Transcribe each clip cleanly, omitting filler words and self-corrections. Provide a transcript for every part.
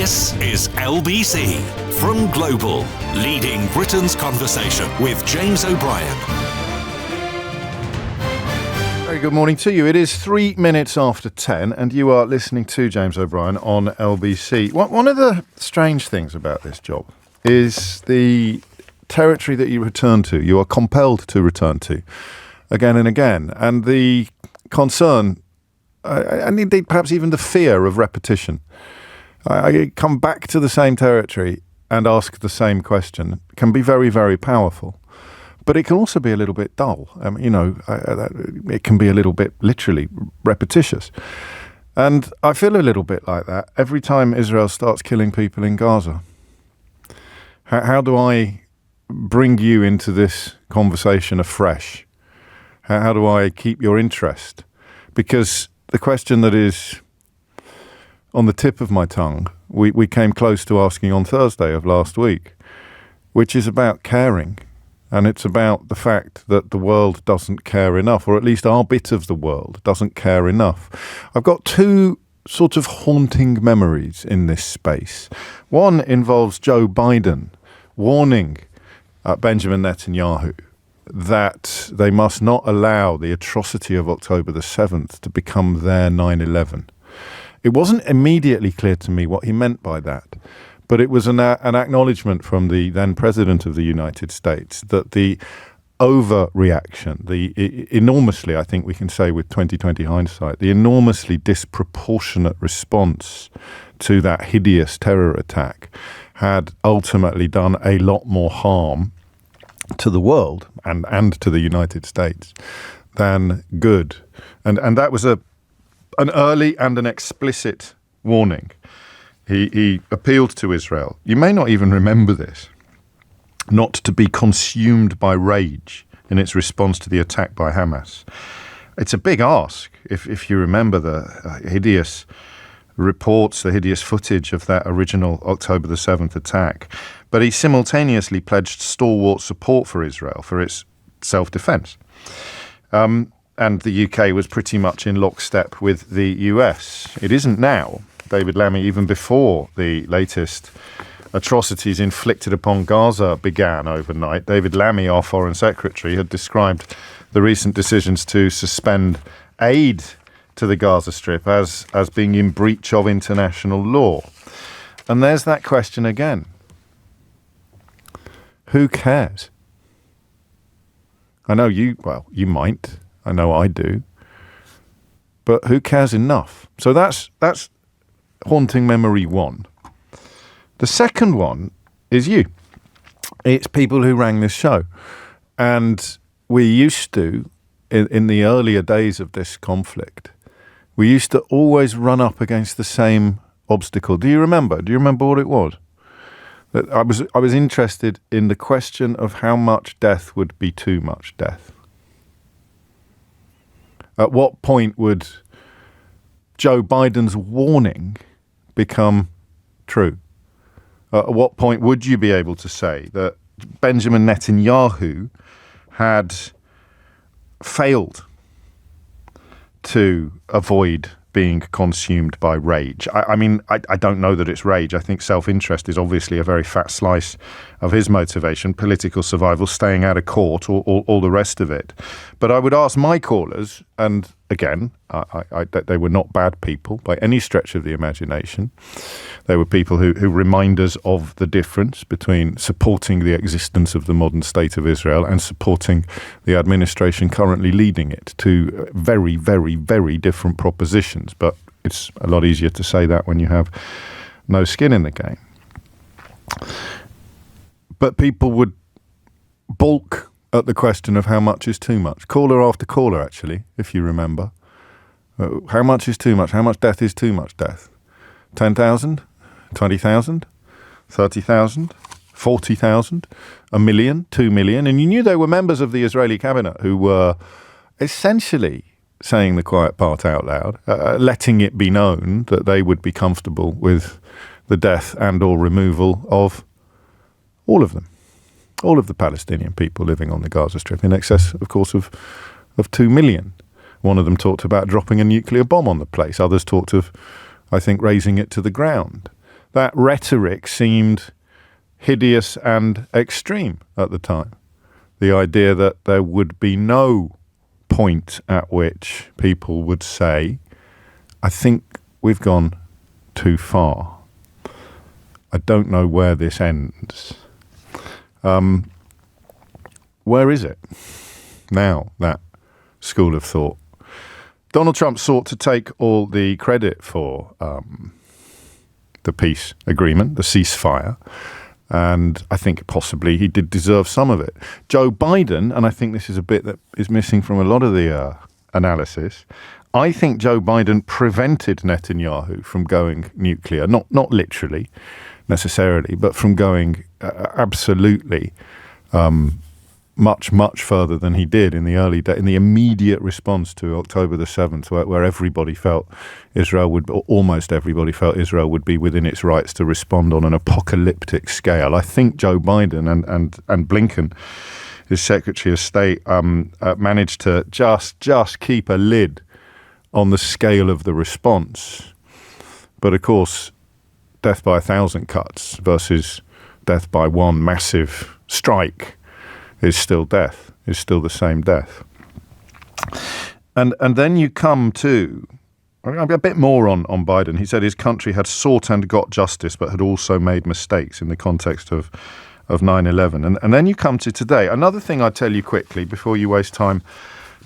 This is LBC from Global, leading Britain's conversation with James O'Brien. Very good morning to you. It is 3 minutes after 10 and you are listening to James O'Brien on LBC. One of the strange things about this job is the territory that you return to, you are compelled to return to again and again. And the concern, and indeed perhaps even the fear of repetition. I come back to the same territory and ask the same question can be very, very powerful. But it can also be a little bit dull. It can be a little bit literally repetitious. And I feel a little bit like that every time Israel starts killing people in Gaza. How do I bring you into this conversation afresh? How do I keep your interest? Because the question that is on the tip of my tongue, we came close to asking on Thursday of last week, which is about caring. And it's about the fact that the world doesn't care enough, or at least our bit of the world doesn't care enough. I've got two sort of haunting memories in this space. One involves Joe Biden warning Benjamin Netanyahu that they must not allow the atrocity of October the 7th to become their 9/11. It wasn't immediately clear to me what he meant by that. But it was an acknowledgement from the then President of the United States that the overreaction, the enormously, I think we can say with 2020 hindsight, the enormously disproportionate response to that hideous terror attack had ultimately done a lot more harm to the world and to the United States than good. And that was an early and an explicit warning. He appealed to Israel. You may not even remember this, not to be consumed by rage in its response to the attack by Hamas. It's a big ask if you remember the hideous reports, the hideous footage of that original October the 7th attack. But he simultaneously pledged stalwart support for Israel, for its self-defense. And the UK was pretty much in lockstep with the US. It isn't now. David Lammy, even before the latest atrocities inflicted upon Gaza began overnight, David Lammy, our Foreign Secretary, had described the recent decisions to suspend aid to the Gaza Strip as being in breach of international law. And there's that question again. Who cares? I know you might. I know I do. But who cares enough? So that's haunting memory one. The second one is you. It's people who rang this show. And we used to, in the earlier days of this conflict, we used to always run up against the same obstacle. Do you remember? Do you remember what it was? That I was interested in the question of how much death would be too much death. At what point would Joe Biden's warning become true? At what point would you be able to say that Benjamin Netanyahu had failed to avoid being consumed by rage? I mean, I don't know that it's rage. I think self-interest is obviously a very fat slice of his motivation, political survival, staying out of court, all the rest of it. But I would ask my callers, and again, they were not bad people by any stretch of the imagination. They were people who remind us of the difference between supporting the existence of the modern state of Israel and supporting the administration currently leading it, to very, very, very different propositions. But it's a lot easier to say that when you have no skin in the game. But people would balk at the question of how much is too much. Caller after caller, actually, if you remember. How much is too much? How much death is too much death? 10,000? 20,000? 30,000? 40,000? 1 million? 2 million? And you knew they were members of the Israeli cabinet who were essentially saying the quiet part out loud, letting it be known that they would be comfortable with the death and or removal of all of them. All of the Palestinian people living on the Gaza Strip, in excess, of course, of 2 million. One of them talked about dropping a nuclear bomb on the place. Others talked of, I think, razing it to the ground. that rhetoric seemed hideous and extreme at the time. The idea that there would be no point at which people would say, I think we've gone too far. I don't know where this ends. Where is it now, that school of thought? Donald Trump sought to take all the credit for the peace agreement, the ceasefire, and I think possibly he did deserve some of it. Joe Biden, and I think this is a bit that is missing from a lot of the analysis, I think Joe Biden prevented Netanyahu from going nuclear, not literally necessarily, but from going absolutely much further than he did in the early in the immediate response to October the 7th, where everybody felt Israel would, or almost everybody felt Israel would be within its rights to respond on an apocalyptic scale. I think Joe Biden and Blinken, his Secretary of State, managed to just keep a lid on the scale of the response. But of course, death by 1,000 cuts versus death by one massive strike is still death, is still the same death. And then you come to a bit more on Biden. He said his country had sought and got justice, but had also made mistakes in the context of 9/11. And then you come to today. Another thing I'd tell you quickly before you waste time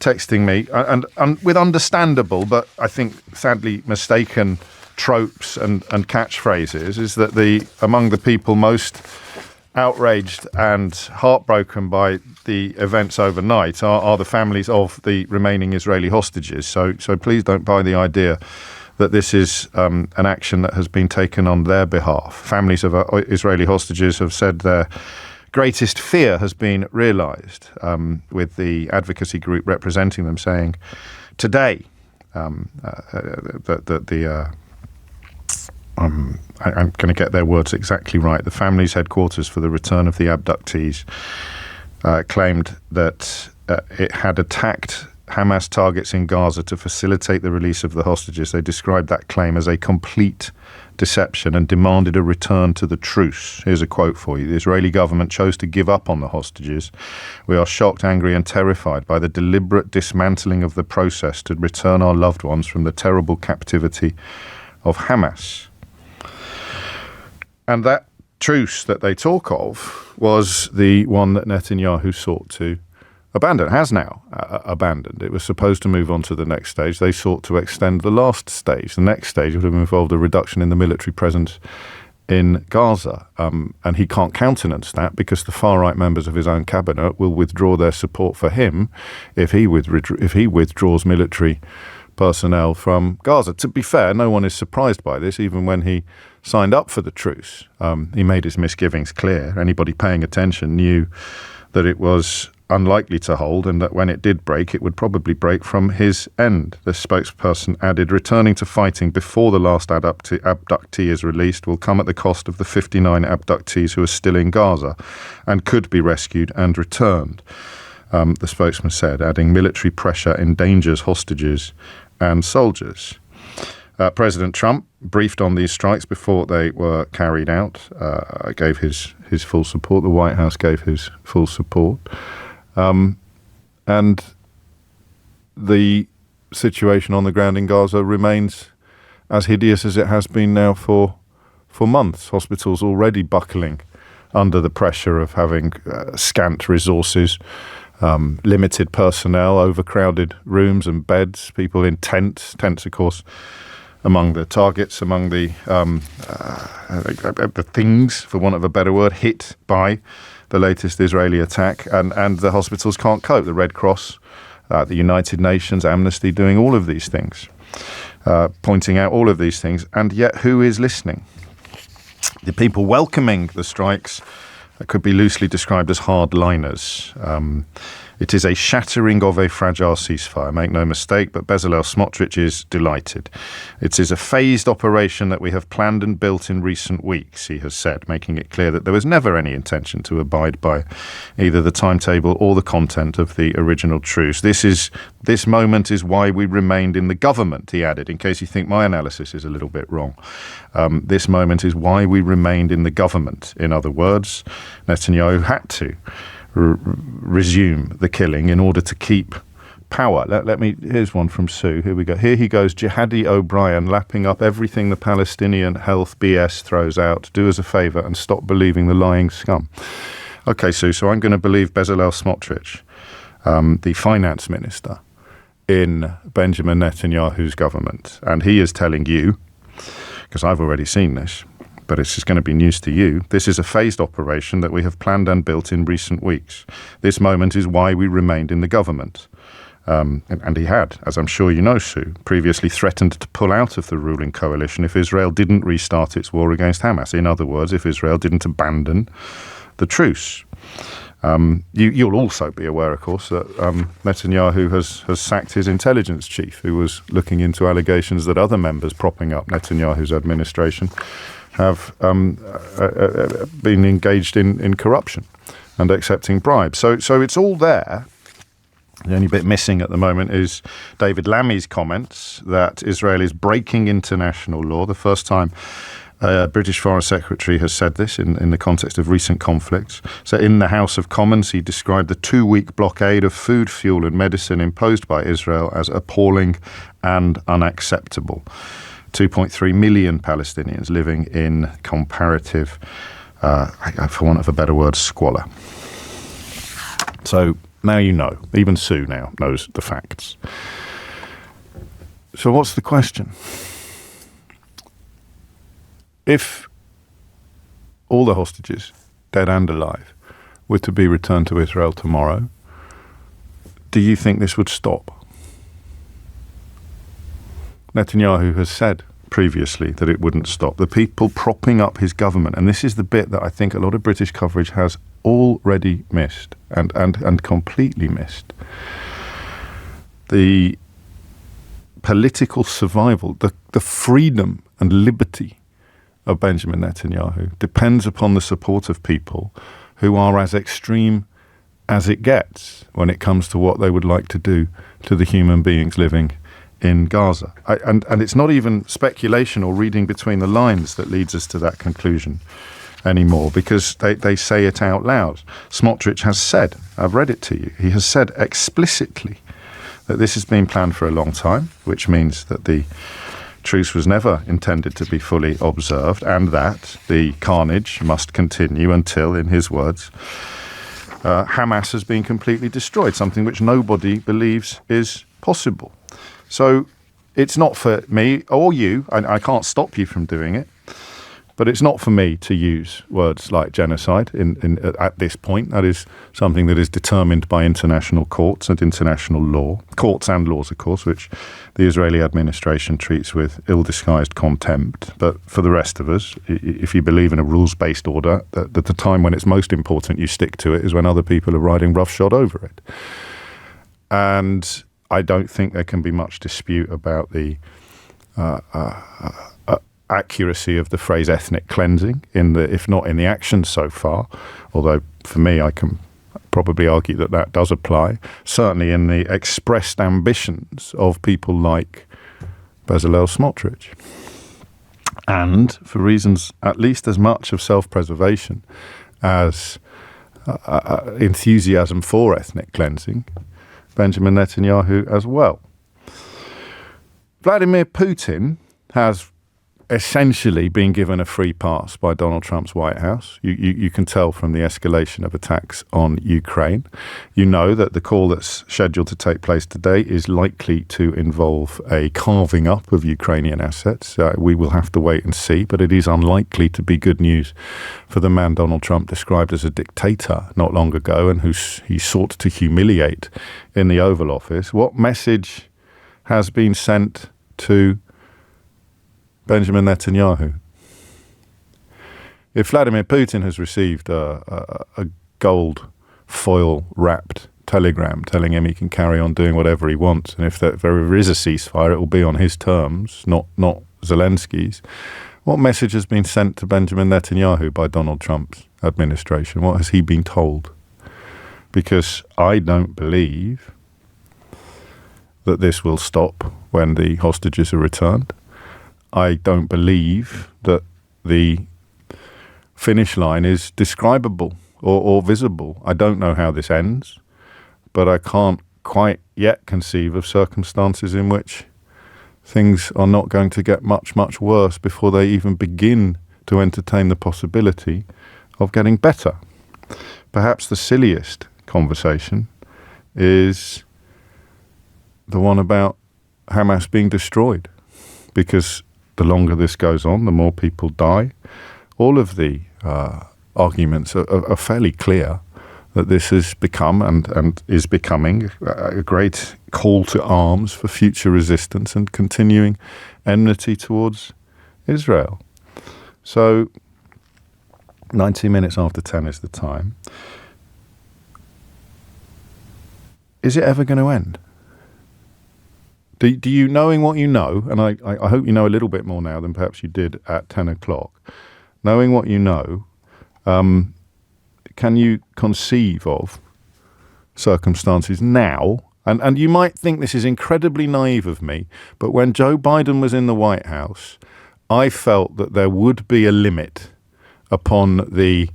texting me, and with understandable, but I think sadly mistaken tropes and catchphrases, is that among the people most outraged and heartbroken by the events overnight are the families of the remaining Israeli hostages. So please don't buy the idea that this is an action that has been taken on their behalf. Families of Israeli hostages have said their greatest fear has been realised, with the advocacy group representing them saying today that I'm going to get their words exactly right. The family's headquarters for the return of the abductees claimed that it had attacked Hamas targets in Gaza to facilitate the release of the hostages. They described that claim as a complete deception and demanded a return to the truce. Here's a quote for you. The Israeli government chose to give up on the hostages. We are shocked, angry and terrified by the deliberate dismantling of the process to return our loved ones from the terrible captivity of Hamas. And that truce that they talk of was the one that Netanyahu sought to abandon, has now abandoned. It was supposed to move on to the next stage. They sought to extend the last stage. The next stage would have involved a reduction in the military presence in Gaza. And he can't countenance that because the far-right members of his own cabinet will withdraw their support for him if he withdraws military personnel from Gaza. To be fair, no one is surprised by this, even when he signed up for the truce. He made his misgivings clear. Anybody paying attention knew that it was unlikely to hold and that when it did break, it would probably break from his end. The spokesperson added, returning to fighting before the last abductee is released will come at the cost of the 59 abductees who are still in Gaza and could be rescued and returned. The spokesman said, adding military pressure endangers hostages and soldiers. President Trump briefed on these strikes before they were carried out, gave his full support. The White House gave his full support. And the situation on the ground in Gaza remains as hideous as it has been now for months. Hospitals already buckling under the pressure of having scant resources, limited personnel, overcrowded rooms and beds, people in tents, of course, among the targets, among the things, for want of a better word, hit by the latest Israeli attack, and the hospitals can't cope. The Red Cross, the United Nations, Amnesty, doing all of these things, pointing out all of these things, and yet who is listening? The people welcoming the strikes could be loosely described as hardliners. It is a shattering of a fragile ceasefire, make no mistake, but Bezalel Smotrich is delighted. It is a phased operation that we have planned and built in recent weeks, he has said, making it clear that there was never any intention to abide by either the timetable or the content of the original truce. This moment is why we remained in the government, he added, in case you think my analysis is a little bit wrong. This moment is why we remained in the government. In other words, Netanyahu had to resume the killing in order to keep power. Here's one from Sue. Here we go. Here he goes, Jihadi O'Brien, lapping up everything the Palestinian health BS throws out. Do us a favour and stop believing the lying scum. Okay, Sue, so I'm going to believe Bezalel Smotrich, the finance minister in Benjamin Netanyahu's government. And he is telling you, because I've already seen this, but it's just going to be news to you. This is a phased operation that we have planned and built in recent weeks. This moment is why we remained in the government. And he had, as I'm sure you know, Sue, previously threatened to pull out of the ruling coalition if Israel didn't restart its war against Hamas. In other words, if Israel didn't abandon the truce. You'll also be aware, of course, that Netanyahu has sacked his intelligence chief, who was looking into allegations that other members propping up Netanyahu's administration have been engaged in corruption and accepting bribes. So it's all there. The only bit missing at the moment is David Lammy's comments that Israel is breaking international law. The first time a British Foreign Secretary has said this in the context of recent conflicts. So in the House of Commons, he described the 2-week blockade of food, fuel and medicine imposed by Israel as appalling and unacceptable. 2.3 million Palestinians living in comparative, for want of a better word, squalor. So now you know. Even Sue now knows the facts. So what's the question? If all the hostages, dead and alive, were to be returned to Israel tomorrow, do you think this would stop? Netanyahu has said previously that it wouldn't stop. The people propping up his government, and this is the bit that I think a lot of British coverage has already missed and completely missed. The political survival, the freedom and liberty of Benjamin Netanyahu depends upon the support of people who are as extreme as it gets when it comes to what they would like to do to the human beings living in Gaza. And it's not even speculation or reading between the lines that leads us to that conclusion anymore, because they say it out loud. Smotrich has said, I've read it to you, he has said explicitly that this has been planned for a long time, which means that the truce was never intended to be fully observed, and that the carnage must continue until, in his words, Hamas has been completely destroyed, something which nobody believes is possible. So it's not for me or you, I can't stop you from doing it, but it's not for me to use words like genocide at this point. That is something that is determined by international courts and international law, courts and laws, of course, which the Israeli administration treats with ill-disguised contempt. But for the rest of us, if you believe in a rules-based order, that the time when it's most important you stick to it is when other people are riding roughshod over it. And I don't think there can be much dispute about the accuracy of the phrase ethnic cleansing, if not in the actions so far, although for me I can probably argue that does apply, certainly in the expressed ambitions of people like Bezalel Smotrich. And for reasons at least as much of self-preservation as enthusiasm for ethnic cleansing, Benjamin Netanyahu as well. Vladimir Putin has essentially been given a free pass by Donald Trump's White House. You can tell from the escalation of attacks on Ukraine. You know that the call that's scheduled to take place today is likely to involve a carving up of Ukrainian assets. We will have to wait and see, but it is unlikely to be good news for the man Donald Trump described as a dictator not long ago and who he sought to humiliate in the Oval Office. What message has been sent to Benjamin Netanyahu? If Vladimir Putin has received a gold foil-wrapped telegram telling him he can carry on doing whatever he wants, and if there is a ceasefire, it will be on his terms, not Zelensky's. What message has been sent to Benjamin Netanyahu by Donald Trump's administration? What has he been told? Because I don't believe that this will stop when the hostages are returned. I don't believe that the finish line is describable or visible. I don't know how this ends, but I can't quite yet conceive of circumstances in which things are not going to get much, much worse before they even begin to entertain the possibility of getting better. Perhaps the silliest conversation is the one about Hamas being destroyed, because the longer this goes on, the more people die. All of the arguments are fairly clear that this has become and is becoming a great call to arms for future resistance and continuing enmity towards Israel. So 90 minutes after 10 is the time. Is it ever going to end? Do you, knowing what you know, and I hope you know a little bit more now than perhaps you did at 10 o'clock, knowing what you know, can you conceive of circumstances now? And you might think this is incredibly naive of me, but when Joe Biden was in the White House, I felt that there would be a limit upon the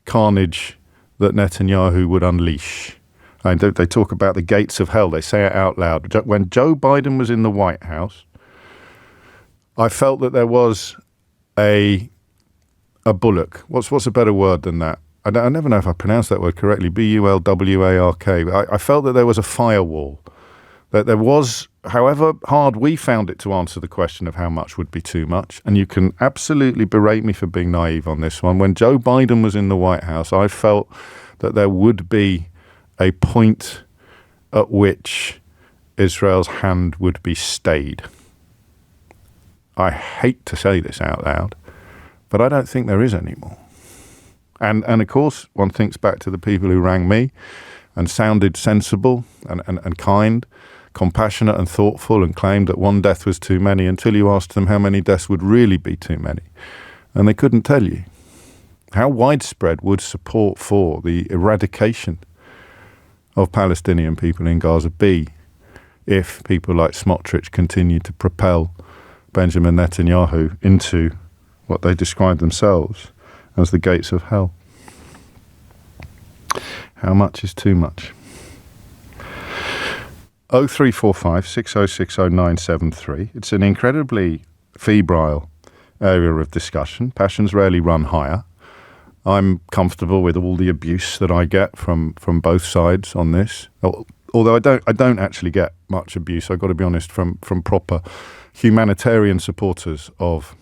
carnage that Netanyahu would unleash. And they talk about the gates of hell. They say it out loud. When Joe Biden was in the White House, I felt that there was a bulwark. What's a better word than that? I never know if I pronounced that word correctly. Bulwark. I felt that there was a firewall. That there was, however hard we found it to answer the question of how much would be too much, and you can absolutely berate me for being naive on this one. When Joe Biden was in the White House, I felt that there would be a point at which Israel's hand would be stayed. I hate to say this out loud, but I don't think there is anymore. And of course, one thinks back to the people who rang me and sounded sensible and kind, compassionate and thoughtful, and claimed that one death was too many, until you asked them how many deaths would really be too many. And they couldn't tell you. How widespread would support for the eradication of Palestinian people in Gaza be if people like Smotrich continue to propel Benjamin Netanyahu into what they describe themselves as the gates of hell? How much is too much? 0345 6060 973. It's an incredibly febrile area of discussion. Passions rarely run higher. I'm comfortable with all the abuse that I get from both sides on this. Although I don't actually get much abuse, I've got to be honest, from proper humanitarian supporters of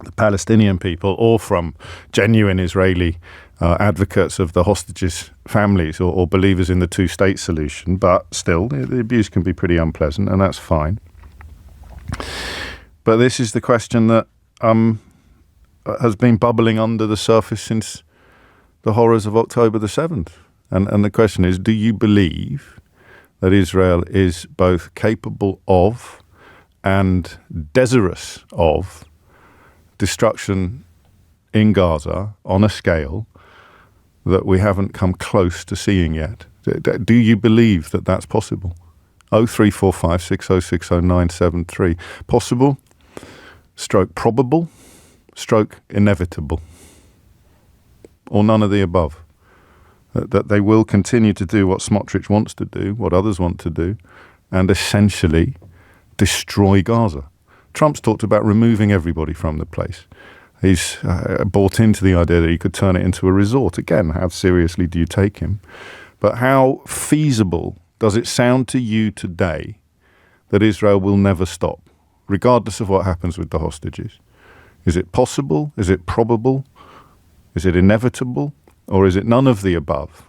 the Palestinian people, or from genuine Israeli advocates of the hostages' families, or believers in the two-state solution. But still, the abuse can be pretty unpleasant, and that's fine. But this is the question that has been bubbling under the surface since the horrors of October the 7th. And the question is, do you believe that Israel is both capable of and desirous of destruction in Gaza on a scale that we haven't come close to seeing yet? Do you believe that that's possible? 0345 6060 973. Possible, stroke probable, stroke inevitable, or none of the above. That they will continue to do what Smotrich wants to do, what others want to do, and essentially destroy Gaza. Trump's talked about removing everybody from the place. He's bought into the idea that he could turn it into a resort. Again, how seriously do you take him? But how feasible does it sound to you today that Israel will never stop, regardless of what happens with the hostages? Is it possible? Is it probable? Is it inevitable? Or is it none of the above?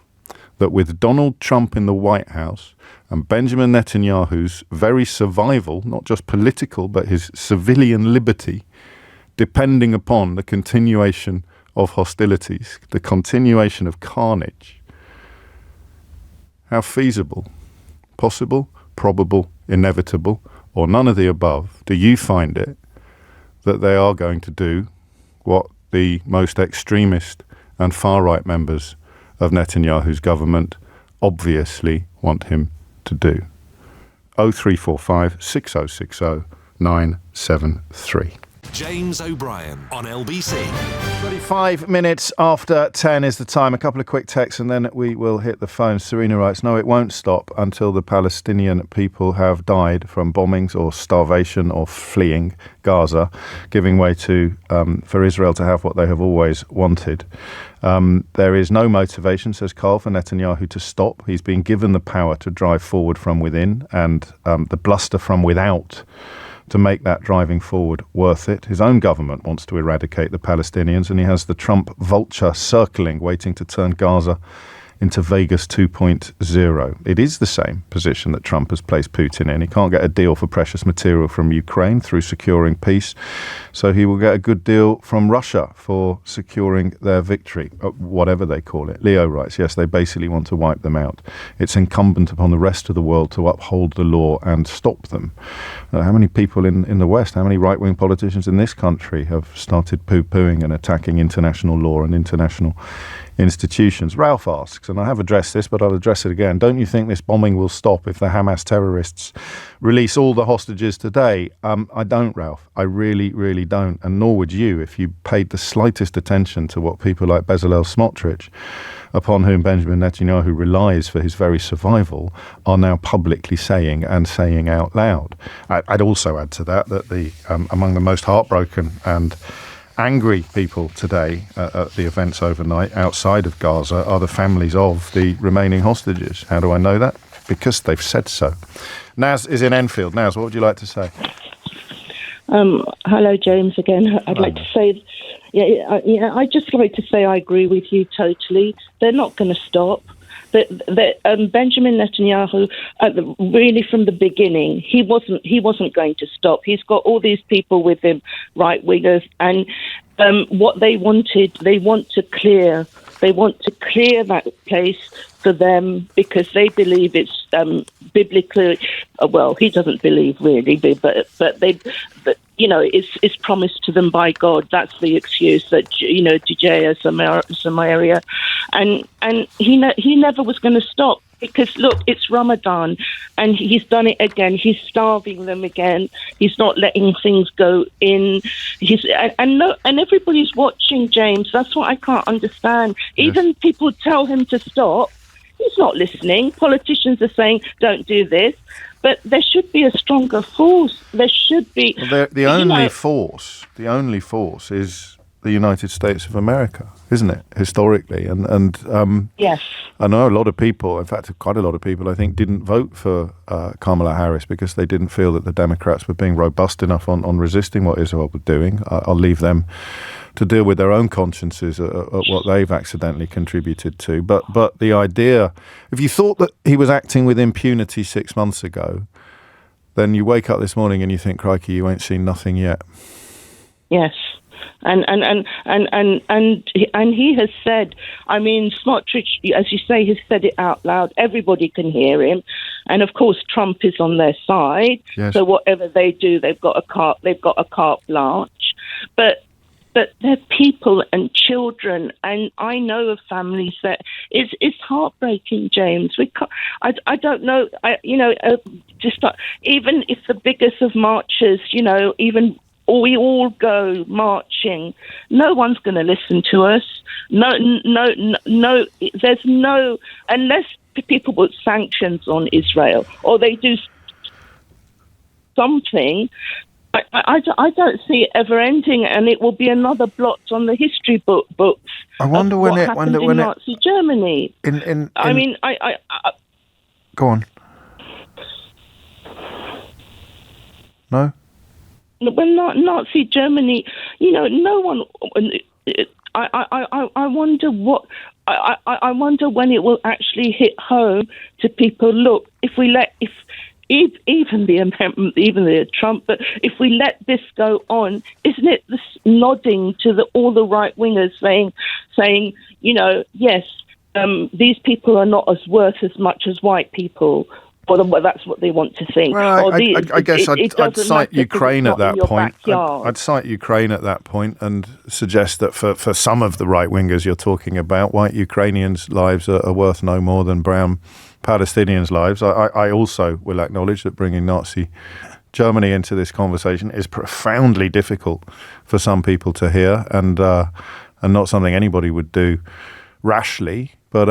That with Donald Trump in the White House and Benjamin Netanyahu's very survival, not just political, but his civilian liberty, depending upon the continuation of hostilities, the continuation of carnage, how feasible, possible, probable, inevitable, or none of the above, do you find it that they are going to do what the most extremist and far-right members of Netanyahu's government obviously want him to do? 0345 6060 973. James O'Brien on LBC. 25 minutes after 10 is the time. A couple of quick texts and then we will hit the phone. Serena writes, no, it won't stop until the Palestinian people have died from bombings or starvation or fleeing Gaza, giving way to for Israel to have what they have always wanted. There is no motivation, says Carl, for Netanyahu to stop. He's been given the power to drive forward from within and the bluster from without to make that driving forward worth it. His own government wants to eradicate the Palestinians, and he has the Trump vulture circling, waiting to turn Gaza into Vegas 2.0. It is the same position that Trump has placed Putin in. He can't get a deal for precious material from Ukraine through securing peace, so he will get a good deal from Russia for securing their victory, whatever they call it. Leo writes, yes, they basically want to wipe them out. It's incumbent upon the rest of the world to uphold the law and stop them. How many people in the West, how many right-wing politicians in this country have started poo-pooing and attacking international law and international institutions? Ralph asks, and I have addressed this, but I'll address it again. Don't you think this bombing will stop if the Hamas terrorists release all the hostages today? I don't, Ralph. I really, really don't. And nor would you if you paid the slightest attention to what people like Bezalel Smotrich, upon whom Benjamin Netanyahu relies for his very survival, are now publicly saying and saying out loud. I'd also add to that the among the most heartbroken and angry people today at the events overnight outside of Gaza are the families of the remaining hostages. How do I know that? Because they've said so. Naz is in Enfield. Naz, what would you like to say? Hello, James, again. I'd like to say, I'd just like to say I agree with you totally. They're not going to stop. But Benjamin Netanyahu, really from the beginning, he wasn't going to stop. He's got all these people with him, right wingers, and what they wanted, they want to clear that place for them because they believe it's biblically. Well, he doesn't believe really, but it's promised to them by God. That's the excuse that Judea, Samaria, and he never was going to stop because look, it's Ramadan, and he's done it again. He's starving them again. He's not letting things go in. And everybody's watching, James. That's what I can't understand. Yes. Even people tell him to stop. He's not listening. Politicians are saying, don't do this. But there should be a stronger force. There should be... Well, the only force is the United States of America, isn't it, historically? And yes. I know a lot of people, in fact, quite a lot of people, I think, didn't vote for Kamala Harris because they didn't feel that the Democrats were being robust enough on resisting what Israel was doing. I'll leave them to deal with their own consciences at what they've accidentally contributed to. But the idea, if you thought that he was acting with impunity 6 months ago, then you wake up this morning and you think, crikey, you ain't seen nothing yet. Yes. And he has said, I mean, Smotrich, as you say, has said it out loud. Everybody can hear him, and of course, Trump is on their side. Yes. So whatever they do, they've got a carte blanche. But they're people and children, and I know of families that it's heartbreaking, James. We can't, I don't know. Even if the biggest of marches, even. Or we all go marching. No one's going to listen to us. No. There's no, unless people put sanctions on Israel or they do something. I don't see it ever ending, and it will be another blot on the history books. I wonder when it happened in Nazi Germany. I go on. No. When Nazi Germany, no one. I wonder what. I wonder when it will actually hit home to people. Look, even the Trump, but if we let this go on, isn't it this nodding to all the right wingers saying, yes, these people are not as worth as much as white people. Well, that's what they want to think. Well, I guess I'd cite Ukraine at that point. I'd cite Ukraine at that point and suggest that for some of the right-wingers you're talking about, white Ukrainians' lives are worth no more than brown Palestinians' lives. I also will acknowledge that bringing Nazi Germany into this conversation is profoundly difficult for some people to hear and not something anybody would do rashly. But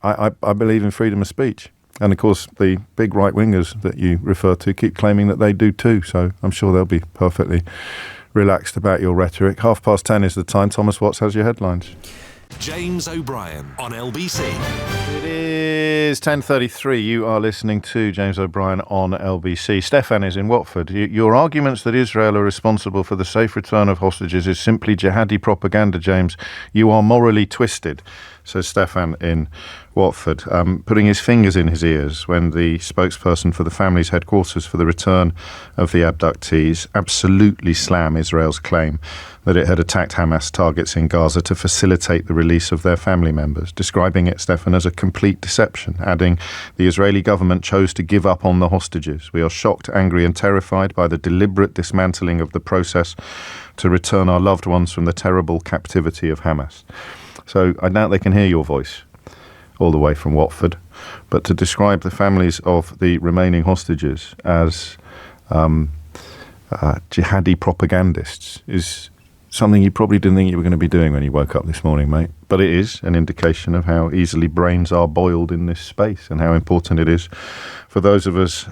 I believe in freedom of speech. And, of course, the big right-wingers that you refer to keep claiming that they do too. So I'm sure they'll be perfectly relaxed about your rhetoric. 10:30 is the time. Thomas Watts has your headlines. James O'Brien on LBC. It is 10:33. You are listening to James O'Brien on LBC. Stefan is in Watford. Your arguments that Israel are responsible for the safe return of hostages is simply jihadi propaganda, James. You are morally twisted, says Stefan in Watford, putting his fingers in his ears when the spokesperson for the family's headquarters for the return of the abductees absolutely slam Israel's claim that it had attacked Hamas targets in Gaza to facilitate the release of their family members, describing it, Stefan, as a complete deception, adding, the Israeli government chose to give up on the hostages. We are shocked, angry and terrified by the deliberate dismantling of the process to return our loved ones from the terrible captivity of Hamas. So I doubt they can hear your voice all the way from Watford, but to describe the families of the remaining hostages as jihadi propagandists is something you probably didn't think you were going to be doing when you woke up this morning, mate. But it is an indication of how easily brains are boiled in this space and how important it is for those of us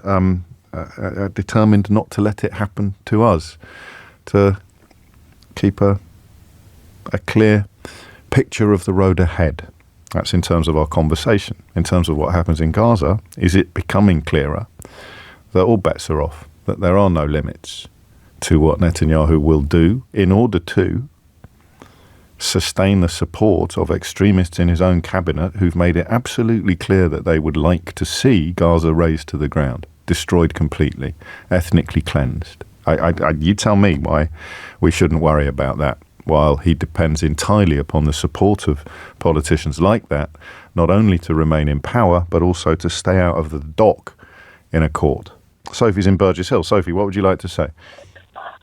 determined not to let it happen to us, to keep a clear picture of the road ahead. That's in terms of our conversation. In terms of what happens in Gaza, is it becoming clearer that all bets are off, that there are no limits to what Netanyahu will do in order to sustain the support of extremists in his own cabinet who've made it absolutely clear that they would like to see Gaza razed to the ground, destroyed completely, ethnically cleansed. You tell me why we shouldn't worry about that, while he depends entirely upon the support of politicians like that, not only to remain in power, but also to stay out of the dock in a court. Sophie's in Burgess Hill. Sophie, what would you like to say?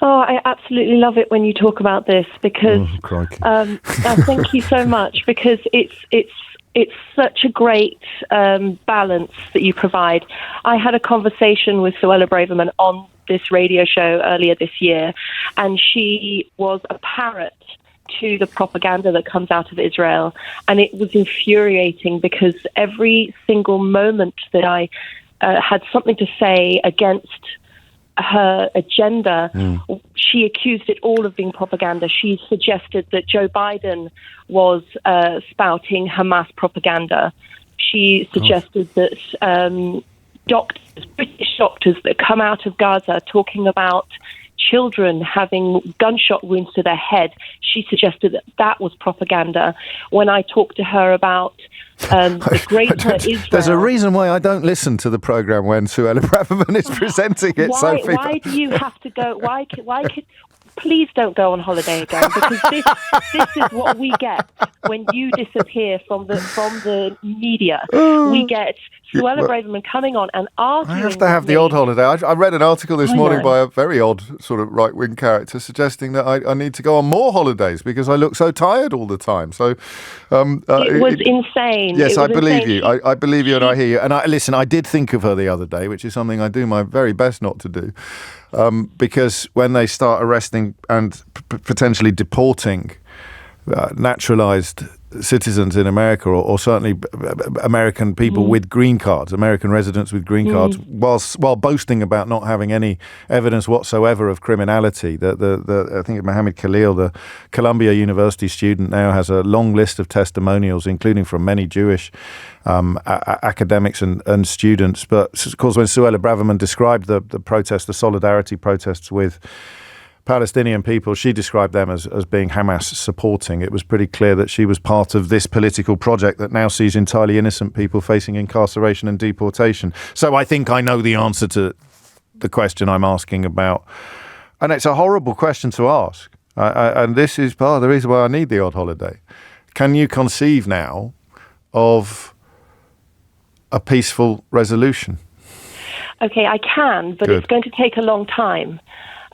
Oh, I absolutely love it when you talk about this because thank you so much, because it's such a great balance that you provide. I had a conversation with Suella Braverman on this radio show earlier this year, and she was a parrot to the propaganda that comes out of Israel, and it was infuriating because every single moment that I had something to say against her agenda, she accused it all of being propaganda. She suggested that Joe Biden was spouting Hamas propaganda. She suggested that British doctors that come out of Gaza talking about children having gunshot wounds to their head, she suggested that that was propaganda. When I talked to her about the greater Israel... There's a reason why I don't listen to the programme when Suella Braverman is presenting it, Sophie. Why do you have to go... Please don't go on holiday again, because this is what we get when you disappear from the media. We get Suella Braverman coming on and arguing. I have to have the odd holiday. I read an article this morning by a very odd sort of right-wing character suggesting that I need to go on more holidays because I look so tired all the time. So it was insane. Yes, I believe you. I believe you and I hear you. And I did think of her the other day, which is something I do my very best not to do. Because when they start arresting and potentially deporting naturalized citizens in America, or certainly American people with green cards, American residents with green cards, while boasting about not having any evidence whatsoever of criminality. I think Mohammed Khalil, the Columbia University student, now has a long list of testimonials, including from many Jewish academics and students. But of course, when Suella Braverman described the protest, the solidarity protests with Palestinian people, she described them as being Hamas supporting. It was pretty clear that she was part of this political project that now sees entirely innocent people facing incarceration and deportation. So I think I know the answer to the question I'm asking about. And it's a horrible question to ask. And this is part of the reason why I need the odd holiday. Can you conceive now of a peaceful resolution? Okay, I can, but Good. It's going to take a long time.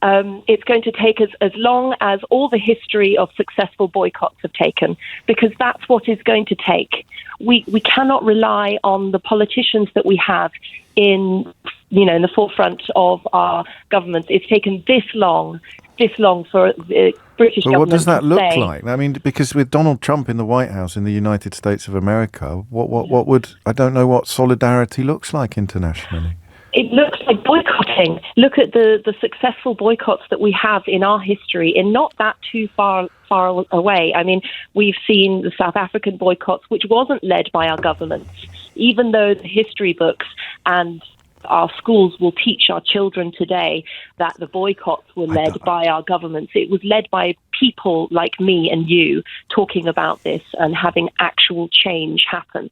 It's going to take as long as all the history of successful boycotts have taken, because that's what it's going to take. We cannot rely on the politicians that we have in the forefront of our governments. It's taken this long for the British government. What does that look say, like? I mean, because with Donald Trump in the White House in the United States of America, what would, I don't know what solidarity looks like internationally. It looks like boycotting. Look at the successful boycotts that we have in our history, and not that too far away. I mean, we've seen the South African boycotts, which wasn't led by our governments, even though the history books and our schools will teach our children today that the boycotts were led by our governments. It was led by people like me and you talking about this and having actual change happen.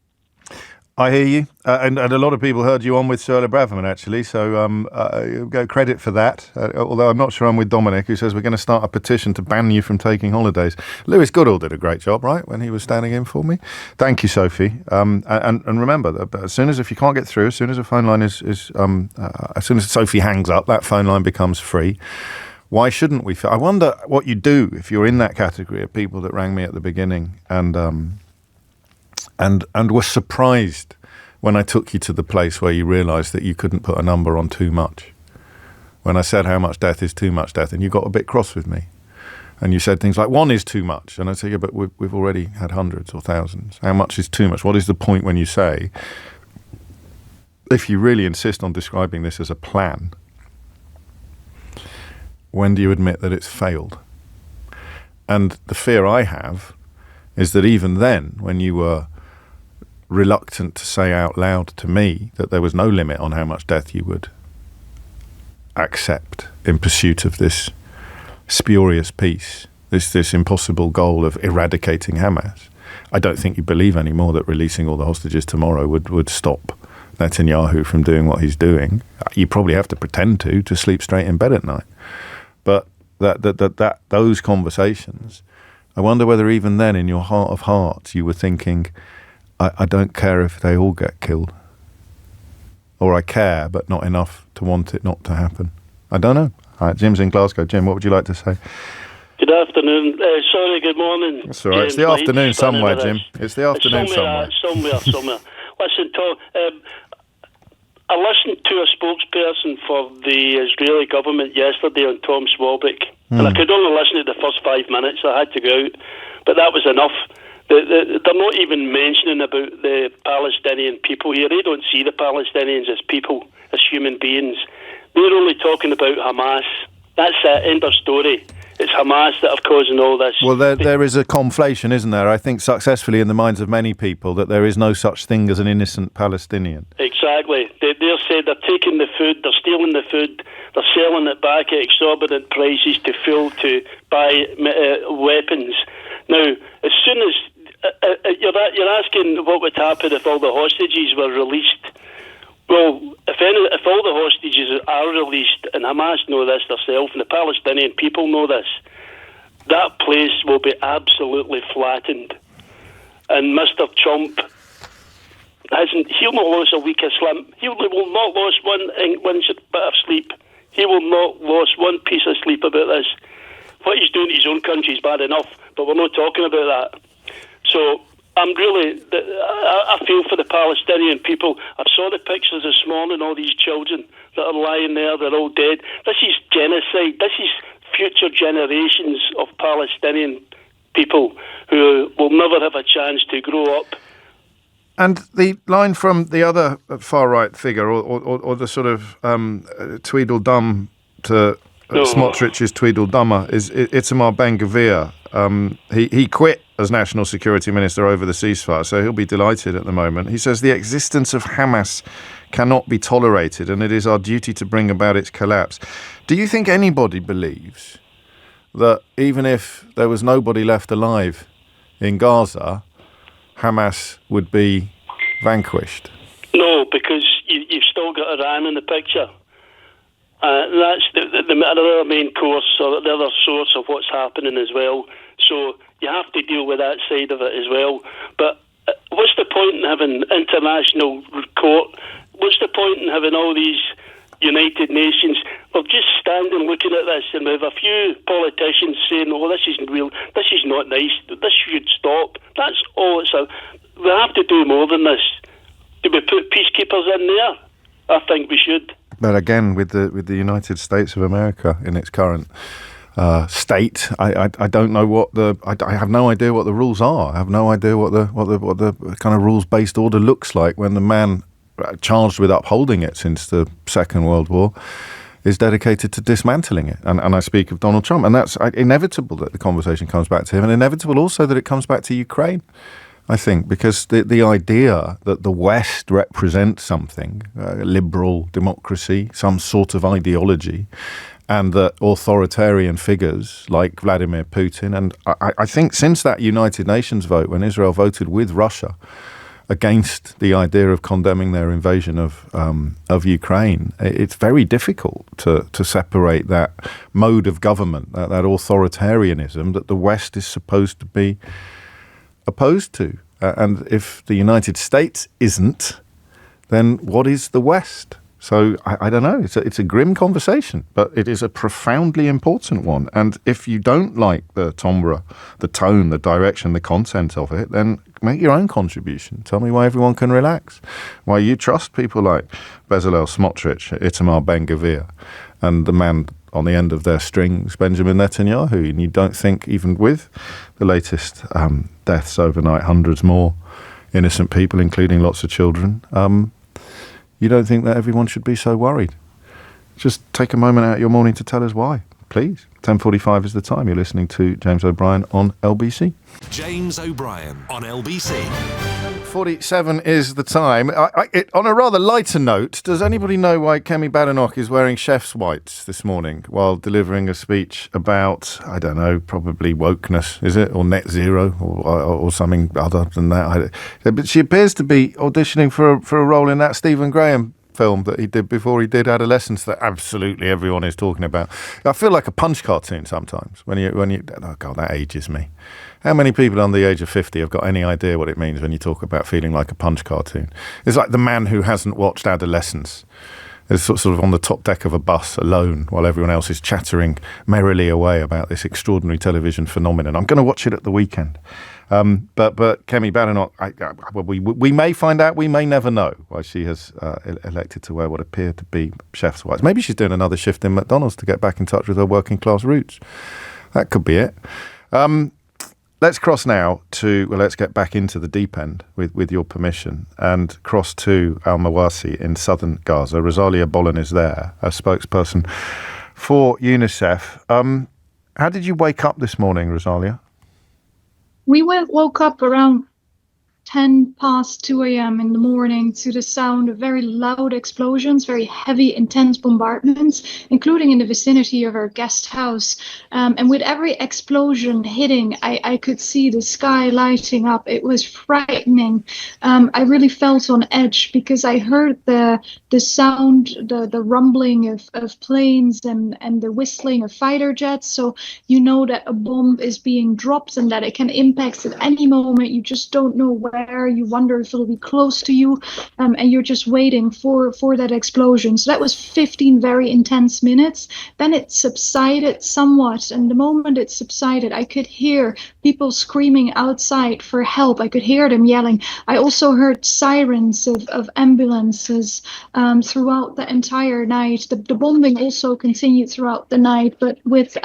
I hear you, and a lot of people heard you on with Suella Braverman, actually, so go credit for that, although I'm not sure I'm with Dominic, who says we're going to start a petition to ban you from taking holidays. Lewis Goodall did a great job, right, when he was standing in for me. Thank you, Sophie. And remember, that as soon as, if you can't get through, as soon as a phone line as soon as Sophie hangs up, that phone line becomes free. Why shouldn't we? I wonder what you do if you're in that category of people that rang me at the beginning and were surprised when I took you to the place where you realised that you couldn't put a number on too much. When I said how much death is too much death, and you got a bit cross with me. And you said things like, 1 is too much. And I said, yeah, but we've already had hundreds or thousands. How much is too much? What is the point when you say, if you really insist on describing this as a plan, when do you admit that it's failed? And the fear I have is that even then, when you were reluctant to say out loud to me that there was no limit on how much death you would accept in pursuit of this spurious peace, this impossible goal of eradicating Hamas, I don't think you believe anymore that releasing all the hostages tomorrow would stop Netanyahu from doing what he's doing. You probably have to pretend to sleep straight in bed at night. But that those conversations, I wonder whether even then in your heart of hearts you were thinking, I don't care if they all get killed. Or I care, but not enough to want it not to happen. I don't know. All right, Jim's in Glasgow. Jim, what would you like to say? Good afternoon. Sorry, good morning. That's all right. It's the afternoon somewhere, Jim. It's the afternoon somewhere. Somewhere. Listen, Tom, I listened to a spokesperson for the Israeli government yesterday on Tom Swarbrick, and I could only listen to the first 5 minutes. I had to go out, but that was enough. They're not even mentioning about the Palestinian people here. They don't see the Palestinians as people, as human beings. They're only talking about Hamas. That's it, end of story. It's Hamas that are causing all this. Well, there is a conflation, isn't there? I think successfully in the minds of many people that there is no such thing as an innocent Palestinian. Exactly. They're saying they're taking the food, they're stealing the food, they're selling it back at exorbitant prices to buy weapons. Now, as soon as you're asking what would happen if all the hostages were released. Well, if all the hostages are released, and Hamas know this themselves, and the Palestinian people know this, that place will be absolutely flattened. And Mr. Trump he'll not lose a week of sleep. He will not lose one bit of sleep. He will not lose one piece of sleep about this. What he's doing to his own country is bad enough, but we're not talking about that. So I feel for the Palestinian people. I saw the pictures this morning, all these children that are lying there, they're all dead. This is genocide. This is future generations of Palestinian people who will never have a chance to grow up. And the line from the other far-right figure, or the sort of Tweedledum to Smotrich's Tweedledummer, is Itamar Ben-Gvir. He quit as National Security Minister over the ceasefire, so he'll be delighted at the moment. He says the existence of Hamas cannot be tolerated, and it is our duty to bring about its collapse. Do you think anybody believes that even if there was nobody left alive in Gaza, Hamas would be vanquished? No, because you've still got Iran in the picture. That's the other main course, or the other source of what's happening as well. So you have to deal with that side of it as well. But what's the point in having international court? What's the point in having all these United Nations? We're just standing looking at this, and we have a few politicians saying, "Oh, this isn't real. This is not nice. This should stop." That's all. We have to do more than this. Do we put peacekeepers in there? I think we should. But again, with the United States of America in its current state, I don't know what I have no idea what the rules are. I have no idea what the kind of rules-based order looks like when the man charged with upholding it since the Second World War is dedicated to dismantling it. And I speak of Donald Trump, and that's inevitable that the conversation comes back to him, and inevitable also that it comes back to Ukraine. I think, because the idea that the West represents something, liberal democracy, some sort of ideology, and that authoritarian figures like Vladimir Putin, and I think since that United Nations vote, when Israel voted with Russia against the idea of condemning their invasion of Ukraine, it's very difficult to separate that mode of government, that authoritarianism that the West is supposed to be opposed to. And if the United States isn't, then what is the West? So I don't know. It's a grim conversation, but it is a profoundly important one. And if you don't like the timbre, the tone, the direction, the content of it, then make your own contribution. Tell me why everyone can relax. Why you trust people like Bezalel Smotrich, Itamar Ben-Gvir, and the man on the end of their strings, Benjamin Netanyahu, and you don't think, even with the latest deaths overnight, hundreds more innocent people, including lots of children, you don't think that everyone should be so worried. Just take a moment out of your morning to tell us why, please. 10:45 is the time. You're listening to James O'Brien on LBC. James O'Brien on LBC. 47 is the time. On a rather lighter note, does anybody know why Kemi Badenoch is wearing chef's whites this morning while delivering a speech about, I don't know, probably wokeness, is it? Or net zero or something other than that? But she appears to be auditioning for a role in that Stephen Graham film that he did before he did Adolescence that absolutely everyone is talking about. I feel like a Punch cartoon sometimes when you oh God, that ages me. How many people under the age of 50 have got any idea what it means when you talk about feeling like a Punch cartoon? It's like the man who hasn't watched Adolescence is sort of on the top deck of a bus alone while everyone else is chattering merrily away about this extraordinary television phenomenon. I'm going to watch it at the weekend. But Kemi Badenoch, we may find out, we may never know why she has elected to wear what appear to be chef's whites. Maybe she's doing another shift in McDonald's to get back in touch with her working class roots. That could be it. Let's cross now to, let's get back into the deep end with your permission and cross to Al-Mawasi in southern Gaza. Rosalia Bollen is there, a spokesperson for Unicef. How did you wake up this morning, Rosalia? We woke up around 10 past 2 a.m. in the morning to the sound of very loud explosions, very heavy, intense bombardments, including in the vicinity of our guest house. And with every explosion hitting, I could see the sky lighting up. It was frightening. I really felt on edge because I heard the sound, the rumbling of planes and the whistling of fighter jets. So you know that a bomb is being dropped and that it can impact at any moment. You just don't know where. You wonder if it'll be close to you, and you're just waiting for that explosion. So that was 15 very intense minutes. Then it subsided somewhat, and the moment it subsided, I could hear people screaming outside for help. I could hear them yelling. I also heard sirens of ambulances throughout the entire night. The bombing also continued throughout the night, but with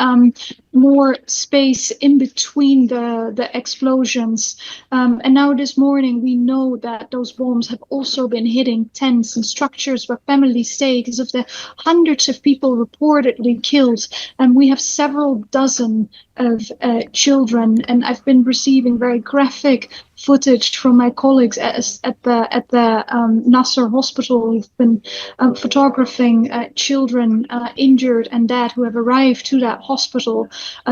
more space in between the explosions. And now this morning, we know that those bombs have also been hitting tents and structures where families stay because of the hundreds of people reportedly killed. And we have several dozen of children. And I've been receiving very graphic footage from my colleagues at the Nasser hospital. We've been photographing children injured and dead who have arrived to that hospital.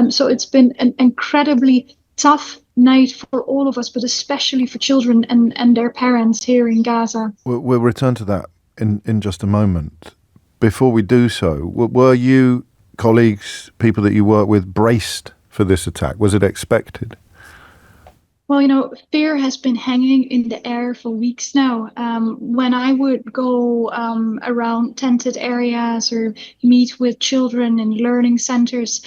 So it's been an incredibly tough night for all of us, but especially for children and their parents here in Gaza. We'll return to that in just a moment. Before we do so, were you, colleagues, people that you work with, braced for this attack? Was it expected? Well, fear has been hanging in the air for weeks now. When I would go around tented areas or meet with children in learning centers,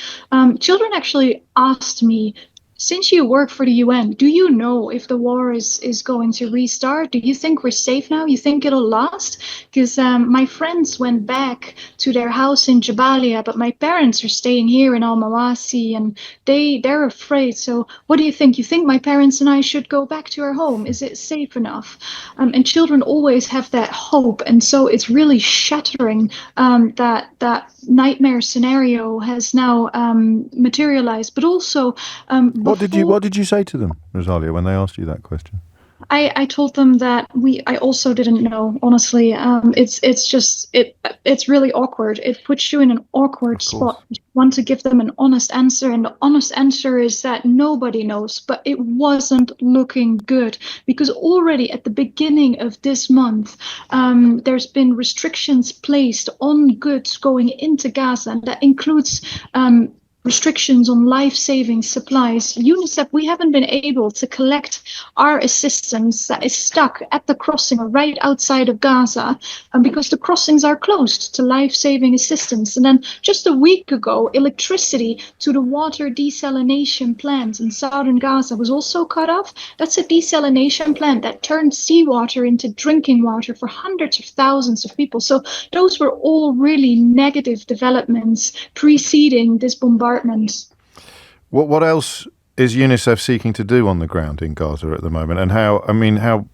children actually asked me, since you work for the UN, do you know if the war is going to restart? Do you think we're safe now? You think it'll last? Because my friends went back to their house in Jabalia, but my parents are staying here in Al Mawasi, and they're afraid. So what do you think? You think my parents and I should go back to our home? Is it safe enough? And children always have that hope, and so it's really shattering that nightmare scenario has now materialized. But also, what did you say to them, Rosalia, when they asked you that question? I told them that I also didn't know, honestly. It's really awkward. It puts you in an awkward spot. You want to give them an honest answer, and the honest answer is that nobody knows, but it wasn't looking good, because already at the beginning of this month, there's been restrictions placed on goods going into Gaza, and that includes restrictions on life-saving supplies. Unicef, we haven't been able to collect our assistance that is stuck at the crossing or right outside of Gaza because the crossings are closed to life-saving assistance. And then just a week ago, electricity to the water desalination plant in southern Gaza was also cut off. That's a desalination plant that turned seawater into drinking water for hundreds of thousands of people. So those were all really negative developments preceding this bombardment. What else is UNICEF seeking to do on the ground in Gaza at the moment, and how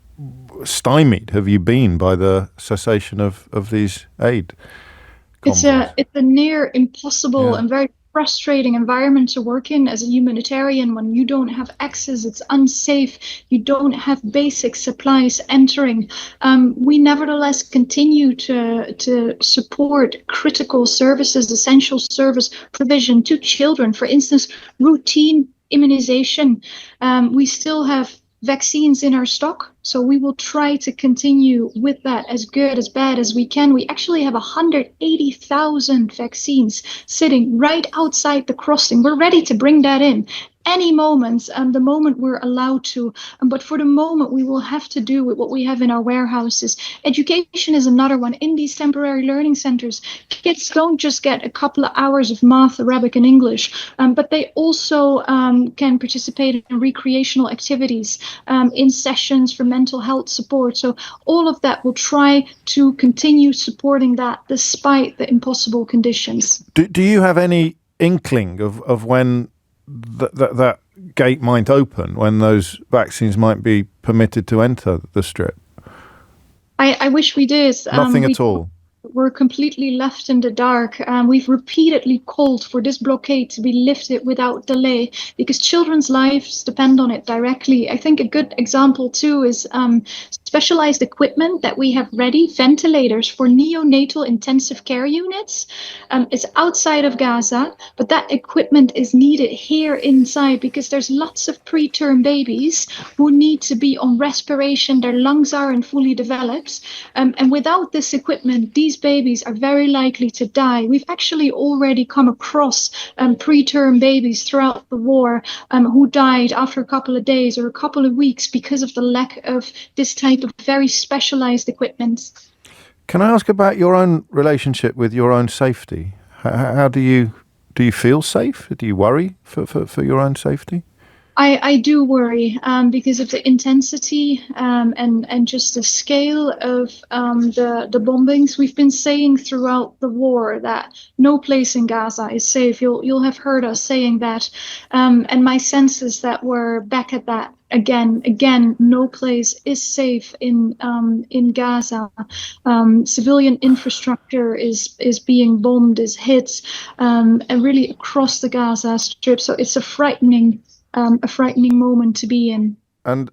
stymied have you been by the cessation of these aid convoys? It's a near impossible and very frustrating environment to work in as a humanitarian when you don't have access. It's unsafe. You don't have basic supplies entering. We nevertheless continue to support critical services, essential service provision to children. For instance, routine immunization. We still have vaccines in our stock, so we will try to continue with that as good, as bad as we can. We actually have 180,000 vaccines sitting right outside the crossing. We're ready to bring that in any moment, the moment we're allowed to. But for the moment, we will have to do with what we have in our warehouses. Education is another one. In these temporary learning centers, kids don't just get a couple of hours of math, Arabic, and English, but they also can participate in recreational activities, in sessions for mental health support. So all of that, will try to continue supporting that despite the impossible conditions. Do you have any inkling of when that gate might open, when those vaccines might be permitted to enter the Strip? I wish we did. Nothing at all. We're completely left in the dark. We've repeatedly called for this blockade to be lifted without delay because children's lives depend on it directly. I think a good example too is specialized equipment that we have ready, ventilators for neonatal intensive care units. It's outside of Gaza, but that equipment is needed here inside because there's lots of preterm babies who need to be on respiration. Their lungs aren't fully developed. And without this equipment, these babies are very likely to die. We've actually already come across preterm babies throughout the war who died after a couple of days or a couple of weeks because of the lack of this type of very specialized equipment. Can I ask about your own relationship with your own safety? How do you feel safe? Do you worry for your own safety? I do worry because of the intensity and just the scale of the bombings. We've been saying throughout the war that no place in Gaza is safe. You'll have heard us saying that. And my sense is that we're back at that again. No place is safe in Gaza. Civilian infrastructure is being bombed, is hit, and really across the Gaza Strip. So it's a frightening moment to be in. And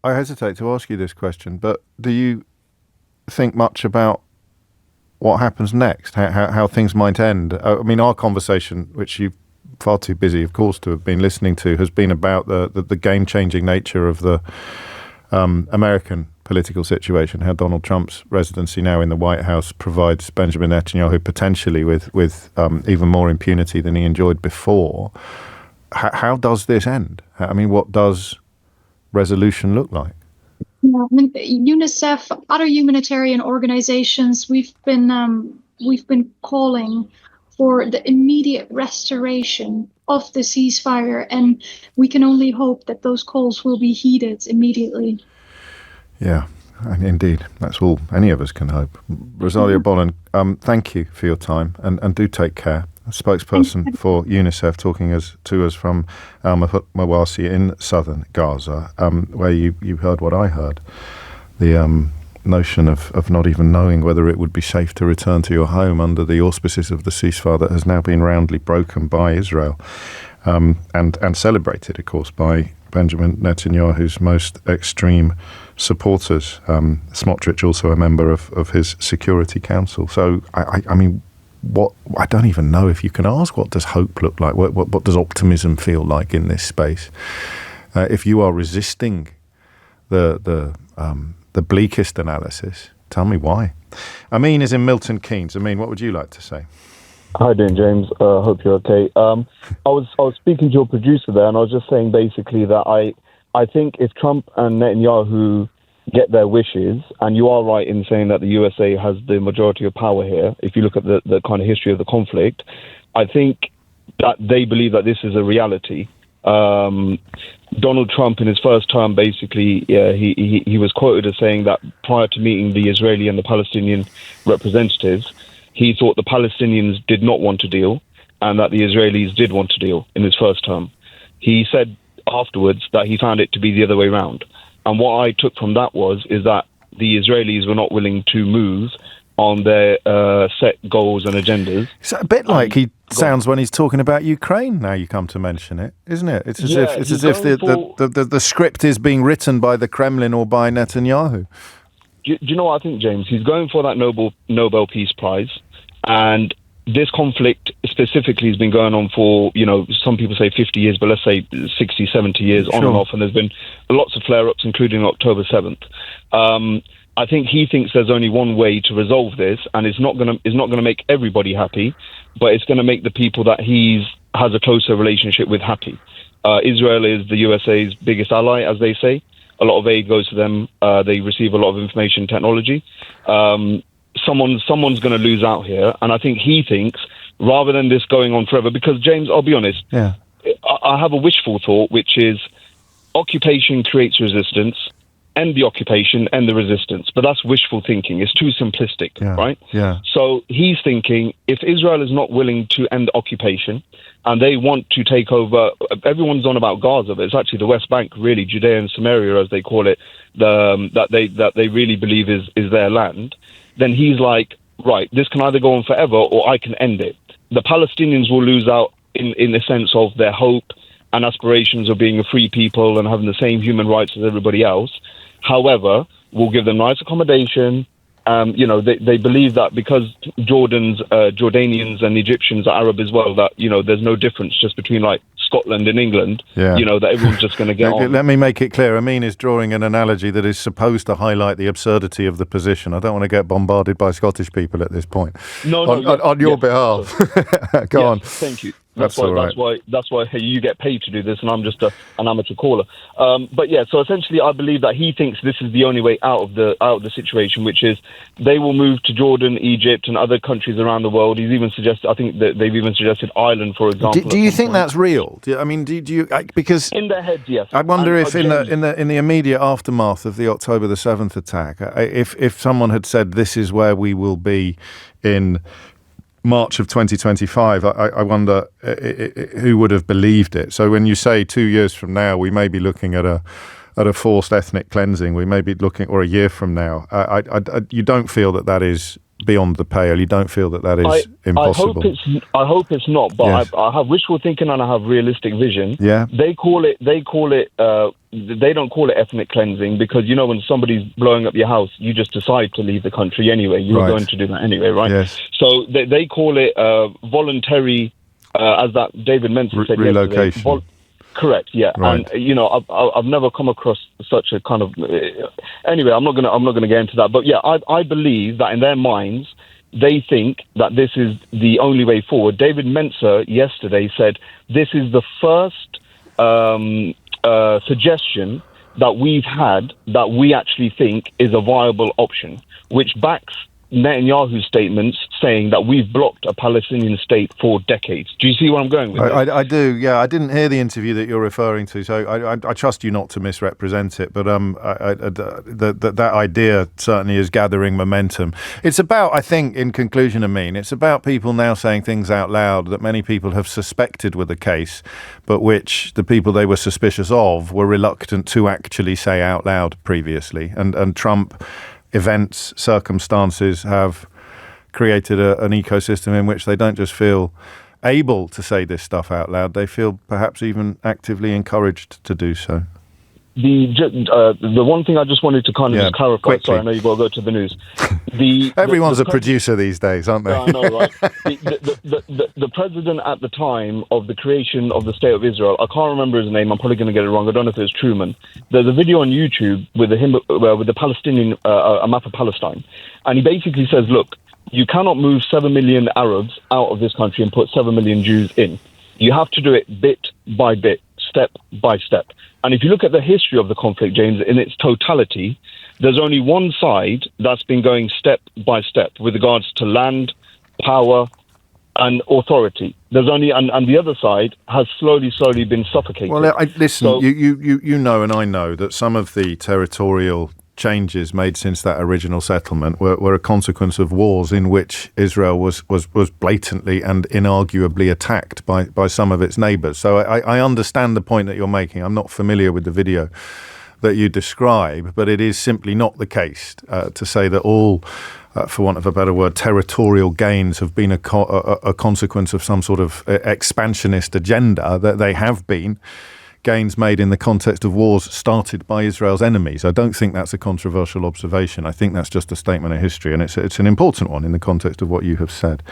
I hesitate to ask you this question, but do you think much about what happens next, how things might end? I mean, our conversation, which you're far too busy, of course, to have been listening to, has been about the game-changing nature of the American political situation, how Donald Trump's residency now in the White House provides Benjamin Netanyahu potentially with even more impunity than he enjoyed before. How does this end? I mean, what does resolution look like? Yeah, I mean, UNICEF, other humanitarian organizations, we've been calling for the immediate restoration of the ceasefire, and we can only hope that those calls will be heeded immediately. Yeah, indeed. That's all any of us can hope. Rosalia Bollen, thank you for your time, and do take care. A spokesperson for UNICEF talking to us from Al-Mawasi in southern Gaza, where you heard what I heard. The notion of not even knowing whether it would be safe to return to your home under the auspices of the ceasefire that has now been roundly broken by Israel, and celebrated, of course, by Benjamin Netanyahu's most extreme supporters. Smotrich, also a member of his Security Council. So, I mean, I don't even know if you can ask, what does hope look like? What does optimism feel like in this space? If you are resisting the bleakest analysis, tell me why. Amin is in Milton Keynes. Amin, what would you like to say? Hi, doing James. Hope you're okay. I was speaking to your producer there, and I was just saying basically that I think if Trump and Netanyahu get their wishes, and you are right in saying that the USA has the majority of power here, if you look at the kind of history of the conflict, I think that they believe that this is a reality. Donald Trump in his first term, basically, he was quoted as saying that prior to meeting the Israeli and the Palestinian representatives, he thought the Palestinians did not want to deal and that the Israelis did want to deal in his first term. He said afterwards that he found it to be the other way around. And what I took from that is that the Israelis were not willing to move on their set goals and agendas. It's a bit like he sounds when he's talking about Ukraine. Now you come to mention it, isn't it? It's as if the script is being written by the Kremlin or by Netanyahu. Do you know what I think, James? He's going for that Nobel Peace Prize, and this conflict specifically has been going on for, some people say 50 years, but let's say 60, 70 years, on and off, and there's been lots of flare-ups, including October 7th. I think he thinks there's only one way to resolve this, and it's not going to make everybody happy, but it's going to make the people that he has a closer relationship with happy. Israel is the USA's biggest ally, as they say. A lot of aid goes to them. They receive a lot of information technology. Someone's going to lose out here, and I think he thinks, rather than this going on forever, because, James, I'll be honest, I have a wishful thought, which is occupation creates resistance, end the occupation, end the resistance. But that's wishful thinking. It's too simplistic, right? Yeah. So he's thinking, if Israel is not willing to end occupation and they want to take over, everyone's on about Gaza, but it's actually the West Bank, really, Judea and Samaria, as they call it, that they really believe is their land, then he's like, right, this can either go on forever or I can end it. The Palestinians will lose out in the sense of their hope and aspirations of being a free people and having the same human rights as everybody else. However, we'll give them nice accommodation. They believe that because Jordanians and Egyptians are Arab as well, that, there's no difference just between like Scotland and England, that everyone's just going to get on. Let me make it clear. Amin is drawing an analogy that is supposed to highlight the absurdity of the position. I don't want to get bombarded by Scottish people at this point. On your behalf. Go on. Thank you. That's why you get paid to do this, and I'm just an amateur caller. So essentially, I believe that he thinks this is the only way out of the situation, which is they will move to Jordan, Egypt, and other countries around the world. He's even suggested, I think that they've even suggested Ireland, for example. Do you think that's real? Do you because in their heads, yes. I wonder if in the immediate aftermath of the October the 7th attack, if someone had said this is where we will be in March of 2025, I wonder who would have believed it. So when you say 2 years from now, we may be looking at a forced ethnic cleansing, we may be looking, or a year from now, you don't feel that is beyond the pale? You don't feel that is impossible? I hope it's not, but I have wishful thinking and I have realistic vision. Yeah. They don't call it ethnic cleansing because, when somebody's blowing up your house, you just decide to leave the country anyway. You're going to do that anyway, right? Yes. So they call it voluntary, as that David Mensa said relocation. Yesterday. Correct, yeah. Right. And, I've never come across such a kind of... Anyway, I'm not gonna get into that. But, yeah, I believe that in their minds, they think that this is the only way forward. David Mensa yesterday said this is the first suggestion that we've had that we actually think is a viable option, which backs Netanyahu's statements saying that we've blocked a Palestinian state for decades. Do you see where I'm going with this? I do, yeah. I didn't hear the interview that you're referring to, so I trust you not to misrepresent it, but that idea certainly is gathering momentum. It's about, I think, in conclusion, Amin, it's about people now saying things out loud that many people have suspected were the case, but which the people they were suspicious of were reluctant to actually say out loud previously. And Trump events, circumstances have created an ecosystem in which they don't just feel able to say this stuff out loud, they feel perhaps even actively encouraged to do so. The one thing I just wanted to kind of just clarify, quickly. Sorry, I know you've got to go to the news. Everyone's a producer these days, aren't they? I know, right? The president at the time of the creation of the State of Israel, I can't remember his name, I'm probably going to get it wrong, I don't know if it was Truman. There's a video on YouTube with the Palestinian, a map of Palestine, and he basically says, look, you cannot move 7 million Arabs out of this country and put 7 million Jews in. You have to do it bit by bit, step by step. And if you look at the history of the conflict, James, in its totality, there's only one side that's been going step by step with regards to land, power, and authority. There's only, and the other side has slowly been suffocated. Well, listen, so, you know, and I know that some of the territorial changes made since that original settlement were a consequence of wars in which Israel was blatantly and inarguably attacked by some of its neighbours. So I understand the point that you're making. I'm not familiar with the video that you describe, but it is simply not the case to say that all, for want of a better word, territorial gains have been a consequence of some sort of expansionist agenda. That they have been gains made in the context of wars started by Israel's enemies. I don't think that's a controversial observation. I think that's just a statement of history, and it's an important one in the context of what you have said.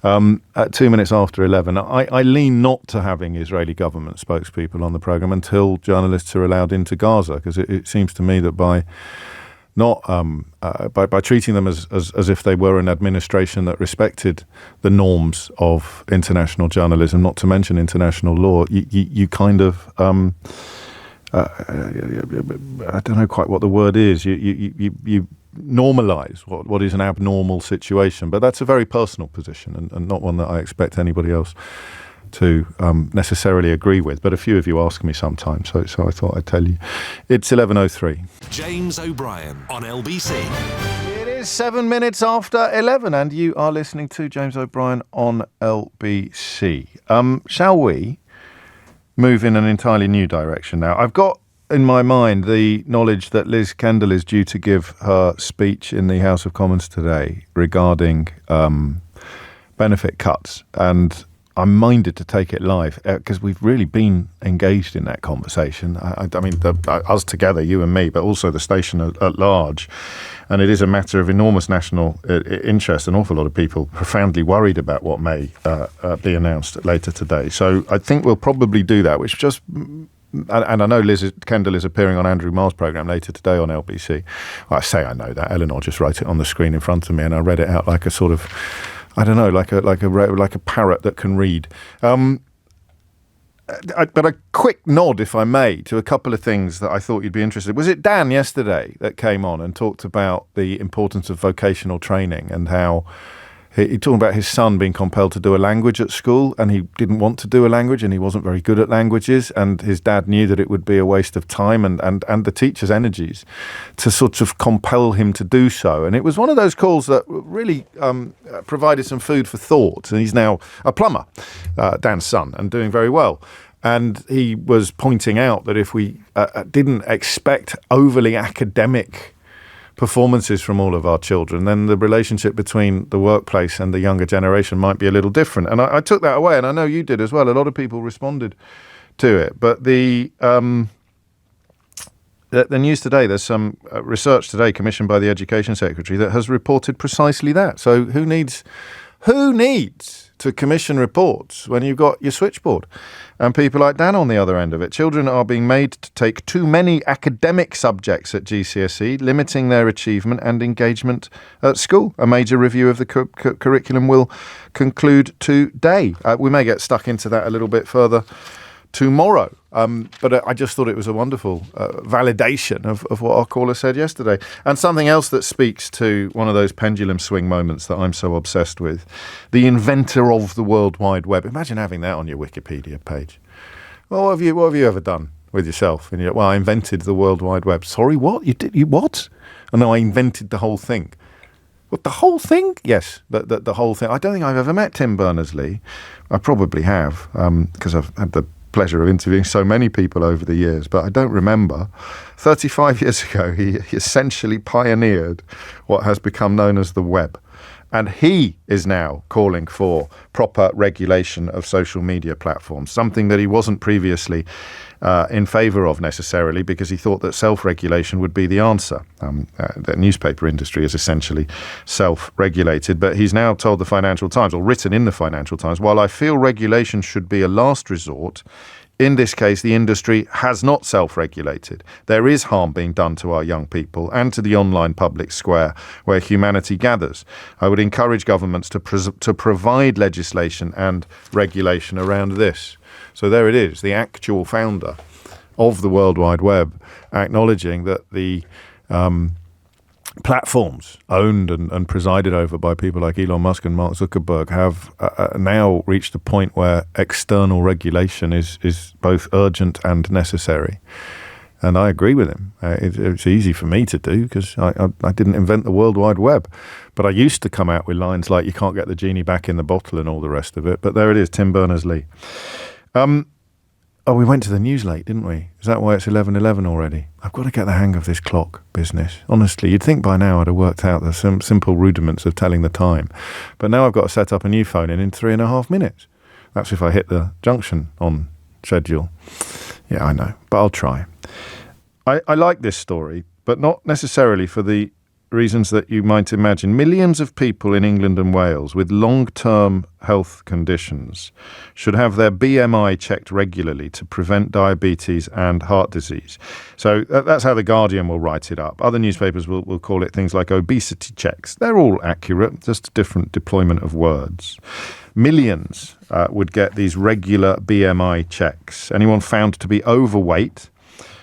At 2 minutes after 11, I lean not to having Israeli government spokespeople on the programme until journalists are allowed into Gaza, because it seems to me that by treating them as if they were an administration that respected the norms of international journalism, not to mention international law, you kind of I don't know quite what the word is. You normalise what is an abnormal situation, but that's a very personal position and not one that I expect anybody else to necessarily agree with, but a few of you ask me sometimes, so I thought I'd tell you. It's 11:03. James O'Brien on LBC. It is 7 minutes after 11, and you are listening to James O'Brien on LBC. Shall we move in an entirely new direction now? I've got in my mind the knowledge that Liz Kendall is due to give her speech in the House of Commons today regarding benefit cuts, and I'm minded to take it live because we've really been engaged in that conversation. I mean, us together, you and me, but also the station at large. And it is a matter of enormous national interest. An awful lot of people profoundly worried about what may be announced later today. So I think we'll probably do that, which just... And I know Kendall is appearing on Andrew Marr's programme later today on LBC. Well, I say I know that. Eleanor just wrote it on the screen in front of me, and I read it out like a sort of... I don't know, like a parrot that can read. But a quick nod, if I may, to a couple of things that I thought you'd be interested in. Was it Dan yesterday that came on and talked about the importance of vocational training and how he talking about his son being compelled to do a language at school, and he didn't want to do a language and he wasn't very good at languages, and his dad knew that it would be a waste of time and the teacher's energies to sort of compel him to do so. And it was one of those calls that really provided some food for thought. And he's now a plumber, Dan's son, and doing very well. And he was pointing out that if we didn't expect overly academic performances from all of our children, then the relationship between the workplace and the younger generation might be a little different. And I took that away, and I know you did as well. A lot of people responded to it. But the news today, there's some research today commissioned by the Education Secretary that has reported precisely that. So who needs to commission reports when you've got your switchboard and people like Dan on the other end of it? Children are being made to take too many academic subjects at GCSE, limiting their achievement and engagement at school. A major review of the curriculum will conclude today. We may get stuck into that a little bit further tomorrow. But I just thought it was a wonderful validation of what our caller said yesterday. And something else that speaks to one of those pendulum swing moments that I'm so obsessed with. The inventor of the World Wide Web. Imagine having that on your Wikipedia page. Well, what have you ever done with yourself? And you're like, well, I invented the World Wide Web. Sorry, what? You what? Oh, no, I invented the whole thing. What, the whole thing? Yes, the whole thing. I don't think I've ever met Tim Berners-Lee. I probably have, because I've had the pleasure of interviewing so many people over the years, but I don't remember. 35 years ago, he essentially pioneered what has become known as the web. And he is now calling for proper regulation of social media platforms, something that he wasn't previously in favour of necessarily, because he thought that self-regulation would be the answer. The newspaper industry is essentially self-regulated, but he's now told the Financial Times, or written in the Financial Times, while I feel regulation should be a last resort, in this case, the industry has not self-regulated. There is harm being done to our young people and to the online public square where humanity gathers. I would encourage governments to provide legislation and regulation around this. So there it is, the actual founder of the World Wide Web, acknowledging that the platforms owned and presided over by people like Elon Musk and Mark Zuckerberg have now reached a point where external regulation is both urgent and necessary. And I agree with him. It's easy for me to do because I didn't invent the World Wide Web. But I used to come out with lines like, you can't get the genie back in the bottle and all the rest of it. But there it is, Tim Berners-Lee. We went to the news late, didn't we? Is that why it's 11:11 already? I've got to get the hang of this clock business. Honestly, you'd think by now I'd have worked out the simple rudiments of telling the time. But now I've got to set up a new phone in 3.5 minutes. That's if I hit the junction on schedule. Yeah, I know, but I'll try. I like this story, but not necessarily for the reasons that you might imagine. Millions of people in England and Wales with long-term health conditions should have their BMI checked regularly to prevent diabetes and heart disease. So that's how The Guardian will write it up. Other newspapers will call it things like obesity checks. They're all accurate, just a different deployment of words. Millions would get these regular BMI checks. Anyone found to be overweight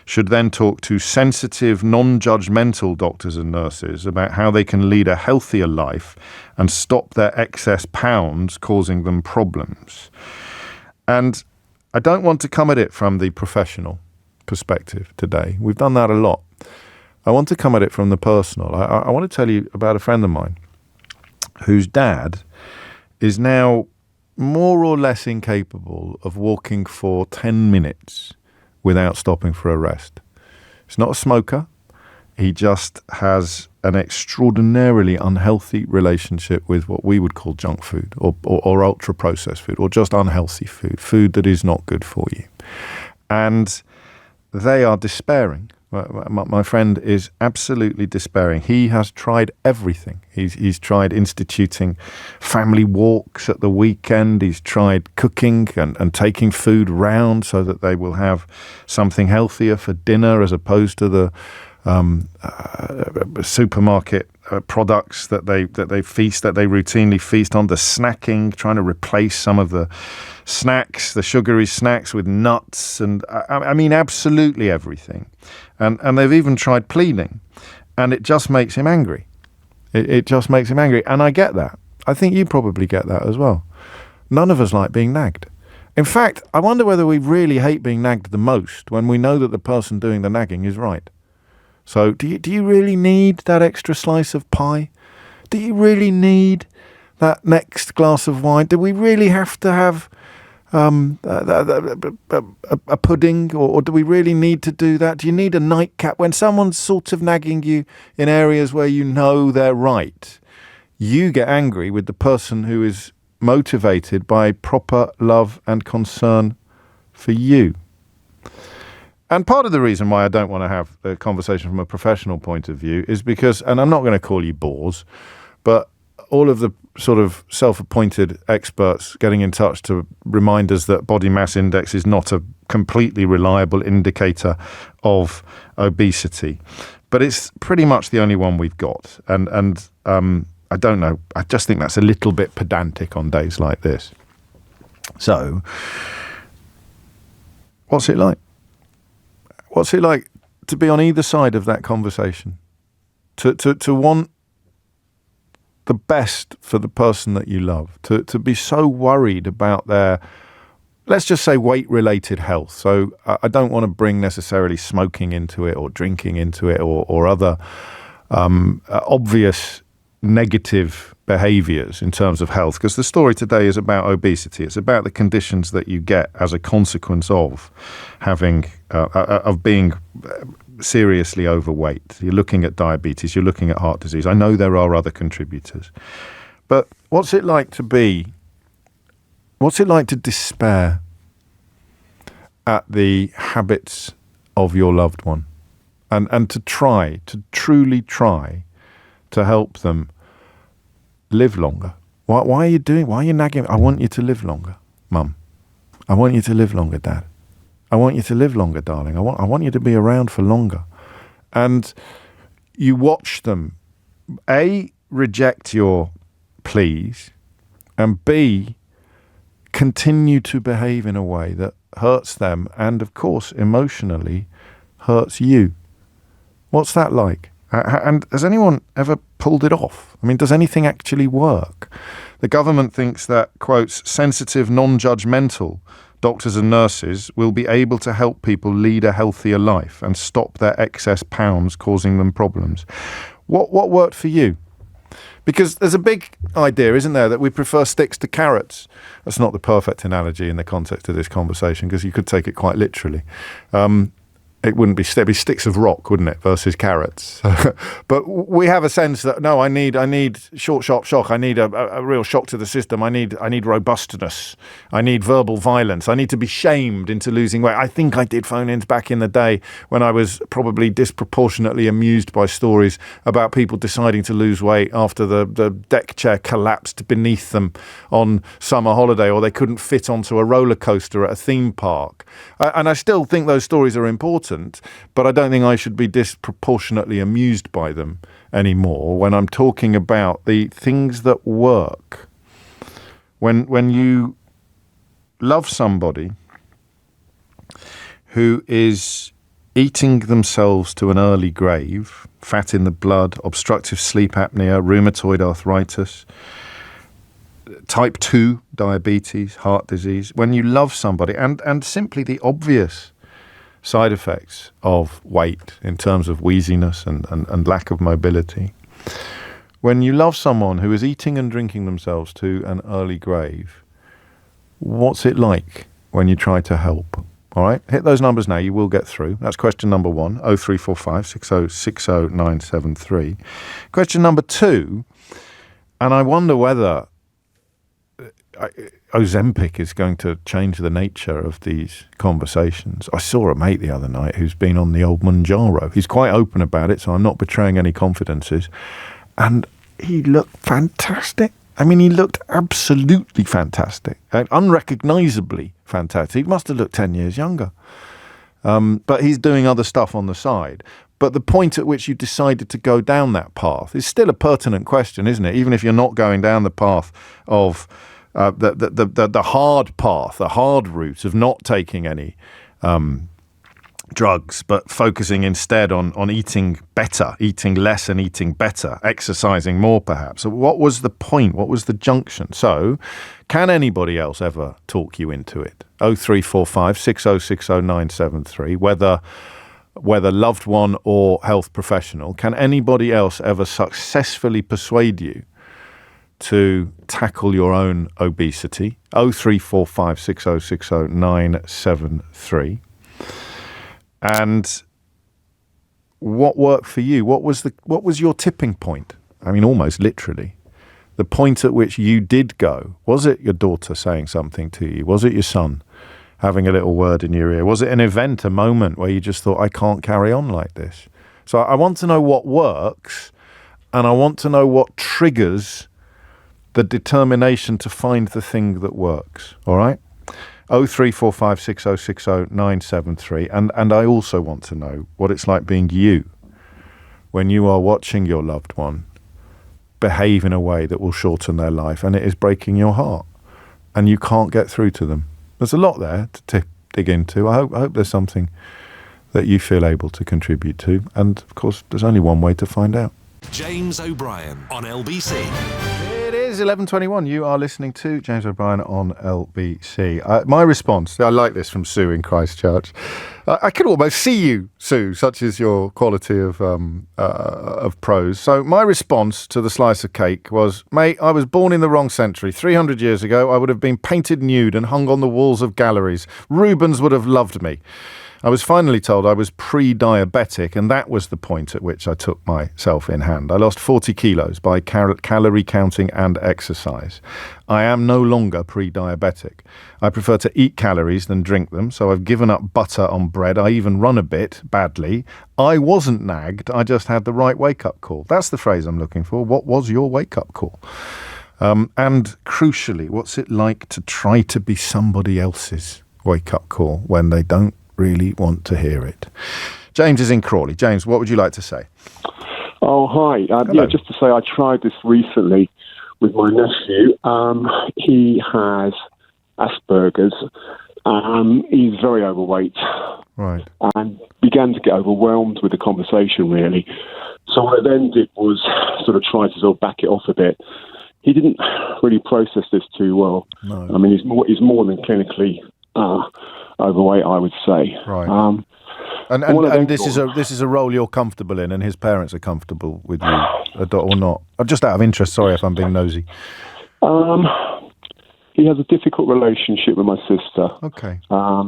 should then talk to sensitive, non-judgmental doctors and nurses about how they can lead a healthier life and stop their excess pounds causing them problems. And I don't want to come at it from the professional perspective today. We've done that a lot. I want to come at it from the personal. I want to tell you about a friend of mine whose dad is now more or less incapable of walking for 10 minutes without stopping for a rest. He's not a smoker. He just has an extraordinarily unhealthy relationship with what we would call junk food or ultra-processed food or just unhealthy food that is not good for you. And they are despairing. My friend is absolutely despairing. He has tried everything. He's tried instituting family walks at the weekend. He's tried cooking and taking food round so that they will have something healthier for dinner as opposed to the supermarket products that they routinely feast on. The snacking, trying to replace some of the snacks, the sugary snacks with nuts, and I mean absolutely everything. And they've even tried pleading, and it just makes him angry. It just makes him angry, and I get that. I think you probably get that as well. None of us like being nagged. In fact, I wonder whether we really hate being nagged the most when we know that the person doing the nagging is right. So do you really need that extra slice of pie? Do you really need that next glass of wine? Do we really have to have a pudding, or do we really need to do that? Do you need a nightcap? When someone's sort of nagging you in areas where you know they're right, you get angry with the person who is motivated by proper love and concern for you. And part of the reason why I don't want to have a conversation from a professional point of view is because, and I'm not going to call you bores, but all of the sort of self-appointed experts getting in touch to remind us that body mass index is not a completely reliable indicator of obesity. But it's pretty much the only one we've got. And I don't know, I just think that's a little bit pedantic on days like this. So What's it like? What's it like to be on either side of that conversation? To want the best for the person that you love, to be so worried about their, let's just say, weight-related health. So I don't want to bring necessarily smoking into it or drinking into it or other obvious negative behaviours in terms of health, because the story today is about obesity. It's about the conditions that you get as a consequence of having of being seriously overweight. You're looking at diabetes, you're looking at heart disease. I know there are other contributors. But what's it like to despair at the habits of your loved one and to truly try to help them live longer? Why are you nagging? I want you to live longer, Mum. I want you to live longer, Dad. I want you to live longer, darling. I want you to be around for longer. And you watch them, A, reject your pleas, and B, continue to behave in a way that hurts them and, of course, emotionally hurts you. What's that like? And has anyone ever pulled it off? I mean, does anything actually work? The government thinks that, quotes, sensitive, non-judgmental doctors and nurses will be able to help people lead a healthier life and stop their excess pounds causing them problems. What worked for you? Because there's a big idea, isn't there, that we prefer sticks to carrots. That's not the perfect analogy in the context of this conversation, because you could take it quite literally. It wouldn't be, it'd be sticks of rock, wouldn't it, versus carrots. But we have a sense that, no, I need short, sharp shock. I need a real shock to the system. I need robustness. I need verbal violence. I need to be shamed into losing weight. I think I did phone-ins back in the day when I was probably disproportionately amused by stories about people deciding to lose weight after the deck chair collapsed beneath them on summer holiday, or they couldn't fit onto a roller coaster at a theme park. And I still think those stories are important, but I don't think I should be disproportionately amused by them anymore when I'm talking about the things that work. When you love somebody who is eating themselves to an early grave, fat in the blood, obstructive sleep apnea, rheumatoid arthritis, type 2 diabetes, heart disease, when you love somebody, and simply the obvious side effects of weight in terms of wheeziness and lack of mobility. When you love someone who is eating and drinking themselves to an early grave, what's it like when you try to help? All right, hit those numbers now. You will get through. That's question number 1, 0345 6060 973. Question number 2, and I wonder whether Ozempic is going to change the nature of these conversations. I saw a mate the other night who's been on the old Manjaro. He's quite open about it, so I'm not betraying any confidences. And he looked fantastic. I mean, he looked absolutely fantastic, unrecognisably fantastic. He must have looked 10 years younger. But he's doing other stuff on the side. But the point at which you decided to go down that path is still a pertinent question, isn't it? Even if you're not going down the path of the hard path, the hard route of not taking any drugs, but focusing instead on eating better, eating less and eating better, exercising more perhaps. So what was the point? What was the junction? So can anybody else ever talk you into it? 0345 6060 973, whether loved one or health professional, can anybody else ever successfully persuade you to tackle your own obesity? 0345 6060 973. And what worked for you? What was your tipping point? I mean, almost literally. The point at which you did go. Was it your daughter saying something to you? Was it your son having a little word in your ear? Was it an event, a moment where you just thought, I can't carry on like this? So I want to know what works, and I want to know what triggers the determination to find the thing that works. All right? 0345 6060 973. And I also want to know what it's like being you when you are watching your loved one behave in a way that will shorten their life, and it is breaking your heart, and you can't get through to them. There's a lot there to dig into. I hope there's something that you feel able to contribute to. And, of course, there's only one way to find out. James O'Brien on LBC. It is 11:21. You are listening to James O'Brien on LBC. My response, I like this from Sue in Christchurch. I can almost see you, Sue, such is your quality of prose. So my response to the slice of cake was, mate, I was born in the wrong century. 300 years ago, I would have been painted nude and hung on the walls of galleries. Rubens would have loved me. I was finally told I was pre-diabetic, and that was the point at which I took myself in hand. I lost 40 kilos by calorie counting and exercise. I am no longer pre-diabetic. I prefer to eat calories than drink them, so I've given up butter on bread. I even run a bit, badly. I wasn't nagged, I just had the right wake-up call. That's the phrase I'm looking for. What was your wake-up call? And crucially, what's it like to try to be somebody else's wake-up call when they don't really want to hear it? James is in Crawley. James, what would you like to say? Oh, hi. Yeah, just to say I tried this recently with my nephew. He has Asperger's. He's very overweight. Right. And began to get overwhelmed with the conversation, really. So what I then did was sort of try to sort of back it off a bit. He didn't really process this too well. No. I mean, he's more than clinically overweight, I would say. Right. And this is a role you're comfortable in, and his parents are comfortable with you, or not? Just out of interest, sorry if I'm being nosy. He has a difficult relationship with my sister. Okay.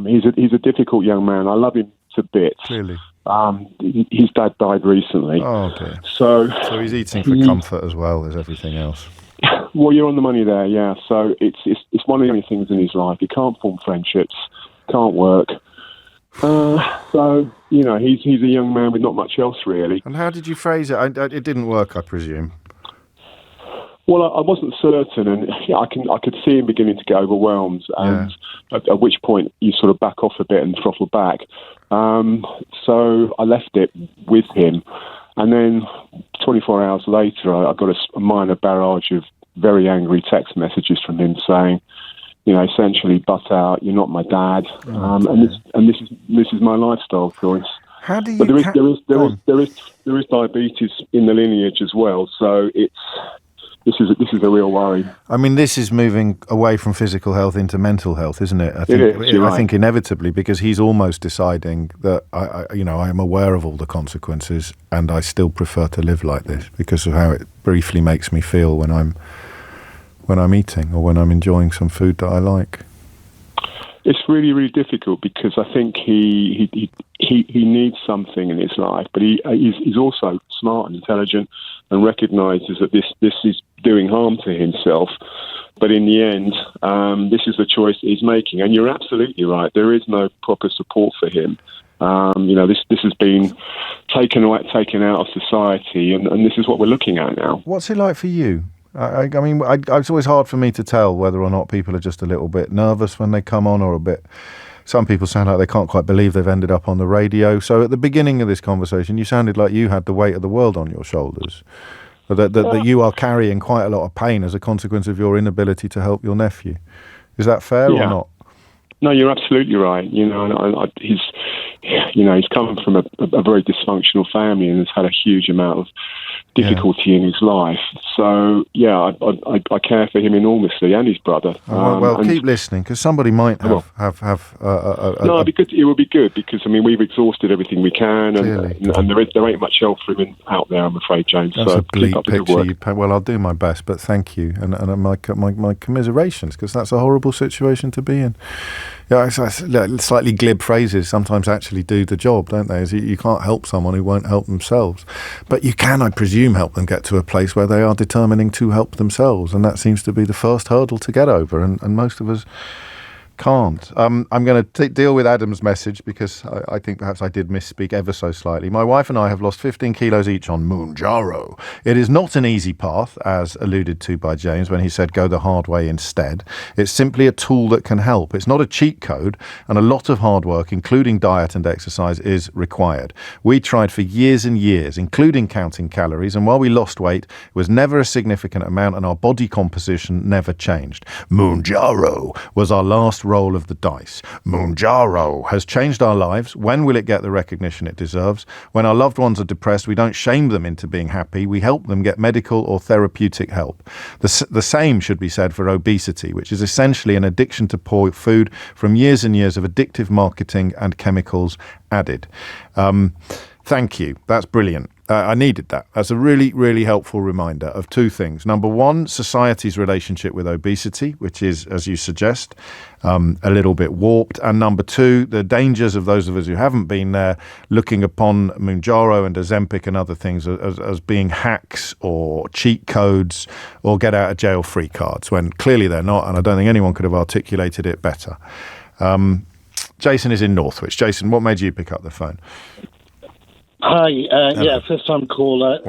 He's a difficult young man. I love him to bits. Clearly. His dad died recently. Oh, okay. So he's eating for comfort as well as everything else. Well, you're on the money there, yeah. So it's one of the only things in his life. He can't form friendships, can't work. So, you know, he's a young man with not much else, really. And how did you phrase it? It didn't work, I presume. Well, I wasn't certain, and I could see him beginning to get overwhelmed, and at which point you sort of back off a bit and throttle back. So I left it with him, and then 24 hours later, I got a minor barrage of very angry text messages from him saying, you know, essentially, butt out, you're not my dad, and this is my lifestyle choice. How do you? But there is diabetes in the lineage as well, so this is a real worry. I mean, this is moving away from physical health into mental health, isn't it? I think inevitably, because he's almost deciding that I am aware of all the consequences, and I still prefer to live like this because of how it briefly makes me feel when I'm eating or when I'm enjoying some food that I like. It's really, really difficult because I think he needs something in his life, but he's also smart and intelligent and recognises that this is doing harm to himself. But in the end, this is the choice that he's making. And you're absolutely right. There is no proper support for him. This has been taken out of society, and this is what we're looking at now. What's it like for you? It's always hard for me to tell whether or not people are just a little bit nervous when they come on, or a bit. Some people sound like they can't quite believe they've ended up on the radio. So at the beginning of this conversation, you sounded like you had the weight of the world on your shoulders. That you are carrying quite a lot of pain as a consequence of your inability to help your nephew. Is that fair or not? No, you're absolutely right. He's come from a very dysfunctional family and has had a huge amount of difficulty in his life. So, I care for him enormously, and his brother. Keep listening, because somebody might have No, it would be good, because, we've exhausted everything we can, and there ain't much else for him out there, I'm afraid, James. That's a bleak picture. Well, I'll do my best, but thank you, and my commiserations, because that's a horrible situation to be in. Yeah, slightly glib phrases sometimes actually do the job, don't they? You can't help someone who won't help themselves. But you can, I presume, help them get to a place where they are determining to help themselves. And that seems to be the first hurdle to get over. And most of us can't. I'm going to deal with Adam's message, because I think perhaps I did misspeak ever so slightly. My wife and I have lost 15 kilos each on Moonjaro. It is not an easy path, as alluded to by James when he said go the hard way instead. It's simply a tool that can help. It's not a cheat code, and a lot of hard work, including diet and exercise, is required. We tried for years and years, including counting calories, and while we lost weight, it was never a significant amount, and our body composition never changed. Moonjaro was our last roll of the dice. Mounjaro has changed our lives. When will it get the recognition it deserves? When our loved ones are depressed, we don't shame them into being happy. We help them get medical or therapeutic help. The same should be said for obesity, which is essentially an addiction to poor food from years and years of addictive marketing and chemicals added. Thank you. That's brilliant. I needed that. That's a really, really helpful reminder of two things. Number one, society's relationship with obesity, which is, as you suggest, a little bit warped. And number two, the dangers of those of us who haven't been there looking upon Mounjaro and Ozempic and other things as being hacks or cheat codes or get out of jail free cards, when clearly they're not. And I don't think anyone could have articulated it better. Jason is in Northwich. Jason, what made you pick up the phone? Hi, first time caller,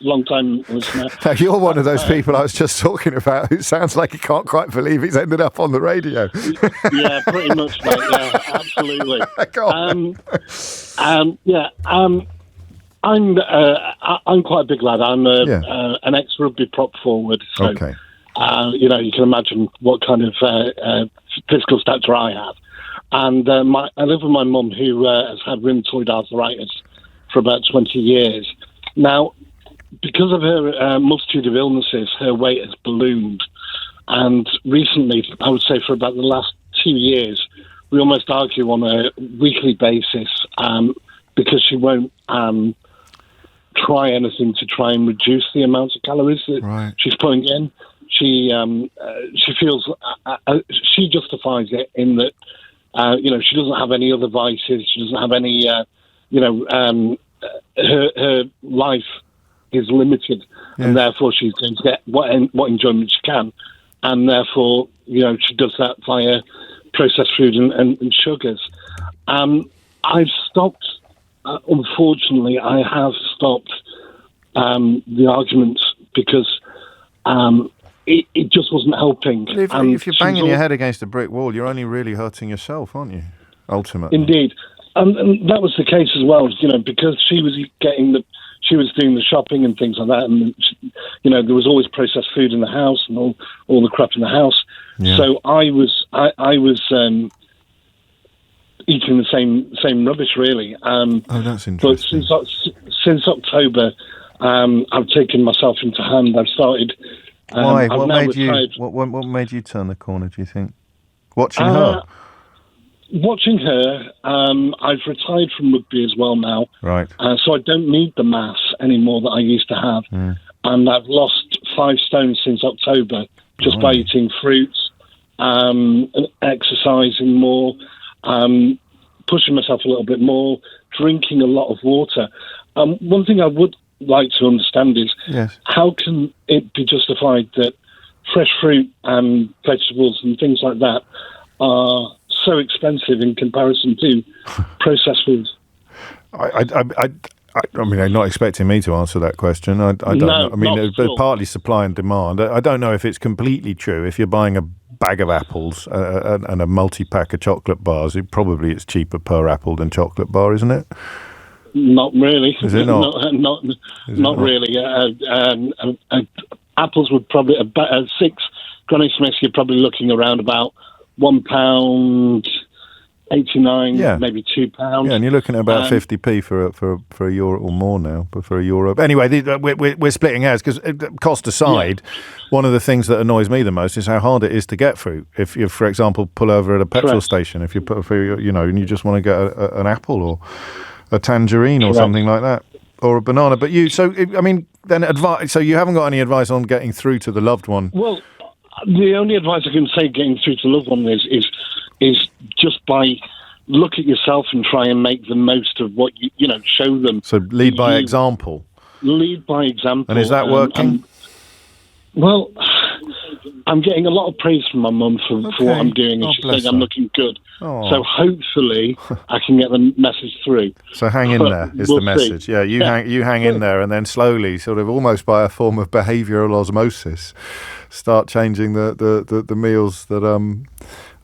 long time listener. You're one of those people I was just talking about who sounds like he can't quite believe he's ended up on the radio. Yeah, pretty much, mate. Yeah, absolutely. I'm quite a big lad. I'm an ex-rugby prop forward, so you can imagine what kind of physical stature I have. And I live with my mum, who has had rheumatoid arthritis for about 20 years. Now, because of her multitude of illnesses, her weight has ballooned. And recently, I would say for about the last 2 years, we almost argue on a weekly basis because she won't try anything to try and reduce the amount of calories that she's putting in. She feels she justifies it in that she doesn't have any other vices. She doesn't have any her life is limited, and therefore she's going to get what enjoyment she can, and therefore she does that via processed food and sugars. I've stopped. Unfortunately, I have stopped the arguments because it just wasn't helping. If you're banging your head against a brick wall, you're only really hurting yourself, aren't you? Ultimately, indeed. And that was the case as well, because she was doing the shopping and things like that, and there was always processed food in the house and all the crap in the house. Yeah. So I was eating the same rubbish, really. That's interesting. But since October, I've taken myself into hand. I've started. Why? What made you turn the corner? Do you think? Watching her. Watching her, I've retired from rugby as well now. Right. So I don't need the mass anymore that I used to have. And I've lost 5 stone since October just by eating fruits, exercising more, pushing myself a little bit more, drinking a lot of water. One thing I would like to understand is how can it be justified that fresh fruit and vegetables and things like that are so expensive in comparison to processed foods? I mean, they're not expecting me to answer that question. I don't know. I mean, it's partly supply and demand. I don't know if it's completely true. If you're buying a bag of apples and a multi-pack of chocolate bars, it's cheaper per apple than chocolate bar, isn't it? Not really. Is it not? Not really. Apples would probably, 6 Granny Smiths, you're probably looking around about £1.89, maybe £2. Yeah, and you're looking at about 50p for a euro or more now, but for a euro. But anyway, we're splitting hairs because, cost aside, one of the things that annoys me the most is how hard it is to get fruit. If you, for example, pull over at a petrol station, if you put and you just want to get an apple or a tangerine or something like that, or a banana. But so you haven't got any advice on getting through to the loved one? Well, the only advice I can say getting through to the loved one is just by look at yourself and try and make the most of what you show them. So lead by example. Lead by example. And is that working? Well, I'm getting a lot of praise from my mum for what I'm doing, and she's saying I'm looking good. Oh. So hopefully I can get the message through. So hang in there is the message. See. Yeah, you hang in there, and then slowly, sort of almost by a form of behavioural osmosis, start changing the meals that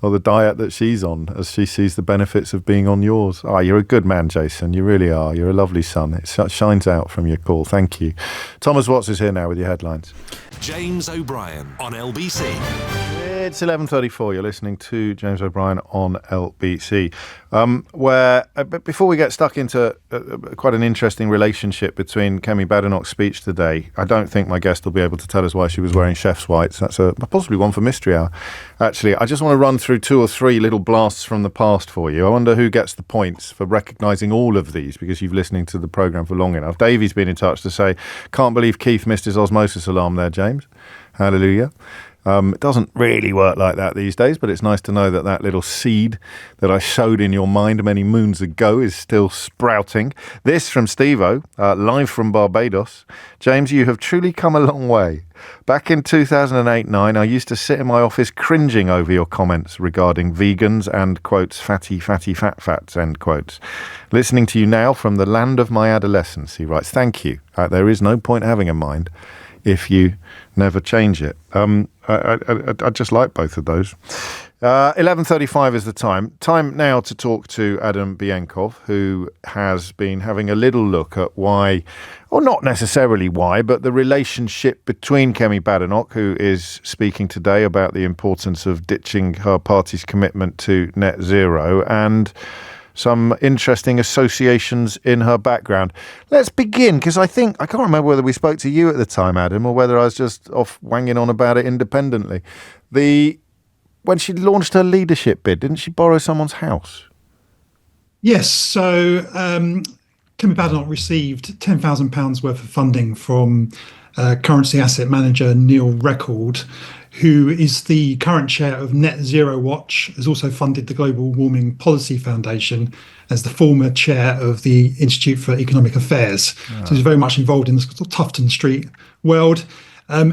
or the diet that she's on as she sees the benefits of being on yours. You're a good man, Jason. You really are. You're a lovely son. It shines out from your call. Thank you. Thomas Watts is here now with your headlines. James O'Brien on LBC. It's 11:34. You're listening to James O'Brien on LBC, where before we get stuck into quite an interesting relationship between Kemi Badenoch's speech today, I don't think my guest will be able to tell us why she was wearing chef's whites. That's possibly one for Mystery Hour. Actually, I just want to run through 2 or 3 little blasts from the past for you. I wonder who gets the points for recognising all of these, because you've listening to the programme for long enough. Davey's been in touch to say, can't believe Keith missed his osmosis alarm there, James. Hallelujah. It doesn't really work like that these days, but it's nice to know that that little seed that I sowed in your mind many moons ago is still sprouting. This from Steve-O, live from Barbados. James, you have truly come a long way. Back in 2008-9, I used to sit in my office cringing over your comments regarding vegans and, quotes, fatty, fatty, fats, end quotes. Listening to you now from the land of my adolescence, he writes, thank you. There is no point having a mind if you never change it. I just like both of those. 11:35 is the time. Time now to talk to Adam Bienkov, who has been having a little look at why, or not necessarily why, but the relationship between Kemi Badenoch, who is speaking today about the importance of ditching her party's commitment to net zero, and some interesting associations in her background. Let's begin, because I can't remember whether we spoke to you at the time, Adam, or whether I was just off wanging on about it independently. When she launched her leadership bid, didn't she borrow someone's house? Yes, so Kemi Badenoch received £10,000 worth of funding from currency asset manager Neil Record, who is the current chair of Net Zero Watch, has also funded the Global Warming Policy Foundation as the former chair of the Institute for Economic Affairs. So he's very much involved in the sort of Tufton Street world.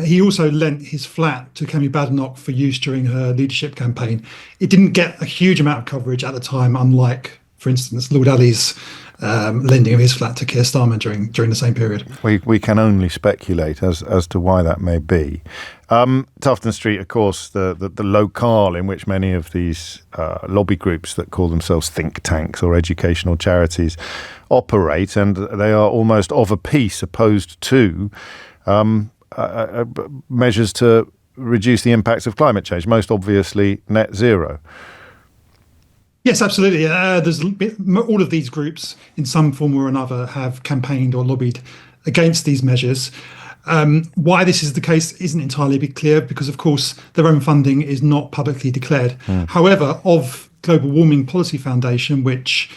He also lent his flat to Kemi Badenoch for use during her leadership campaign. It didn't get a huge amount of coverage at the time, unlike, for instance, Lord Ali's lending of his flat to Keir Starmer during the same period. We can only speculate as to why that may be. Tufton Street, of course, the locale in which many of these lobby groups that call themselves think tanks or educational charities operate, and they are almost of a piece opposed to measures to reduce the impacts of climate change, most obviously net zero. Yes, absolutely. There's all of these groups in some form or another have campaigned or lobbied against these measures. Why this is the case isn't entirely clear, because, of course, their own funding is not publicly declared. However, of Global Warming Policy Foundation, which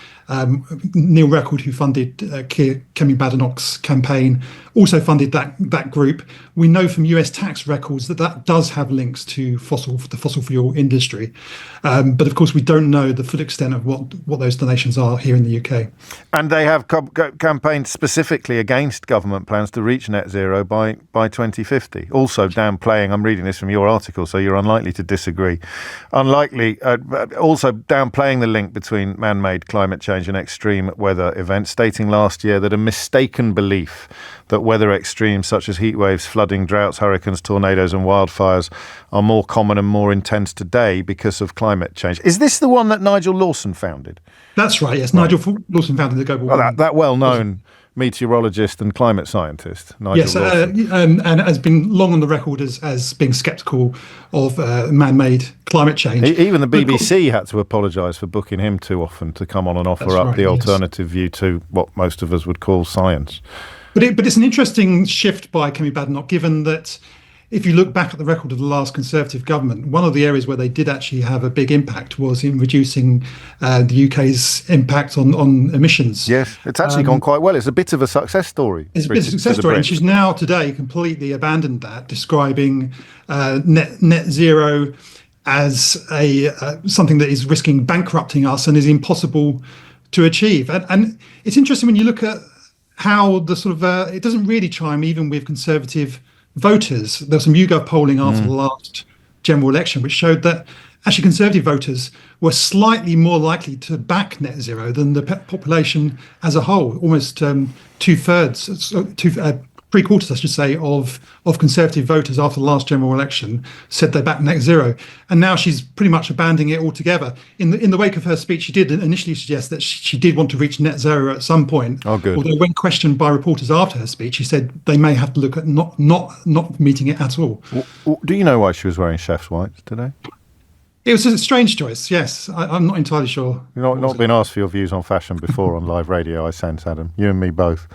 Neil Record, who funded Kemi Badenoch's campaign, also funded that group. We know from US tax records that does have links to the fossil fuel industry. But of course, we don't know the full extent of what those donations are here in the UK. And they have campaigned specifically against government plans to reach net zero by 2050. Also downplaying, I'm reading this from your article, so you're unlikely to disagree. Also downplaying the link between man-made climate change and extreme weather events, stating last year that a mistaken belief that weather extremes such as heat waves, flooding, droughts, hurricanes, tornadoes and wildfires are more common and more intense today because of climate change. Is this the one that Nigel Lawson founded? That's right, yes. Nigel Lawson founded the Global Warming. That well-known meteorologist and climate scientist, Nigel Lawson. And has been long on the record as being sceptical of man-made climate change. Even the BBC had to apologise for booking him too often to come on and offer up the alternative view to what most of us would call science. But it's an interesting shift by Kemi Badenoch, given that if you look back at the record of the last Conservative government, one of the areas where they did actually have a big impact was in reducing the UK's impact on emissions. Yes, it's actually gone quite well. It's a bit of a success story. It's a bit of a success story, and she's now today completely abandoned that, describing net zero as something that is risking bankrupting us and is impossible to achieve. And it's interesting when you look at how the sort of it doesn't really chime even with Conservative voters. There was some YouGov polling after the last general election which showed that actually Conservative voters were slightly more likely to back net zero than the population as a whole. Almost two-thirds three-quarters, I should say, of Conservative voters after the last general election said they backed net zero, and now she's pretty much abandoning it altogether. In the wake of her speech, she did initially suggest that she did want to reach net zero at some point. Oh, good. Although when questioned by reporters after her speech, she said they may have to look at not meeting it at all. Do you know why she was wearing chef's whites today? It was a strange choice, yes. I'm not entirely sure. You've not been asked for your views on fashion before on live radio, I sense, Adam. You and me both.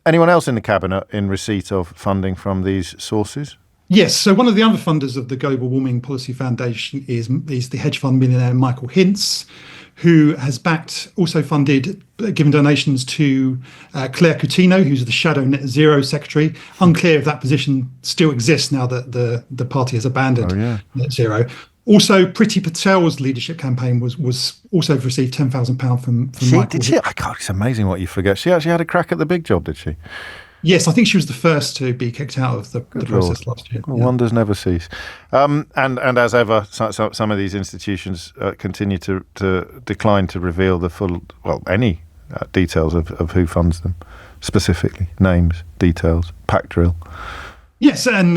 Anyone else in the Cabinet in receipt of funding from these sources? Yes, so one of the other funders of the Global Warming Policy Foundation is the hedge fund millionaire Michael Hintz, who has given donations to Claire Coutinho, who's the shadow net zero secretary. Unclear if that position still exists now that the party has abandoned net zero. Also, Priti Patel's leadership campaign was also received £10,000 from Michael. Did she? God, it's amazing what you forget. She actually had a crack at the big job, did she? Yes, I think she was the first to be kicked out of the process last year. Well, wonders never cease. And as ever, some of these institutions continue to decline to reveal the full, any details of who funds them, specifically names, details, pack drill. Yes, and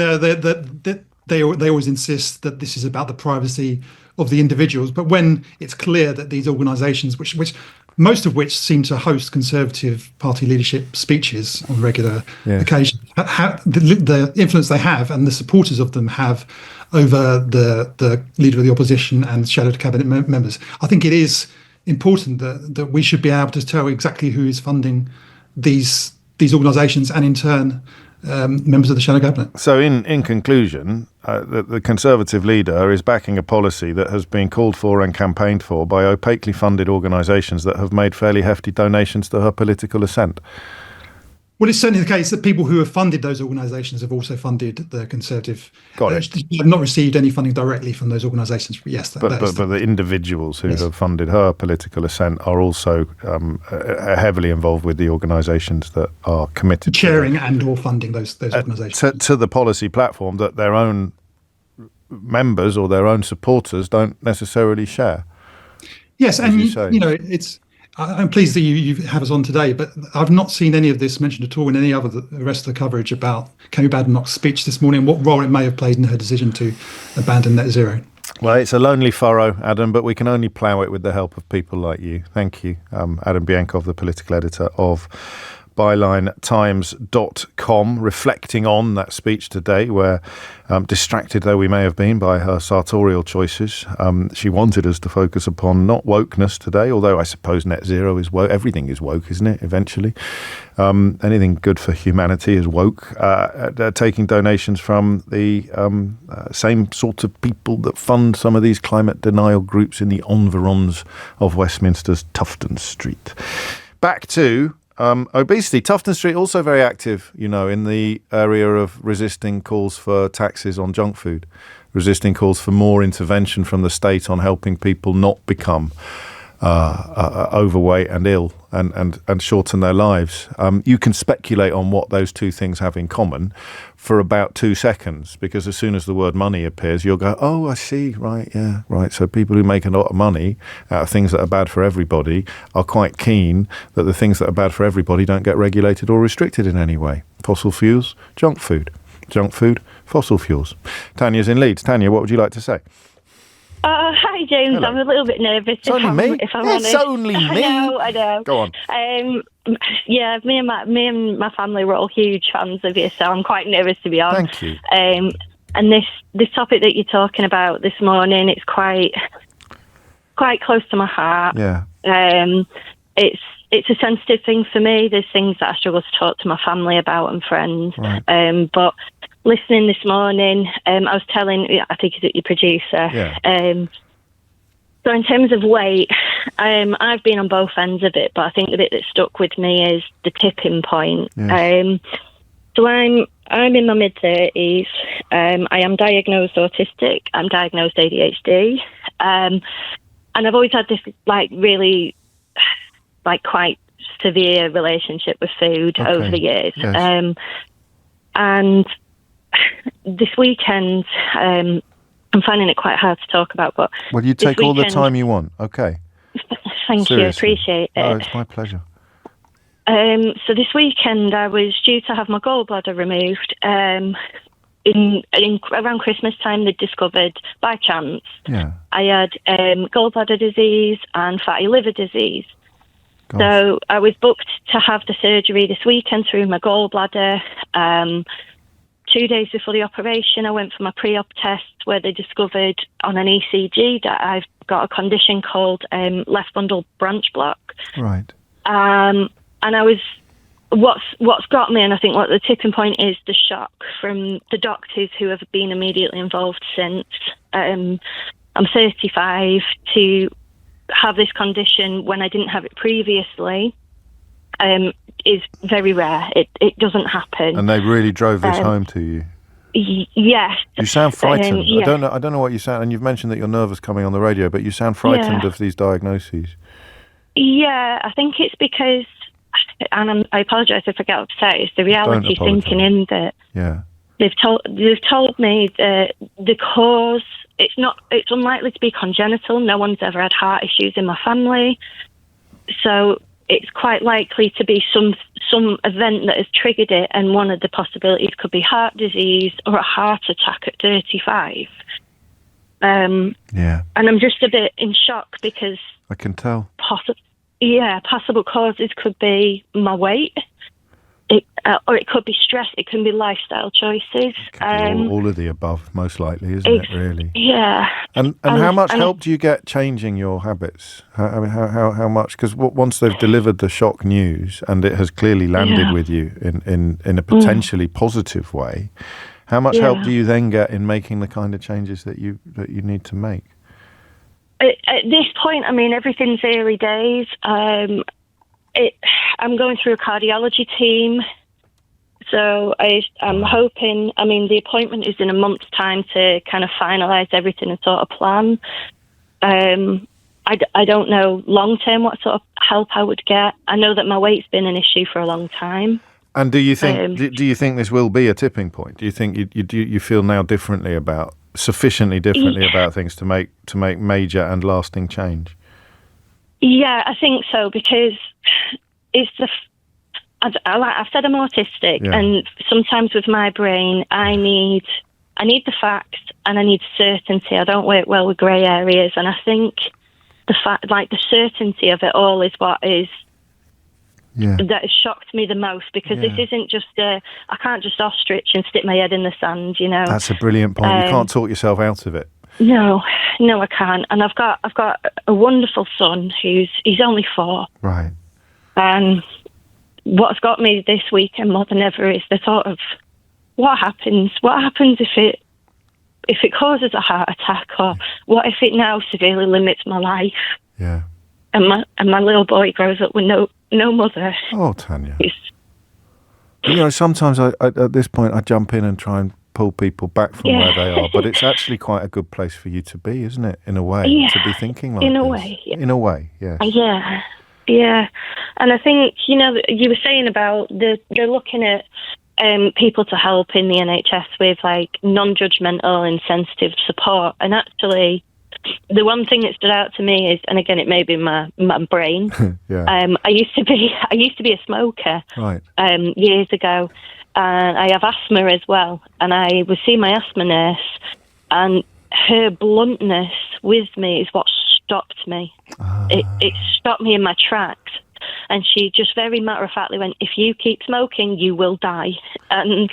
they always insist that this is about the privacy of the individuals. But when it's clear that these organisations, which most of which seem to host Conservative Party leadership speeches on regular occasions, the influence they have and the supporters of them have over the leader of the opposition and shadow cabinet members, I think it is important that we should be able to tell exactly who is funding these organisations and in turn members of the shadow cabinet. So in conclusion, the Conservative leader is backing a policy that has been called for and campaigned for by opaquely funded organisations that have made fairly hefty donations to her political assent. Well, it's certainly the case that people who have funded those organisations have also funded the Conservative. Got it. Have not received any funding directly from those organisations. But yes, but the individuals who have funded her political assent are also heavily involved with the organisations that are committed chairing and or funding those organisations to the policy platform that their own members or their own supporters don't necessarily share. Yes, and it's. I'm pleased that you have us on today, but I've not seen any of this mentioned at all in any other the rest of the coverage about Kemi Badenoch's speech this morning, what role it may have played in her decision to abandon net zero. Well, it's a lonely furrow, Adam, but we can only plough it with the help of people like you. Thank you, Adam Bienkov, the political editor of bylinetimes.com, reflecting on that speech today where, distracted though we may have been by her sartorial choices, she wanted us to focus upon not wokeness today, although I suppose net zero is woke. Everything is woke, isn't it, eventually? Anything good for humanity is woke. They're taking donations from the same sort of people that fund some of these climate denial groups in the environs of Westminster's Tufton Street. Back to obesity. Tufton Street also very active, in the area of resisting calls for taxes on junk food, resisting calls for more intervention from the state on helping people not become overweight and ill and shorten their lives. You can speculate on what those two things have in common for about 2 seconds, because as soon as the word money appears, you'll go, oh, I see, right, yeah, right. So people who make a lot of money out of things that are bad for everybody are quite keen that the things that are bad for everybody don't get regulated or restricted in any way. Fossil fuels, junk food, fossil fuels. Tanya's in Leeds. Tanya, what would you like to say? Hi, James. Hello. I'm a little bit nervous. It's only me. If I'm honest. It's only me. I know. Go on. Yeah, me and my family were all huge fans of you, so I'm quite nervous to be on. Thank you. And this topic that you're talking about this morning, it's quite close to my heart. Yeah. It's a sensitive thing for me. There's things that I struggle to talk to my family about and friends. Right. But listening this morning, I was telling, I think it's your producer. Yeah. So in terms of weight, I've been on both ends of it, but I think the bit that stuck with me is the tipping point. Yes. So I'm in my mid-30s. I am diagnosed autistic. I'm diagnosed ADHD. And I've always had this really quite severe relationship with food over the years. Yes. And this weekend, I'm finding it quite hard to talk about. But well, you take all the time you want. Okay. Thank Seriously. you. Appreciate it. Oh, it's my pleasure. So this weekend I was due to have my gallbladder removed. In around Christmas time, they discovered by chance I had gallbladder disease and fatty liver disease. Gosh. So I was booked to have the surgery this weekend through my gallbladder. 2 days before the operation, I went for my pre-op test where they discovered on an ECG that I've got a condition called left bundle branch block. Right. And I was, what's got me, and I think what the tipping point is, the shock from the doctors who have been immediately involved since. I'm 35, to have this condition when I didn't have it previously is very rare. It doesn't happen. And they really drove this home to you? Yes. You sound frightened. I don't know what you sound, and you've mentioned that you're nervous coming on the radio, but you sound frightened of these diagnoses. Yeah, I think it's because, and I apologise if I get upset, it's the reality sinking in that they've told me that the cause, it's unlikely to be congenital. No one's ever had heart issues in my family. So it's quite likely to be some event that has triggered it, and one of the possibilities could be heart disease or a heart attack at 35. And I'm just a bit in shock because I can tell. Possible causes could be my weight, or it could be stress. It can be lifestyle choices. All of the above, most likely, isn't it? Really? Yeah. And how much help do you get changing your habits? How much? Because once they've delivered the shock news and it has clearly landed with you in a potentially positive way, how much help do you then get in making the kind of changes that you need to make? At this point, I mean, everything's early days. I'm going through a cardiology team, so I'm hoping. I mean, the appointment is in a month's time to kind of finalise everything and sort of plan. I don't know long term what sort of help I would get. I know that my weight's been an issue for a long time. And do you think this will be a tipping point? Do you think you feel now sufficiently differently about things to make major and lasting change? Yeah, I think so, because it's I've said I'm autistic, and sometimes with my brain, I need the facts and I need certainty. I don't work well with grey areas, and I think the certainty of it all is what is that has shocked me the most, because this isn't just I can't just ostrich and stick my head in the sand, you know. That's a brilliant point. You can't talk yourself out of it. No, I can't. And I've got a wonderful son he's only 4. Right. And what's got me this weekend more than ever is the thought of what happens if it causes a heart attack, or what if it now severely limits my life? Yeah. And my little boy grows up with no mother. Oh, Tanya. Sometimes at this point I jump in and try and pull people back from where they are, but it's actually quite a good place for you to be, isn't it? In a way, to be thinking like this. In a way, yeah. Yeah. And I think, you were saying about they're looking at people to help in the NHS with like non-judgmental and sensitive support. And actually, the one thing that stood out to me is, and again, it may be my brain. I used to be a smoker. Right. Years ago, and I have asthma as well. And I was seeing my asthma nurse, and her bluntness with me is what stopped me. It stopped me in my tracks. And she just very matter-of-factly went, if you keep smoking, you will die. And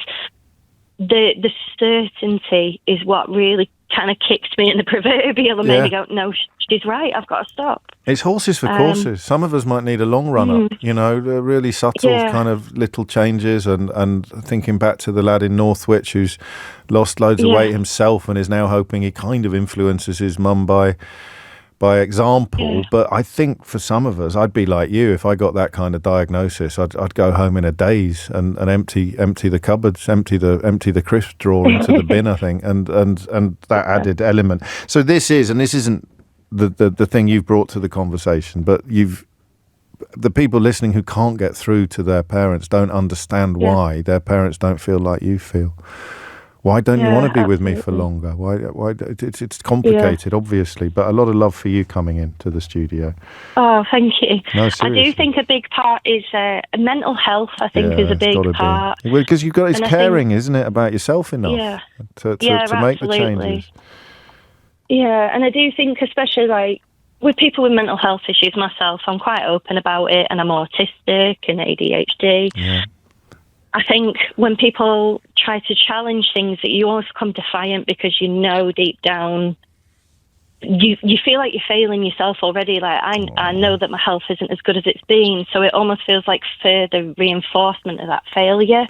the certainty is what really kind of kicked me in the proverbial and made me go, no, she's right, I've got to stop. It's horses for courses. Some of us might need a long run-up, the really subtle kind of little changes, and thinking back to the lad in Northwich who's lost loads of weight himself and is now hoping he kind of influences his mum by example. But I think for some of us, I'd be like you. If I got that kind of diagnosis, I'd go home in a daze and empty the cupboards, empty the crisp drawer into the bin, I think, and that added element. So this isn't the thing you've brought to the conversation, but the people listening who can't get through to their parents don't understand why their parents don't feel like you feel. Why don't you want to be with me for longer? Why? It's complicated, obviously, but a lot of love for you coming into the studio. Oh, thank you. No, I do think a big part is mental health. I think is a big part because you've got it's caring, isn't it, about yourself enough to make the changes. Yeah, and I do think, especially like with people with mental health issues, myself, I'm quite open about it, and I'm autistic and ADHD. Yeah. I think when people try to challenge things, that you almost become defiant because you know deep down you feel like you're failing yourself already. Like I know that my health isn't as good as it's been, so it almost feels like further reinforcement of that failure.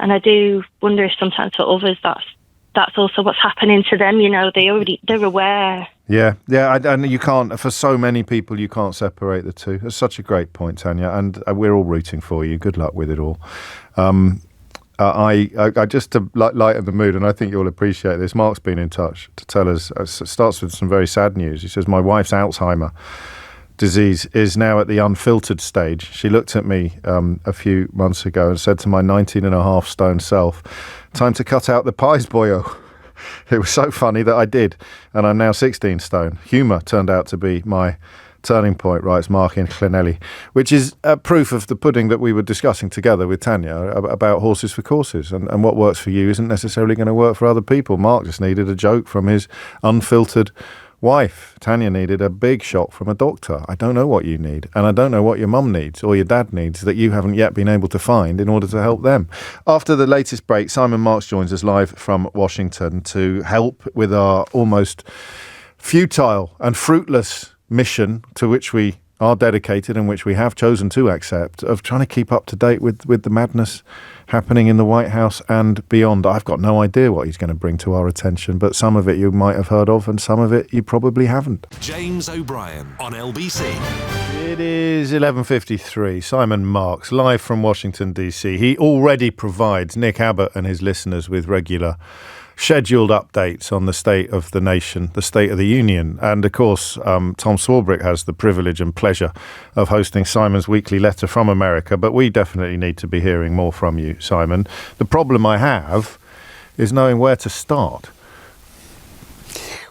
And I do wonder if sometimes for others that's also what's happening to them. You know, they're aware. Yeah, and you can't, for so many people, you can't separate the two. That's such a great point, Tanya, and we're all rooting for you. Good luck with it all. I just to lighten the mood, and I think you'll appreciate this. Mark's been in touch to tell us. It starts with some very sad news. He says, my wife's Alzheimer disease is now at the unfiltered stage. She looked at me a few months ago and said to my 19.5 stone self, time to cut out the pies, boyo. It was so funny that I did, and I'm now 16 stone. Humour turned out to be my turning point, writes Mark in Llanelli, which is proof of the pudding that we were discussing together with Tanya about horses for courses, and what works for you isn't necessarily going to work for other people. Mark just needed a joke from his unfiltered wife. Tanya needed a big shot from a doctor. I don't know what you need, and I don't know what your mum needs or your dad needs that you haven't yet been able to find in order to help them. After the latest break, Simon Marks joins us live from Washington to help with our almost futile and fruitless mission to which we are dedicated and which we have chosen to accept, of trying to keep up to date with the madness happening in the White House and beyond. I've got no idea what he's going to bring to our attention, but some of it you might have heard of and some of it you probably haven't. James O'Brien on LBC. It is 11:53. Simon Marks, live from Washington, D.C. He already provides Nick Abbott and his listeners with regular scheduled updates on the state of the nation, the state of the union. And of course, Tom Swarbrick has the privilege and pleasure of hosting Simon's weekly letter from America. But we definitely need to be hearing more from you, Simon. The problem I have is knowing where to start.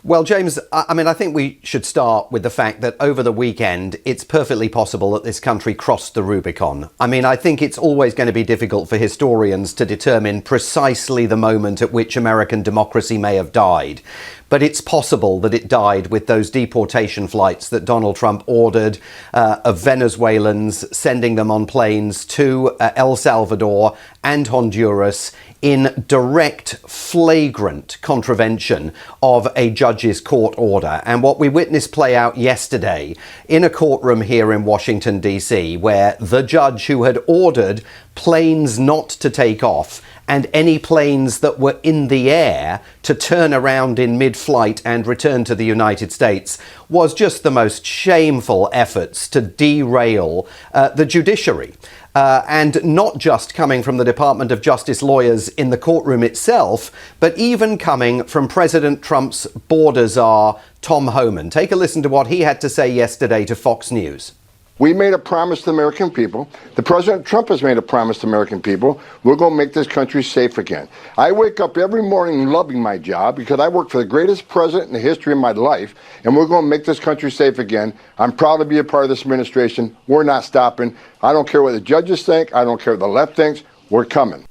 Well, James, I think we should start with the fact that over the weekend, it's perfectly possible that this country crossed the Rubicon. I think it's always going to be difficult for historians to determine precisely the moment at which American democracy may have died. But it's possible that it died with those deportation flights that Donald Trump ordered of Venezuelans, sending them on planes to El Salvador and Honduras in direct, flagrant contravention of a judge's court order. And what we witnessed play out yesterday in a courtroom here in Washington, D.C., where the judge who had ordered planes not to take off and any planes that were in the air to turn around in mid-flight and return to the United States was just the most shameful efforts to derail the judiciary. And not just coming from the Department of Justice lawyers in the courtroom itself, but even coming from President Trump's border czar, Tom Homan. Take a listen to what he had to say yesterday to Fox News. We made a promise to the American people. The President Trump has made a promise to American people. We're going to make this country safe again. I wake up every morning loving my job because I work for the greatest president in the history of my life, and we're going to make this country safe again. I'm proud to be a part of this administration. We're not stopping. I don't care what the judges think. I don't care what the left thinks. We're coming.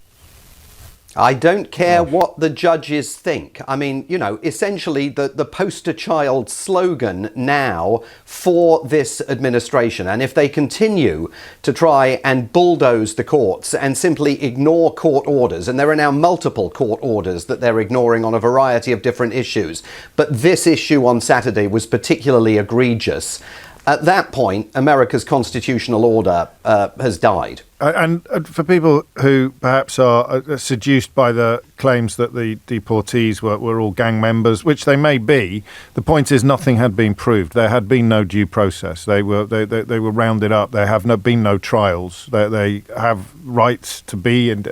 I don't care what the judges think. Essentially the poster child slogan now for this administration. And if they continue to try and bulldoze the courts and simply ignore court orders, and there are now multiple court orders that they're ignoring on a variety of different issues, but this issue on Saturday was particularly egregious. At that point, America's constitutional order has died. And for people who perhaps are seduced by the claims that the deportees were all gang members, which they may be, the point is nothing had been proved. There had been no due process. They were rounded up. There have been no trials. They have rights to be in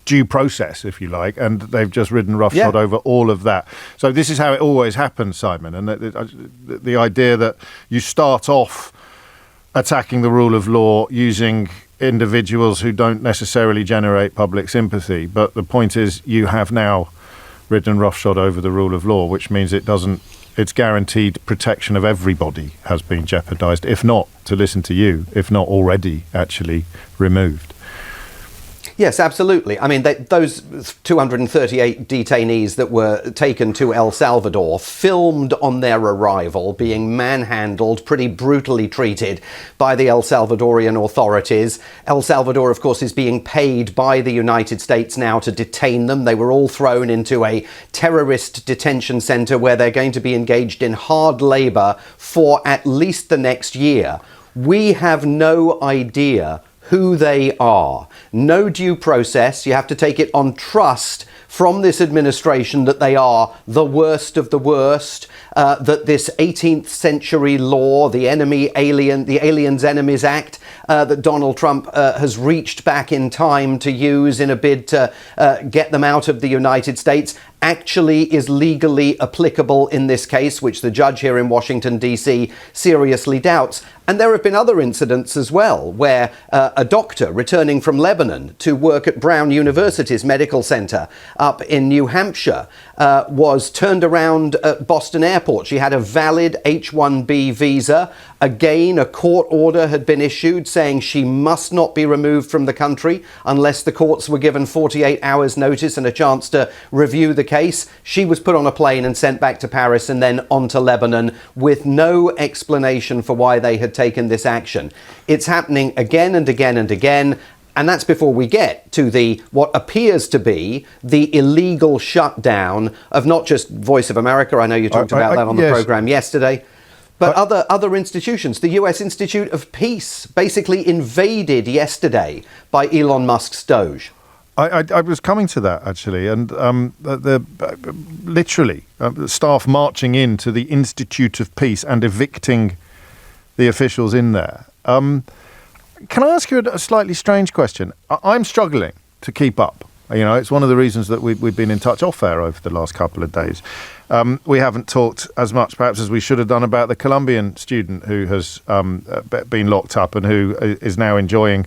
due process, if you like, and they've just ridden roughshod over all of that. So this is how it always happens, Simon, and the idea that you start off attacking the rule of law using individuals who don't necessarily generate public sympathy. But the point is, you have now ridden roughshod over the rule of law, which means it's guaranteed protection of everybody has been jeopardised, if not, to listen to you, if not already actually removed. Yes, absolutely. I mean, those 238 detainees that were taken to El Salvador, filmed on their arrival, being manhandled, pretty brutally treated by the El Salvadorian authorities. El Salvador, of course, is being paid by the United States now to detain them. They were all thrown into a terrorist detention centre where they're going to be engaged in hard labour for at least the next year. We have no idea who they are. No due process. You have to take it on trust from this administration that they are the worst of the worst, that this 18th century law, the Aliens Enemies Act, that Donald Trump has reached back in time to use in a bid to get them out of the United States, actually is legally applicable in this case, which the judge here in Washington, D.C. seriously doubts. And there have been other incidents as well, where a doctor returning from Lebanon to work at Brown University's medical center up in New Hampshire was turned around at Boston Airport. She had a valid H-1B visa. Again, a court order had been issued saying she must not be removed from the country unless the courts were given 48 hours notice and a chance to review the case. She was put on a plane and sent back to Paris and then on to Lebanon with no explanation for why they had taken this action. It's happening again and again and again. And that's before we get to what appears to be the illegal shutdown of not just Voice of America. I know you talked about that on the program yesterday. But other institutions. The US Institute of Peace, basically invaded yesterday by Elon Musk's Doge. I was coming to that, actually, and literally staff marching into the Institute of Peace and evicting the officials in there. Can I ask you a slightly strange question? I'm struggling to keep up. You know, it's one of the reasons that we've been in touch off air over the last couple of days. We haven't talked as much, perhaps, as we should have done about the Colombian student who has been locked up and who is now enjoying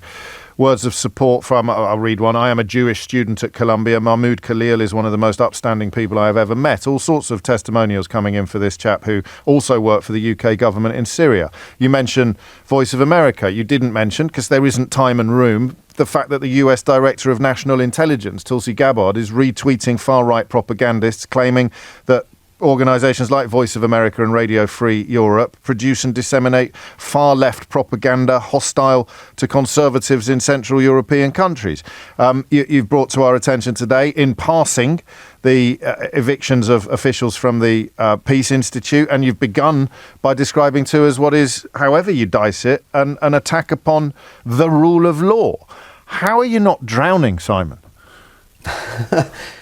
words of support from, I'll read one. I am a Jewish student at Columbia. Mahmoud Khalil is one of the most upstanding people I have ever met. All sorts of testimonials coming in for this chap who also worked for the UK government in Syria. You mentioned Voice of America. You didn't mention, because there isn't time and room, the fact that the US Director of National Intelligence, Tulsi Gabbard, is retweeting far-right propagandists claiming that organisations like Voice of America and Radio Free Europe produce and disseminate far-left propaganda hostile to conservatives in Central European countries. You've brought to our attention today, in passing, the evictions of officials from the Peace Institute, and you've begun by describing to us what is, however you dice it, an attack upon the rule of law. How are you not drowning, Simon?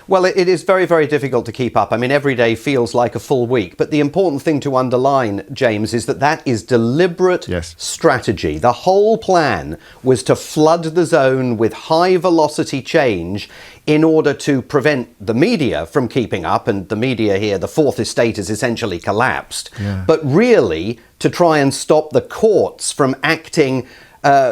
Well, it is very, very difficult to keep up. I mean, every day feels like a full week. But the important thing to underline, James, is that is deliberate strategy. The whole plan was to flood the zone with high velocity change in order to prevent the media from keeping up. And the media here, the fourth estate, has essentially collapsed. Yeah. But really to try and stop the courts from acting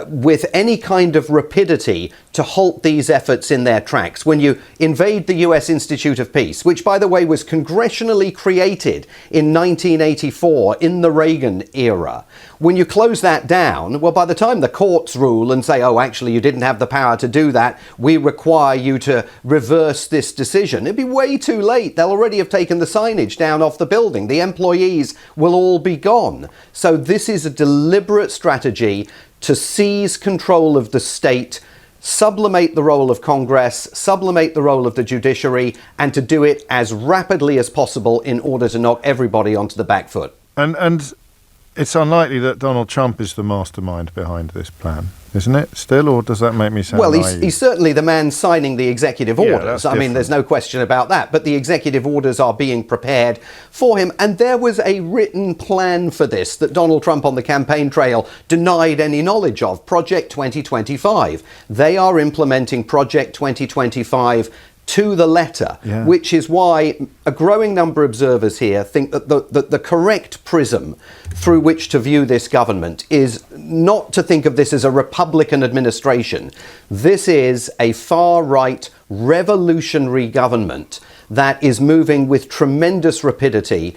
with any kind of rapidity to halt these efforts in their tracks. When you invade the US Institute of Peace, which, by the way, was congressionally created in 1984 in the Reagan era, when you close that down, well, by the time the courts rule and say, oh, actually, you didn't have the power to do that, we require you to reverse this decision, it'd be way too late. They'll already have taken the signage down off the building. The employees will all be gone. So this is a deliberate strategy to seize control of the state, sublimate the role of Congress, sublimate the role of the judiciary, and to do it as rapidly as possible in order to knock everybody onto the back foot. And it's unlikely that Donald Trump is the mastermind behind this plan, isn't it, still? Or does that make me sound naive? Well, he's certainly the man signing the executive orders. I mean, there's no question about that. But the executive orders are being prepared for him. And there was a written plan for this that Donald Trump on the campaign trail denied any knowledge of, Project 2025. They are implementing Project 2025 to the letter, which is why a growing number of observers here think that the correct prism through which to view this government is not to think of this as a Republican administration. This is a far-right revolutionary government that is moving with tremendous rapidity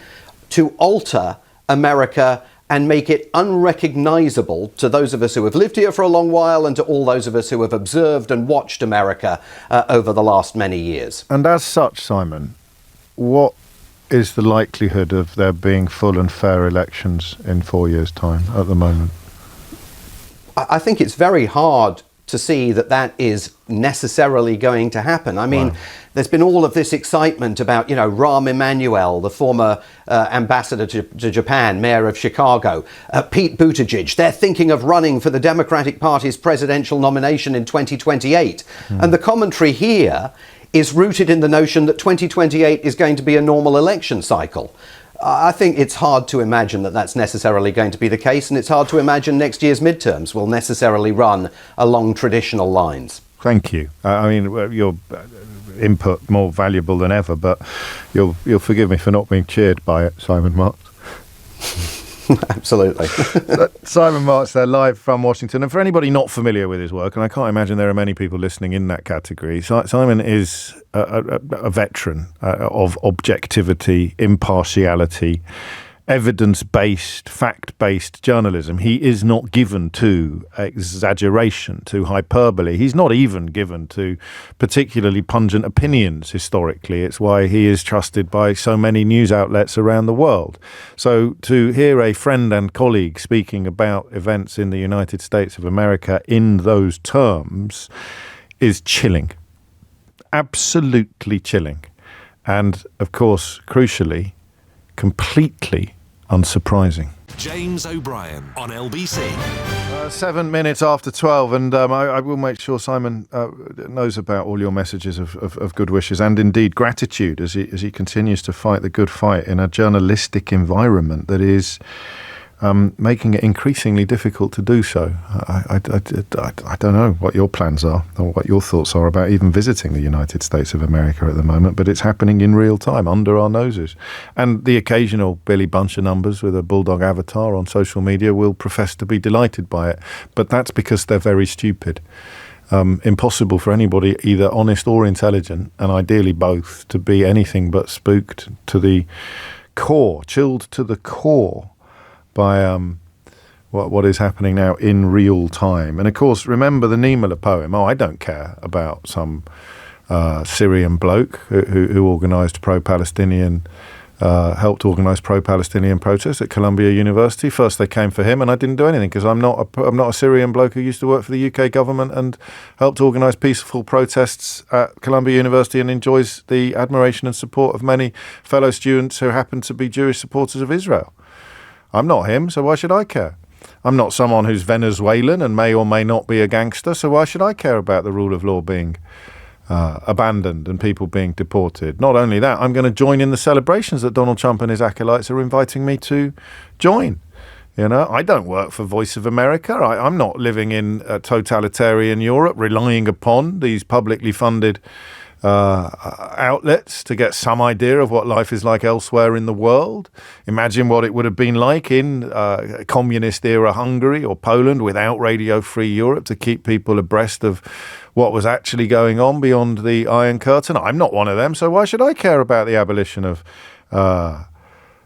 to alter America and make it unrecognizable to those of us who have lived here for a long while and to all those of us who have observed and watched America over the last many years. And as such, Simon, what is the likelihood of there being full and fair elections in 4 years' time at the moment? I think it's very hard to see that is necessarily going to happen. I mean, there's been all of this excitement about, Rahm Emanuel, the former ambassador to Japan, mayor of Chicago, Pete Buttigieg. They're thinking of running for the Democratic Party's presidential nomination in 2028. And the commentary here is rooted in the notion that 2028 is going to be a normal election cycle. I think it's hard to imagine that that's necessarily going to be the case, and it's hard to imagine next year's midterms will necessarily run along traditional lines. Thank you. I mean, your input more valuable than ever, but you'll forgive me for not being cheered by it, Simon Marks. Absolutely. Simon Marks there, live from Washington. And for anybody not familiar with his work, and I can't imagine there are many people listening in that category, Simon is a veteran of objectivity, impartiality, evidence-based, fact-based journalism. He is not given to exaggeration, to hyperbole. He's not even given to particularly pungent opinions historically. It's why he is trusted by so many news outlets around the world. So to hear a friend and colleague speaking about events in the United States of America in those terms is chilling. Absolutely chilling. And, of course, crucially, completely unsurprising. James O'Brien on LBC. 7 minutes after 12, and I will make sure Simon knows about all your messages of good wishes and indeed gratitude as he continues to fight the good fight in a journalistic environment that is making it increasingly difficult to do so. I don't know what your plans are or what your thoughts are about even visiting the United States of America at the moment, but it's happening in real time under our noses. And the occasional Billy Buncher numbers with a bulldog avatar on social media will profess to be delighted by it, but that's because they're very stupid. Impossible for anybody, either honest or intelligent, and ideally both, to be anything but spooked to the core, chilled to the core by what is happening now in real time. And of course, remember the Niemöller poem. I don't care about some Syrian bloke who organised pro-Palestinian, helped organise pro-Palestinian protests at Columbia University. First they came for him and I didn't do anything because I'm not a Syrian bloke who used to work for the UK government and helped organise peaceful protests at Columbia University and enjoys the admiration and support of many fellow students who happen to be Jewish supporters of Israel. I'm not him, so why should I care? I'm not someone who's Venezuelan and may or may not be a gangster, so why should I care about the rule of law being abandoned and people being deported? Not only that, I'm going to join in the celebrations that Donald Trump and his acolytes are inviting me to join. I don't work for Voice of America. I'm not living in totalitarian Europe, relying upon these publicly funded outlets to get some idea of what life is like elsewhere in the world. Imagine what it would have been like in communist era Hungary or Poland without Radio Free Europe to keep people abreast of what was actually going on beyond the Iron Curtain. I'm not one of them, so why should I care about the abolition of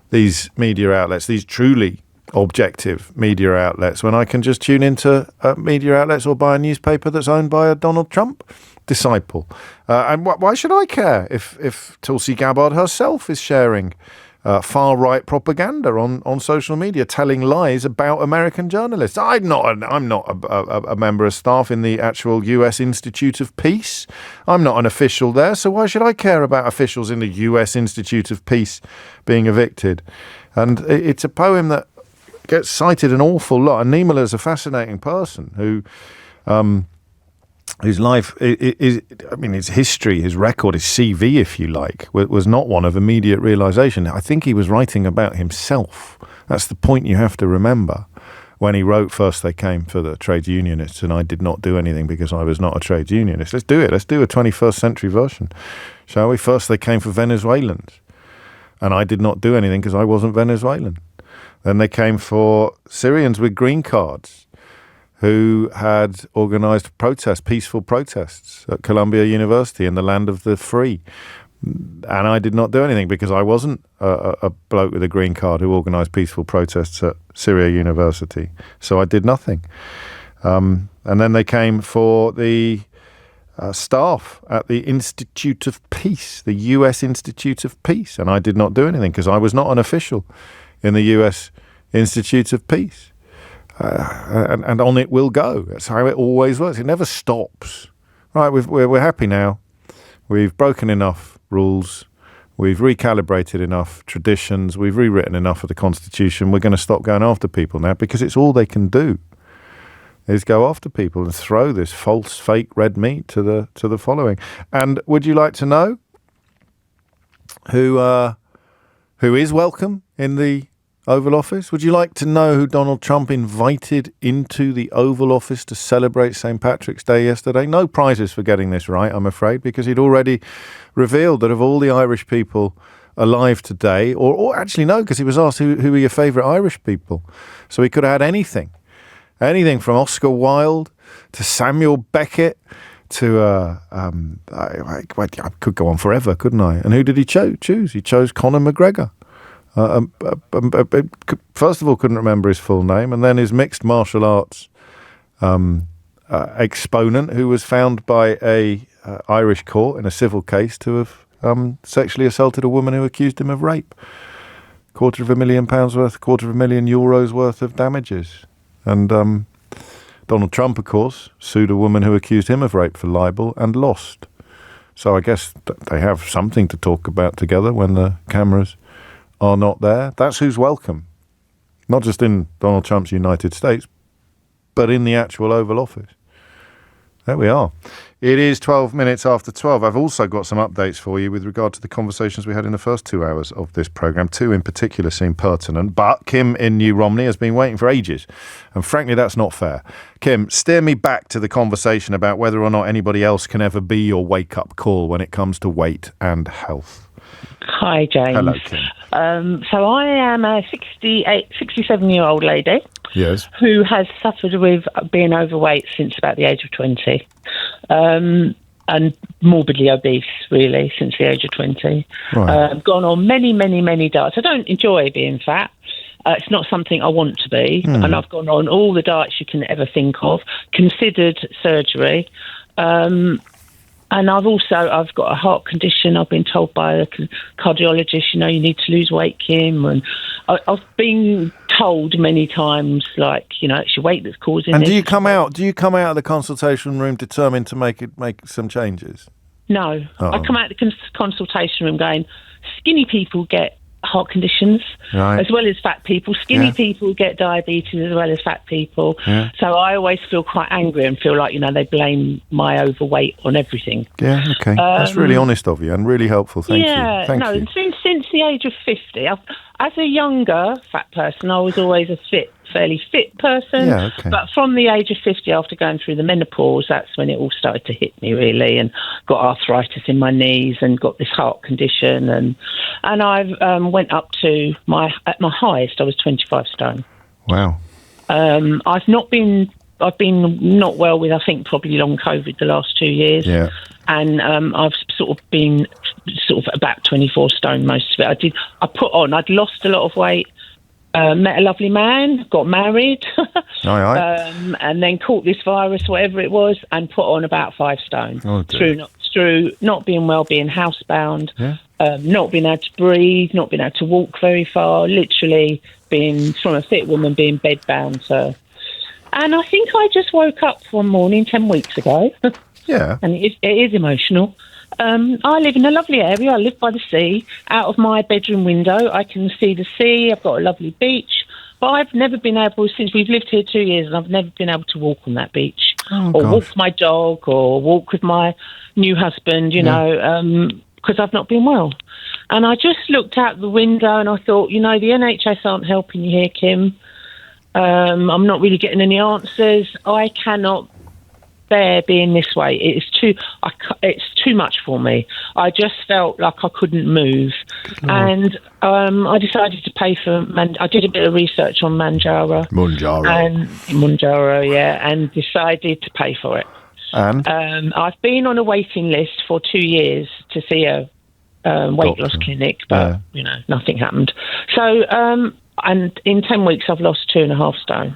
these media outlets, these truly objective media outlets, when I can just tune into media outlets or buy a newspaper that's owned by a Donald Trump disciple? And why should I care if Tulsi Gabbard herself is sharing far-right propaganda on social media, telling lies about American journalists? I'm not a member of staff in the actual US Institute of Peace. I'm not an official there, so why should I care about officials in the US Institute of Peace being evicted? And it's a poem that gets cited an awful lot. And Niemöller is a fascinating person whose life is, his history, his record, his CV, if you like, was not one of immediate realization. I think he was writing about himself. That's the point you have to remember. when he wrote, first they came for the trade unionists and I did not do anything because I was not a trade unionist. Let's do it. Let's do a 21st century version, shall we? First they came for Venezuelans and I did not do anything because I wasn't Venezuelan. Then they came for Syrians with green cards who had organised protests, peaceful protests at Columbia University in the land of the free. And I did not do anything because I wasn't a bloke with a green card who organised peaceful protests at Syria University. So I did nothing. And then they came for the staff at the Institute of Peace, the US Institute of Peace. And I did not do anything because I was not an official in the US Institute of Peace. And on it will go. That's how it always works. It never stops. Right, we're happy now. We've broken enough rules, we've recalibrated enough traditions, we've rewritten enough of the Constitution. We're going to stop going after people now because it's all they can do is go after people and throw this false, fake red meat to the following. And would you like to know who is welcome in the Oval Office? Would you like to know who Donald Trump invited into the Oval Office to celebrate St. Patrick's Day yesterday? No prizes for getting this right, I'm afraid, because he'd already revealed that of all the Irish people alive today, or actually no, because he was asked who are your favourite Irish people. So he could have had anything from Oscar Wilde to Samuel Beckett to, I could go on forever, couldn't I? And who did he choose? He chose Conor McGregor. First of all, couldn't remember his full name, and then his mixed martial arts exponent, who was found by a Irish court in a civil case to have sexually assaulted a woman who accused him of rape. £250,000 worth, €250,000 worth of damages. And Donald Trump, of course, sued a woman who accused him of rape for libel and lost. So I guess they have something to talk about together when the cameras are not there. That's who's welcome. Not just in Donald Trump's United States, but in the actual Oval Office. There we are. It is 12 minutes after 12. I've also got some updates for you with regard to the conversations we had in the first 2 hours of this programme. Two in particular seem pertinent, but Kim in New Romney has been waiting for ages. And frankly, that's not fair. Kim, steer me back to the conversation about whether or not anybody else can ever be your wake-up call when it comes to weight and health. Hi, James. Hello, Kim. So I am a 67-year-old lady. Yes. Who has suffered with being overweight since about the age of 20. And morbidly obese, really, since the age of 20. Right. I've gone on many, many, many diets. I don't enjoy being fat. It's not something I want to be. And I've gone on all the diets you can ever think of, considered surgery. And I've got a heart condition. I've been told by a cardiologist, you need to lose weight, Kim. And I've been told many times, it's your weight that's causing it. And do you come out of the consultation room determined to make some changes? No. Oh. I come out of the consultation room going, skinny people get heart conditions as well as fat people. Skinny people get diabetes as well as fat people. Yeah. So I always feel quite angry and feel like, they blame my overweight on everything. Yeah, okay. That's really honest of you and really helpful. Thank you. Thank you. Since the age of 50, as a younger fat person, I was always a fairly fit person. Yeah, okay. But from the age of 50, after going through the menopause, that's when it all started to hit me, really, and got arthritis in my knees and got this heart condition. And I went up to at my highest, I was 25 stone. Wow. I've been not well with, I think, probably long COVID the last 2 years. Yeah. And I've been about 24 stone most of it. I'd lost a lot of weight, met a lovely man, got married, and then caught this virus, whatever it was, and put on about 5 stone. Through not being well, being housebound, not being able to breathe, not being able to walk very far, literally being, from a fit woman, being bedbound. And I think I just woke up one morning 10 weeks ago. Yeah. And it is emotional. I live in a lovely area. I live by the sea. Out of my bedroom window, I can see the sea. I've got a lovely beach. But I've never been able, since we've lived here 2 years, and I've never been able to walk on that beach. Walk my dog or walk with my new husband, because I've not been well. And I just looked out the window and I thought, the NHS aren't helping you here, Kim. I'm not really getting any answers. I cannot bear being this way. It's too much for me. I just felt like I couldn't move, and I decided to pay for. I did a bit of research on Manjaro, and decided to pay for it. And I've been on a waiting list for 2 years to see a weight loss clinic, but nothing happened. So, and in 10 weeks, I've lost 2.5 stone.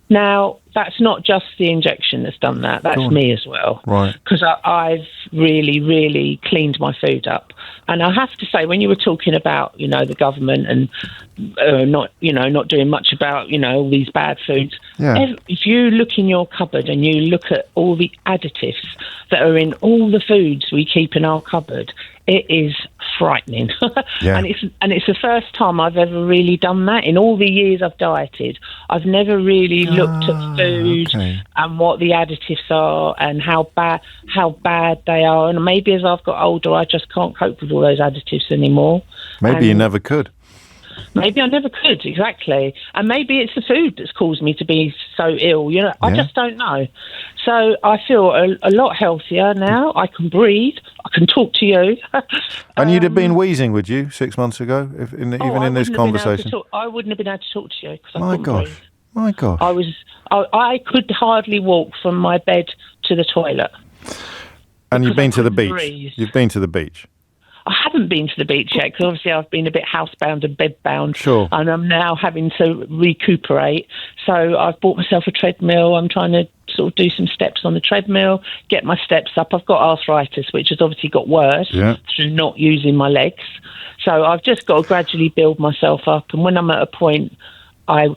Now, that's not just the injection that's done that. That's me as well. Right. Because I've really, really cleaned my food up. And I have to say, when you were talking about, the government and not doing much about, all these bad foods, if you look in your cupboard and you look at all the additives that are in all the foods we keep in our cupboard, it is frightening. And it's the first time I've ever really done that. In all the years I've dieted, I've never really looked at food and what the additives are and how bad they are. And maybe as I've got older, I just can't cope with all those additives anymore. Maybe you never could. Maybe I never could, exactly. And maybe it's the food that's caused me to be so ill. I just don't know. So I feel a lot healthier now. I can breathe. I can talk to you. And you'd have been wheezing, would you, 6 months ago, even in this conversation? I wouldn't have been able to talk to you because I couldn't breathe. My gosh. I could hardly walk from my bed to the toilet. And you've been to the beach? Breathe. You've been to the beach? I haven't been to the beach yet because obviously I've been a bit housebound and bedbound. Sure. And I'm now having to recuperate. So I've bought myself a treadmill. I'm trying to sort of do some steps on the treadmill, get my steps up. I've got arthritis, which has obviously got worse through not using my legs. So I've just got to gradually build myself up. And when I'm at a point I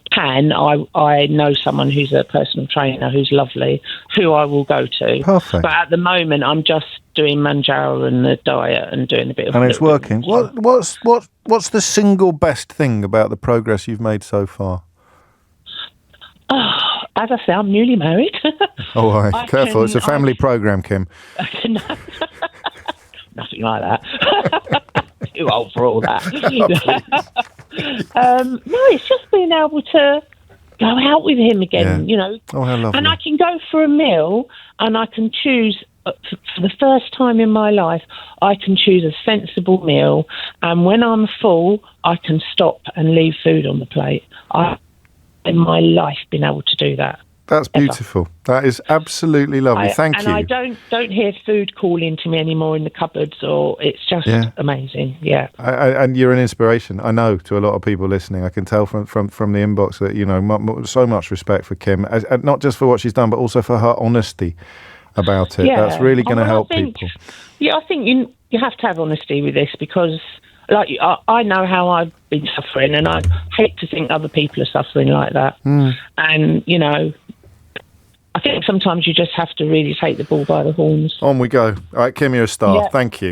know someone who's a personal trainer who's lovely, who I will go to. Perfect. But at the moment, I'm just doing Manjaro and the diet and doing a bit of. And it's working. What's the single best thing about the progress you've made so far? Oh, as I say, I'm newly married. Oh, right. Careful! It's a family program, Kim. Nothing like that. Too old for all that. No, it's just being able to go out with him again, Oh, how lovely. And I can go for a meal and I can choose, for the first time in my life, I can choose a sensible meal. And when I'm full, I can stop and leave food on the plate. I've in my life been able to do that. That's beautiful. That is absolutely lovely. Thank you. And I don't hear food calling to me anymore in the cupboards, or it's just amazing. Yeah. And you're an inspiration, I know, to a lot of people listening. I can tell from the inbox that so much respect for Kim, not just for what she's done, but also for her honesty about it. Yeah. That's really going to help people. Yeah, I think you have to have honesty with this because. I know how I've been suffering, and I hate to think other people are suffering like that. And I think sometimes you just have to really take the bull by the horns. On we go. All right, Kim, you're a star. Yeah. Thank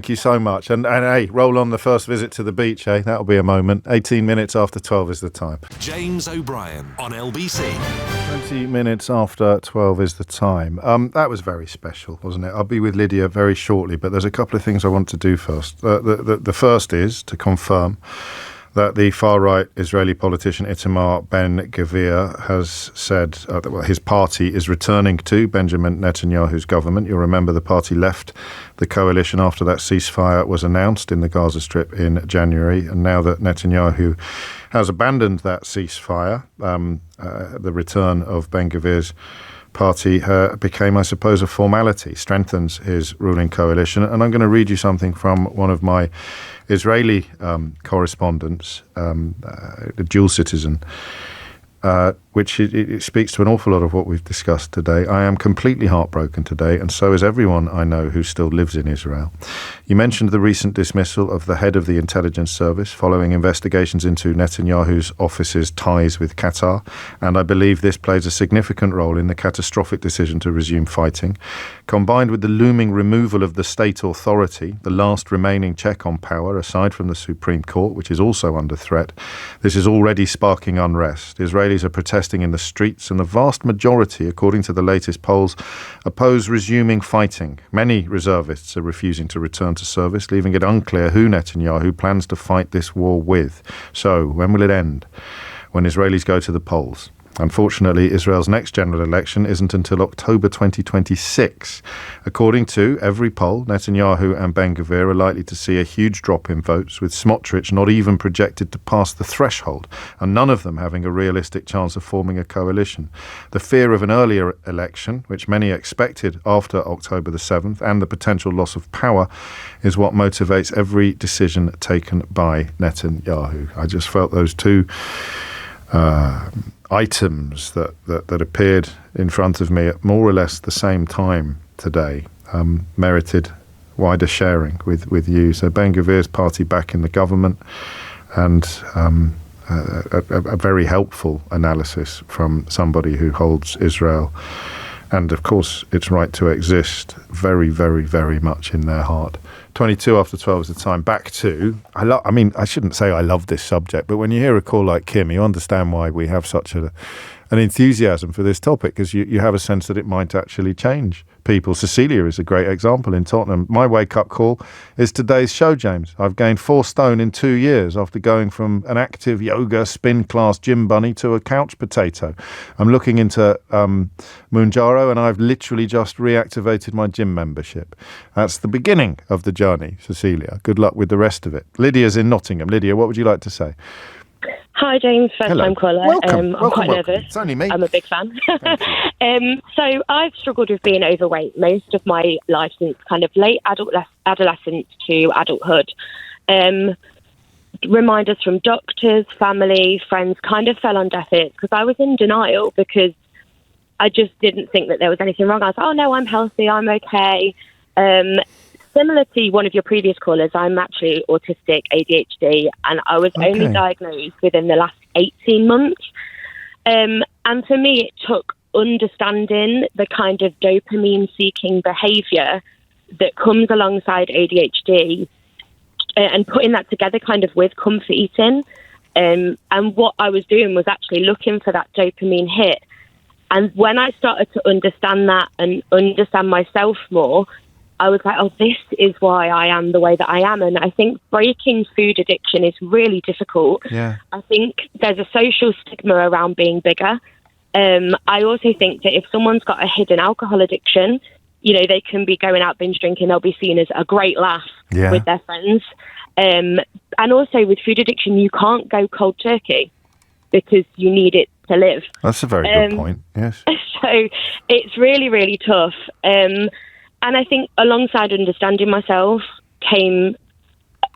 you so much. And hey, roll on the first visit to the beach. That'll be a moment. 18 minutes after 12 is the time. James O'Brien on LBC. 20 minutes after 12 is the time. That was very special, wasn't it? I'll be with Lydia very shortly, but there's a couple of things I want to do first. The first is to confirm that the far-right Israeli politician Itamar Ben-Gvir has said that his party is returning to Benjamin Netanyahu's government. You'll remember the party left the coalition after that ceasefire was announced in the Gaza Strip in January. And now that Netanyahu has abandoned that ceasefire, the return of Ben-Gvir's party became, I suppose, a formality, strengthens his ruling coalition. And I'm going to read you something from one of my Israeli correspondents, a dual citizen, which it speaks to an awful lot of what we've discussed today. I am completely heartbroken today, and so is everyone I know who still lives in Israel. You mentioned the recent dismissal of the head of the intelligence service following investigations into Netanyahu's office's ties with Qatar, and I believe this plays a significant role in the catastrophic decision to resume fighting. Combined with the looming removal of the state authority, the last remaining check on power, aside from the Supreme Court, which is also under threat, this is already sparking unrest. Israelis are protesting in the streets, and the vast majority, according to the latest polls, oppose resuming fighting. Many reservists are refusing to return to service, leaving it unclear who Netanyahu plans to fight this war with. So, when will it end? when Israelis go to the polls. Unfortunately, Israel's next general election isn't until October 2026. According to every poll, Netanyahu and Bienkov are likely to see a huge drop in votes, with Smotrich not even projected to pass the threshold, and none of them having a realistic chance of forming a coalition. The fear of an earlier election, which many expected after October the 7th, and the potential loss of power is what motivates every decision taken by Netanyahu. I just felt those two items that appeared in front of me at more or less the same time today merited wider sharing with you. So Bienkov party back in the government, and a very helpful analysis from somebody who holds Israel and, of course, its right to exist very, very, very much in their heart. 22 after 12 is the time. Back to, I shouldn't say I love this subject, but when you hear a call like Kim, you understand why we have such an enthusiasm for this topic, because you have a sense that it might actually change people. Cecilia is a great example in Tottenham. My wake-up call is today's show, James. I've gained 4 stone in 2 years after going from an active yoga spin class gym bunny to a couch potato. I'm looking into Moonjaro, and I've literally just reactivated my gym membership. That's the beginning of the journey, Cecilia. Good luck with the rest of it. Lydia's in Nottingham. Lydia, what would you like to say? Hi, James. First-time caller. Welcome. I'm quite nervous. It's only me. I'm a big fan. So I've struggled with being overweight most of my life, since kind of late adolescence to adulthood. Reminders from doctors, family, friends kind of fell on deaf ears, because I was in denial, because I just didn't think that there was anything wrong. I was like, oh, no, I'm healthy, I'm okay. Similar to one of your previous callers, I'm actually autistic, ADHD, and I was only diagnosed within the last 18 months. And for me, it took understanding the kind of dopamine-seeking behaviour that comes alongside ADHD and putting that together kind of with comfort eating. And what I was doing was actually looking for that dopamine hit. And when I started to understand that and understand myself more, I was like, oh, this is why I am the way that I am. And I think breaking food addiction is really difficult. Yeah. I think there's a social stigma around being bigger. I also think that if someone's got a hidden alcohol addiction, they can be going out binge drinking. They'll be seen as a great laugh with their friends. And also with food addiction, you can't go cold turkey because you need it to live. That's a very good point, yes. So it's really, really tough. And I think alongside understanding myself came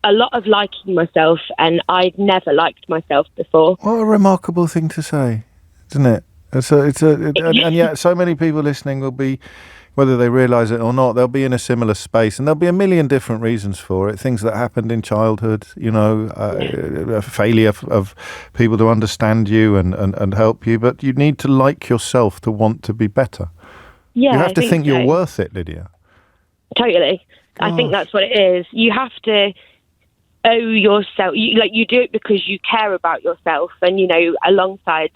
a lot of liking myself, and I'd never liked myself before. What a remarkable thing to say, isn't it? And yet so many people listening will be, whether they realise it or not, they'll be in a similar space, and there'll be a million different reasons for it. Things that happened in childhood, a failure of people to understand you and help you, but you need to like yourself to want to be better. Yeah, you have to think so. You're worth it, Lydia. Totally. Gosh. I think that's what it is. You have to owe yourself. You do it because you care about yourself. And, alongside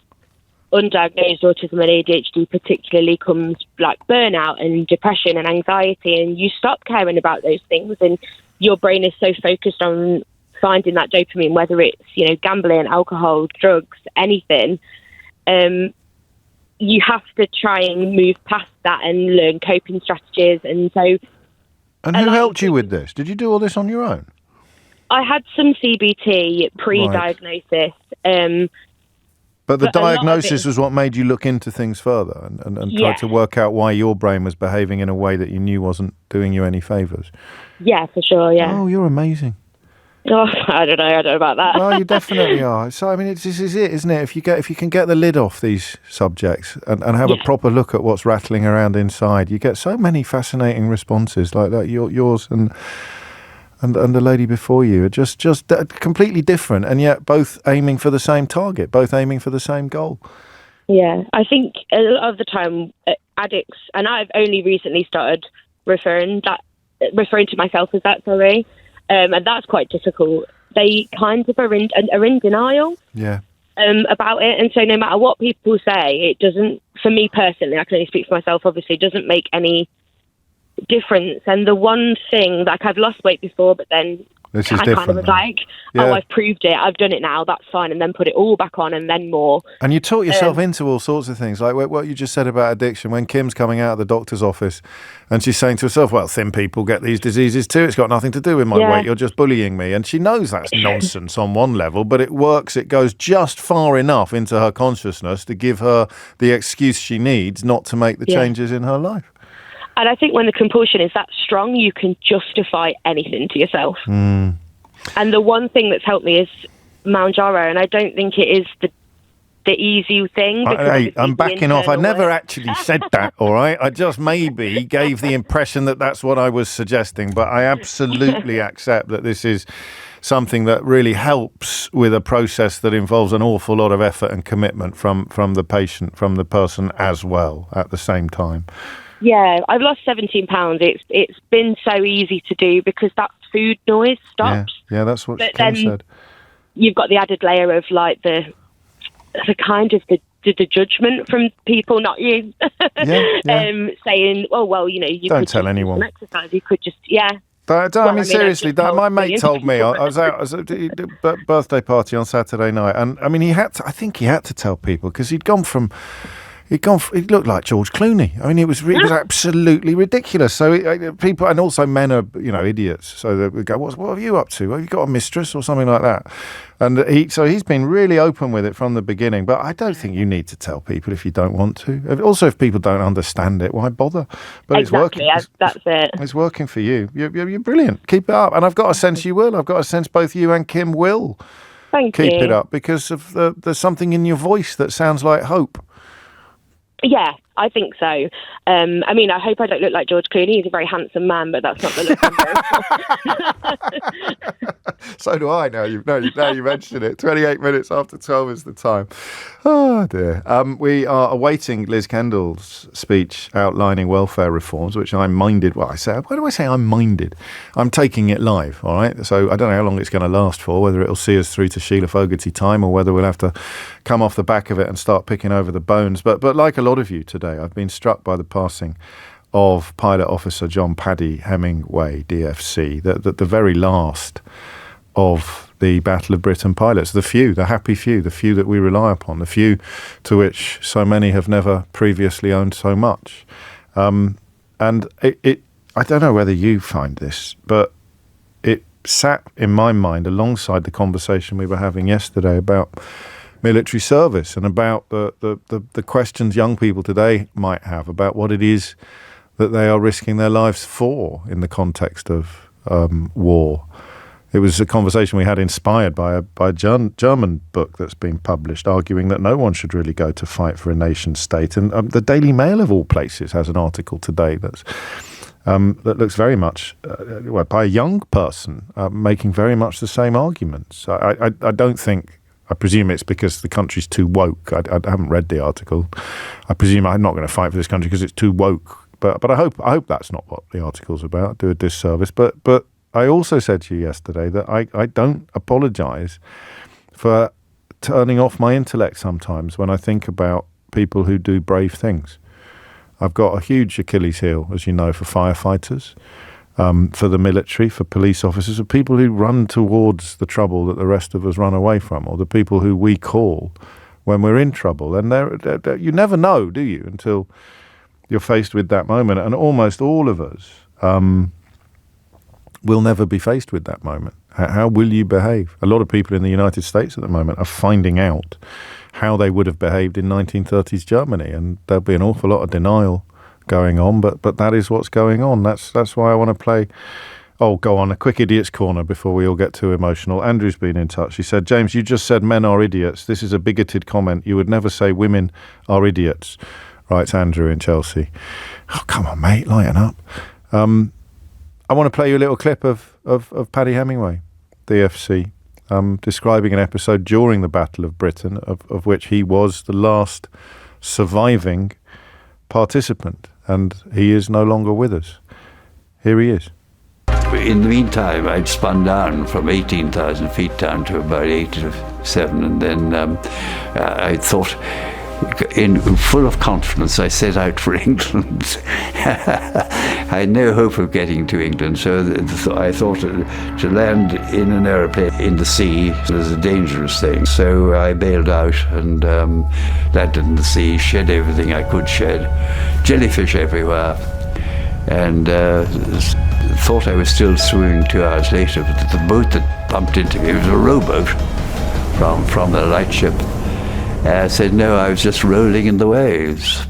undiagnosed autism and ADHD particularly comes like burnout and depression and anxiety. And you stop caring about those things. And your brain is so focused on finding that dopamine, whether it's, gambling, alcohol, drugs, anything. You have to try and move past that and learn coping strategies. And so... And who helped you with this? Did you do all this on your own? I had some CBT pre-diagnosis. But the diagnosis was what made you look into things further and try to work out why your brain was behaving in a way that you knew wasn't doing you any favours. Yeah, for sure, yeah. Oh, you're amazing. Oh, I don't know about that. Well, you definitely are. So, I mean, this is it, isn't it? If you can get the lid off these subjects and have a proper look at what's rattling around inside, you get so many fascinating responses like that. Yours and the lady before you are just completely different, and yet both aiming for the same target, both aiming for the same goal. Yeah, I think a lot of the time addicts, and I've only recently started referring to myself as that, sorry. And that's quite difficult. They kind of are in denial about it. And so no matter what people say, it doesn't, for me personally, I can only speak for myself, obviously, it doesn't make any difference. And the one thing, like I've lost weight before, but then This is I different. kind of was like, I've proved it, I've done it now, that's fine, and then put it all back on and then more. And you talk yourself into all sorts of things, like what you just said about addiction. When Kim's coming out of the doctor's office and she's saying to herself, well, thin people get these diseases too, it's got nothing to do with my weight, you're just bullying me. And she knows that's nonsense on one level, but it works, it goes just far enough into her consciousness to give her the excuse she needs not to make the changes in her life. And I think when the compulsion is that strong, you can justify anything to yourself. And the one thing that's helped me is Mounjaro, and I don't think it is the easy thing. Hey, I'm backing off. I never actually said that, all right? I just maybe gave the impression that that's what I was suggesting, but I absolutely accept that this is something that really helps with a process that involves an awful lot of effort and commitment from the patient, from the person as well at the same time. Yeah, I've lost 17 pounds. It's been so easy to do because that food noise stops. Yeah, that's what Kim said. You've got the added layer of like the kind of the judgment from people, not you, saying, "Oh well, you don't could tell anyone. Exercise. You could just Seriously, my mate told me I was out at a birthday party on Saturday night, and I mean, I think he had to tell people because he'd gone from. He looked like George Clooney. I mean, it was absolutely ridiculous. So people, and also men are, idiots. So they would go, "What are you up to? Have you got a mistress or something like that?" And he's been really open with it from the beginning. But I don't think you need to tell people if you don't want to. Also, if people don't understand it, why bother? But exactly, it's working. That's it. It's working for you. You're brilliant. Keep it up. And I've got a sense you will. I've got a sense both you and Kim will. Keep it up because of there's something in your voice that sounds like hope. Yeah, I think so. I mean, I hope I don't look like George Clooney. He's a very handsome man, but that's not the look I'm going for. So do I now. You mention it. 28 minutes after 12 is the time. Oh, dear. We are awaiting Liz Kendall's speech outlining welfare reforms, which I'm minded. Why do I say I'm minded? I'm taking it live, all right? So I don't know how long it's going to last for, whether it'll see us through to Sheila Fogarty time or whether we'll have to come off the back of it and start picking over the bones. But like a lot of you today, I've been struck by the passing of Pilot Officer John Paddy Hemingway, DFC, the very last of the Battle of Britain pilots, the happy few, the few that we rely upon, the few to which so many have never previously owned so much. And I don't know whether you find this, but it sat in my mind alongside the conversation we were having yesterday about military service and about the questions young people today might have about what it is that they are risking their lives for in the context of war. It was a conversation we had inspired by a German book that's been published, arguing that no one should really go to fight for a nation state. And the Daily Mail, of all places, has an article today that looks very much by a young person making very much the same arguments. I don't think. I presume it's because the country's too woke. I haven't read the article. I presume I'm not going to fight for this country because it's too woke. But I hope that's not what the article's about. Do a disservice. But I also said to you yesterday that I don't apologise for turning off my intellect sometimes when I think about people who do brave things. I've got a huge Achilles heel, as you know, for firefighters, for the military, for police officers, for people who run towards the trouble that the rest of us run away from, or the people who we call when we're in trouble. And you never know, do you, until you're faced with that moment. And almost all of us will never be faced with that moment. How will you behave? A lot of people in the United States at the moment are finding out how they would have behaved in 1930s Germany, and there'll be an awful lot of denial going on, but that is what's going on. That's why I want to play. Oh, go on, a quick idiot's corner before we all get too emotional. Andrew's been in touch. He said, James, you just said men are idiots. This is a bigoted comment. You would never say women are idiots. Writes Andrew in Chelsea. Oh, come on, mate, lighten up. I want to play you a little clip of Paddy Hemingway, DFC, describing an episode during the Battle of Britain, of which he was the last surviving participant, and he is no longer with us. Here he is. In the meantime, I'd spun down from 18,000 feet down to about 8 or 7, and then I thought, full of confidence, I set out for England. I had no hope of getting to England, so I thought to land in an aeroplane in the sea was a dangerous thing. So I bailed out and landed in the sea, shed everything I could shed, jellyfish everywhere, and thought I was still swimming 2 hours later, but the boat that bumped into me was a rowboat from the lightship. I said, no, I was just rolling in the waves.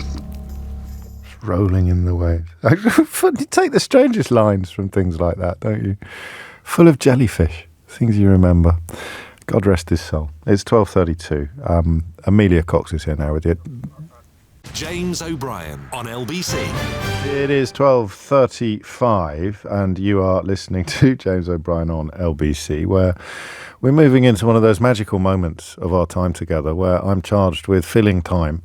Rolling in the waves. You take the strangest lines from things like that, don't you? Full of jellyfish, things you remember. God rest his soul. It's 12:32. Amelia Cox is here now with you. James O'Brien on LBC. It is 12:35 and you are listening to James O'Brien on LBC, where we're moving into one of those magical moments of our time together where I'm charged with filling time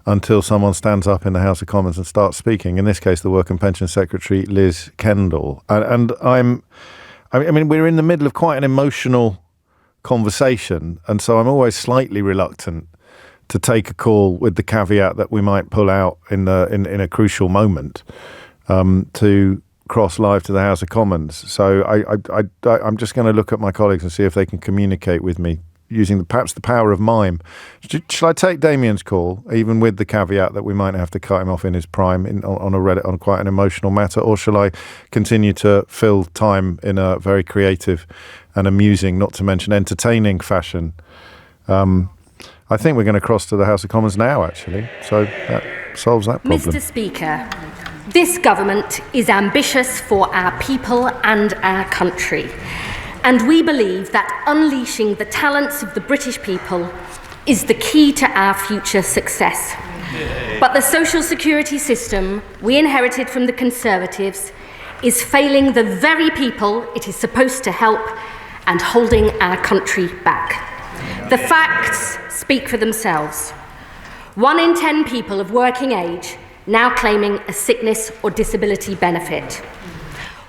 until someone stands up in the House of Commons and starts speaking. In this case, the Work and Pension Secretary, Liz Kendall. And I mean, we're in the middle of quite an emotional conversation, and so I'm always slightly reluctant to take a call with the caveat that we might pull out in a crucial moment to cross live to the House of Commons. So I'm just going to look at my colleagues and see if they can communicate with me using perhaps the power of mime. Shall I take Damien's call, even with the caveat that we might have to cut him off in his prime on quite an emotional matter, or shall I continue to fill time in a very creative and amusing, not to mention entertaining fashion? I think we're going to cross to the House of Commons now, actually, so that solves that problem. Mr. Speaker, this government is ambitious for our people and our country, and we believe that unleashing the talents of the British people is the key to our future success. But the social security system we inherited from the Conservatives is failing the very people it is supposed to help and holding our country back. The facts speak for themselves. 1 in 10 people of working age now claiming a sickness or disability benefit.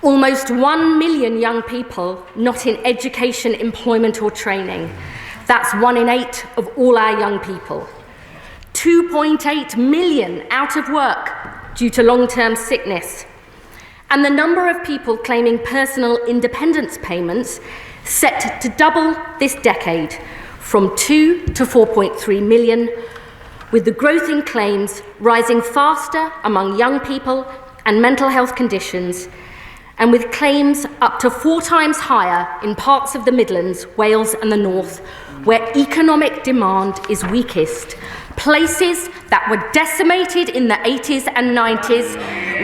Almost 1 million young people not in education, employment or training. That's 1 in 8 of all our young people. 2.8 million out of work due to long-term sickness. And the number of people claiming personal independence payments set to double this decade from 2 to 4.3 million, with the growth in claims rising faster among young people and mental health conditions, and with claims up to 4 times higher in parts of the Midlands, Wales and the North, where economic demand is weakest, places that were decimated in the 80s and 90s,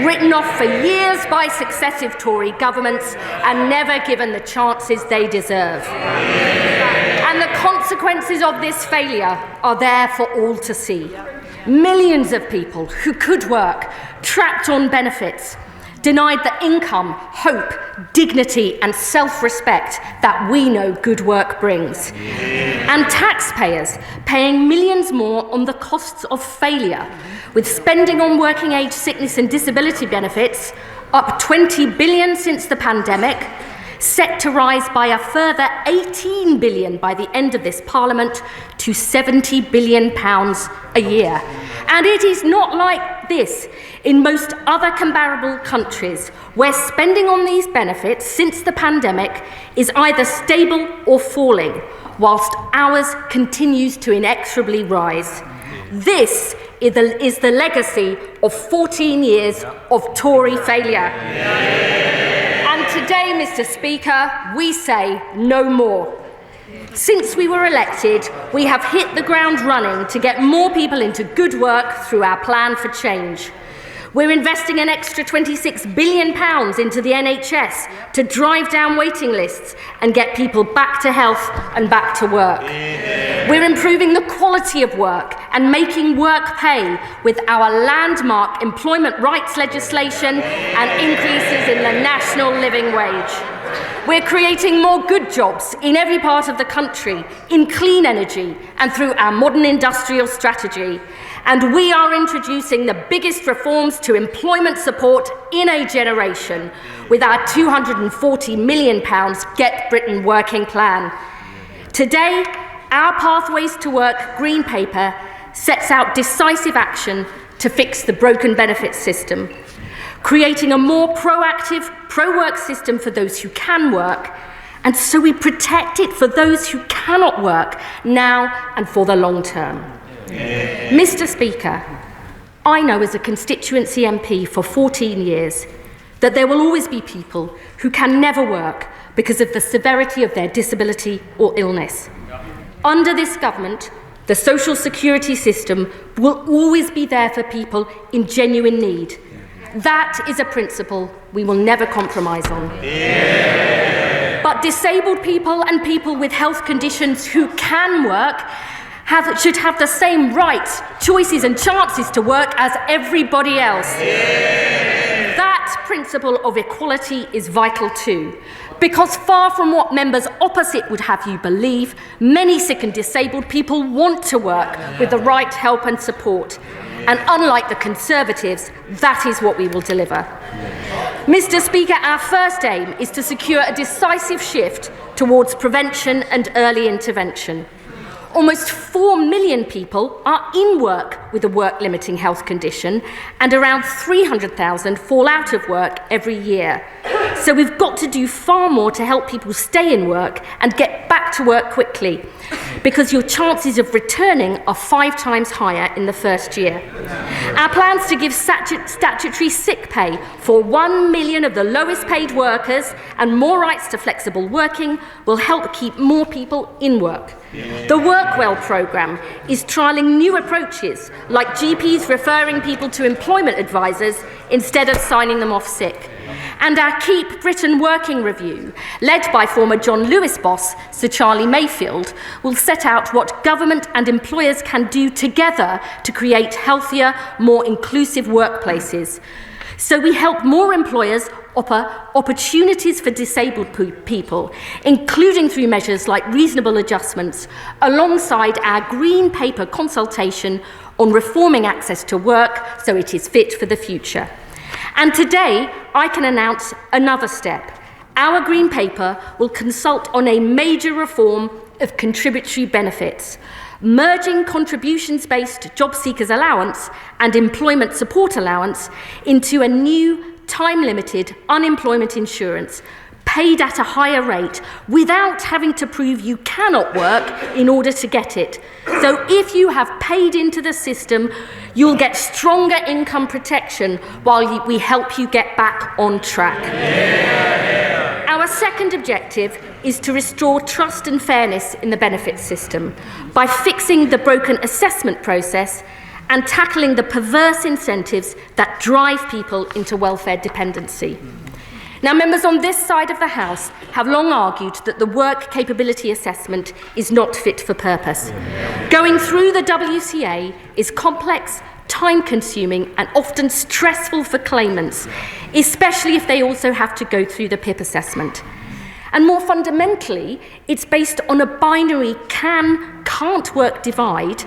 written off for years by successive Tory governments and never given the chances they deserve. And the consequences of this failure are there for all to see. Millions of people who could work, trapped on benefits, denied the income, hope, dignity and self-respect that we know good work brings. And taxpayers paying millions more on the costs of failure, with spending on working age sickness and disability benefits up 20 billion since the pandemic, set to rise by a further 18 billion by the end of this Parliament to £70 billion a year. And it is not like this in most other comparable countries, where spending on these benefits since the pandemic is either stable or falling, whilst ours continues to inexorably rise. This is the legacy of 14 years of Tory failure. And today, Mr. Speaker, we say no more. Since we were elected, we have hit the ground running to get more people into good work through our plan for change. We're investing an extra £26 billion into the NHS to drive down waiting lists and get people back to health and back to work. We're improving the quality of work and making work pay with our landmark employment rights legislation and increases in the national living wage. We're creating more good jobs in every part of the country, in clean energy and through our modern industrial strategy. And we are introducing the biggest reforms to employment support in a generation with our £240 million Get Britain Working plan. Today, our Pathways to Work Green Paper sets out decisive action to fix the broken benefits system, creating a more proactive, pro-work system for those who can work, and so we protect it for those who cannot work now and for the long term. Yeah. Mr. Speaker, I know as a constituency MP for 14 years that there will always be people who can never work because of the severity of their disability or illness. Under this government, the social security system will always be there for people in genuine need. That is a principle we will never compromise on. Yeah. But disabled people and people with health conditions who can work should have the same rights, choices and chances to work as everybody else. Yeah. That principle of equality is vital too, because far from what members opposite would have you believe, many sick and disabled people want to work with the right help and support. And unlike the Conservatives, that is what we will deliver. Mr. Speaker, our first aim is to secure a decisive shift towards prevention and early intervention. Almost 4 million people are in work with a work-limiting health condition, and around 300,000 fall out of work every year. So we've got to do far more to help people stay in work and get back to work quickly, because your chances of returning are 5 times higher in the first year. Our plans to give statutory sick pay for 1 million of the lowest paid workers and more rights to flexible working will help keep more people in work. The Work Well programme is trialling new approaches, like GPs referring people to employment advisors instead of signing them off sick. And our Keep Britain Working review, led by former John Lewis boss Sir Charlie Mayfield, will set out what government and employers can do together to create healthier, more inclusive workplaces. So we help more employers offer opportunities for disabled people, including through measures like reasonable adjustments, alongside our Green Paper consultation on reforming access to work so it is fit for the future. And today, I can announce another step. Our Green Paper will consult on a major reform of contributory benefits, merging contributions-based job seekers allowance and employment support allowance into a new time-limited unemployment insurance paid at a higher rate without having to prove you cannot work in order to get it. So if you have paid into the system, you'll get stronger income protection while we help you get back on track. Yeah. Our second objective is to restore trust and fairness in the benefits system by fixing the broken assessment process and tackling the perverse incentives that drive people into welfare dependency. Now, members on this side of the House have long argued that the work capability assessment is not fit for purpose. Going through the WCA is complex, time-consuming and often stressful for claimants, especially if they also have to go through the PIP assessment. And more fundamentally, it's based on a binary can-can't work divide,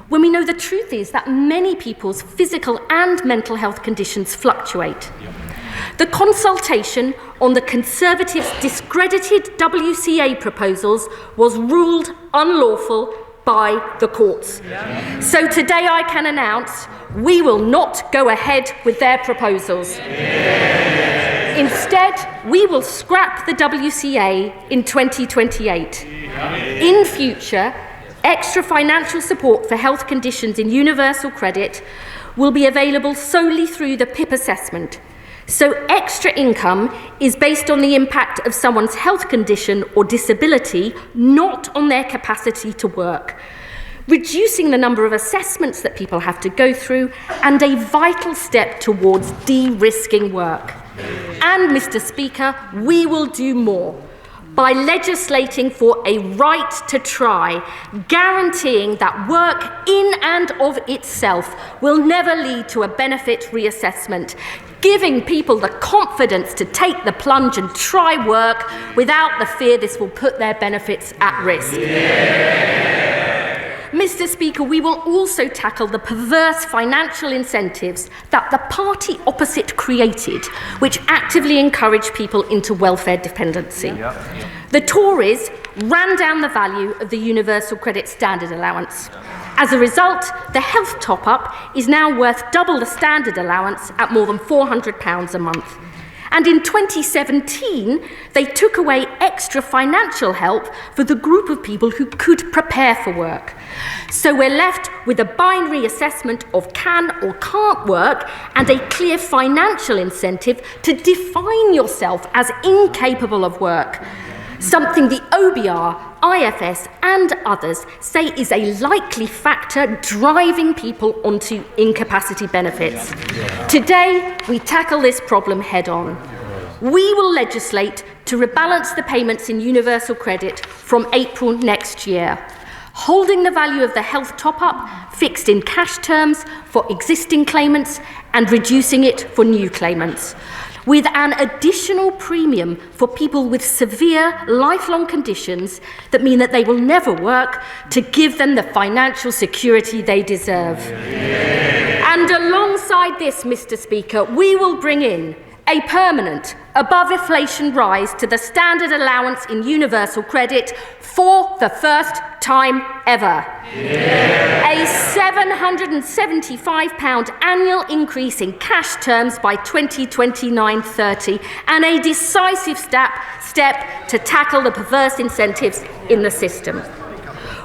when we know the truth is that many people's physical and mental health conditions fluctuate. The consultation on the Conservatives' discredited WCA proposals was ruled unlawful by the courts. So today I can announce we will not go ahead with their proposals. Instead, we will scrap the WCA in 2028. In future, extra financial support for health conditions in universal credit will be available solely through the PIP assessment. So extra income is based on the impact of someone's health condition or disability, not on their capacity to work, reducing the number of assessments that people have to go through, and a vital step towards de-risking work. And, Mr. Speaker, we will do more by legislating for a right to try, guaranteeing that work in and of itself will never lead to a benefit reassessment, giving people the confidence to take the plunge and try work without the fear this will put their benefits at risk. Mr. Speaker, we will also tackle the perverse financial incentives that the party opposite created, which actively encourage people into welfare dependency. The Tories ran down the value of the Universal Credit Standard Allowance. As a result, the health top-up is now worth double the standard allowance at more than £400 a month. And in 2017, they took away extra financial help for the group of people who could prepare for work. So we're left with a binary assessment of can or can't work and a clear financial incentive to define yourself as incapable of work. Something the OBR, IFS and others say is a likely factor driving people onto incapacity benefits. Today, we tackle this problem head-on. We will legislate to rebalance the payments in universal credit from April next year, holding the value of the health top-up fixed in cash terms for existing claimants and reducing it for new claimants, with an additional premium for people with severe lifelong conditions that mean that they will never work, to give them the financial security they deserve. And alongside this, Mr. Speaker, we will bring in a permanent, above-inflation rise to the standard allowance in universal credit for the first time ever. A £775 annual increase in cash terms by 2029-30, and a decisive step to tackle the perverse incentives in the system.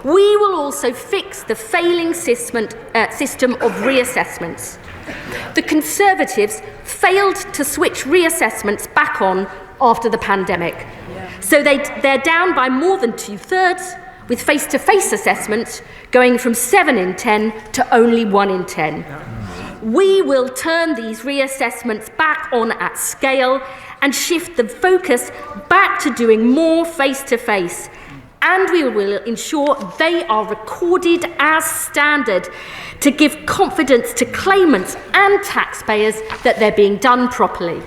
We will also fix the failing system of reassessments. The Conservatives failed to switch reassessments back on after the pandemic. So they're down by more than 2/3, with face-to-face assessments going from 7 in 10 to only 1 in 10. We will turn these reassessments back on at scale and shift the focus back to doing more face-to-face. And we will ensure they are recorded as standard to give confidence to claimants and taxpayers that they're being done properly.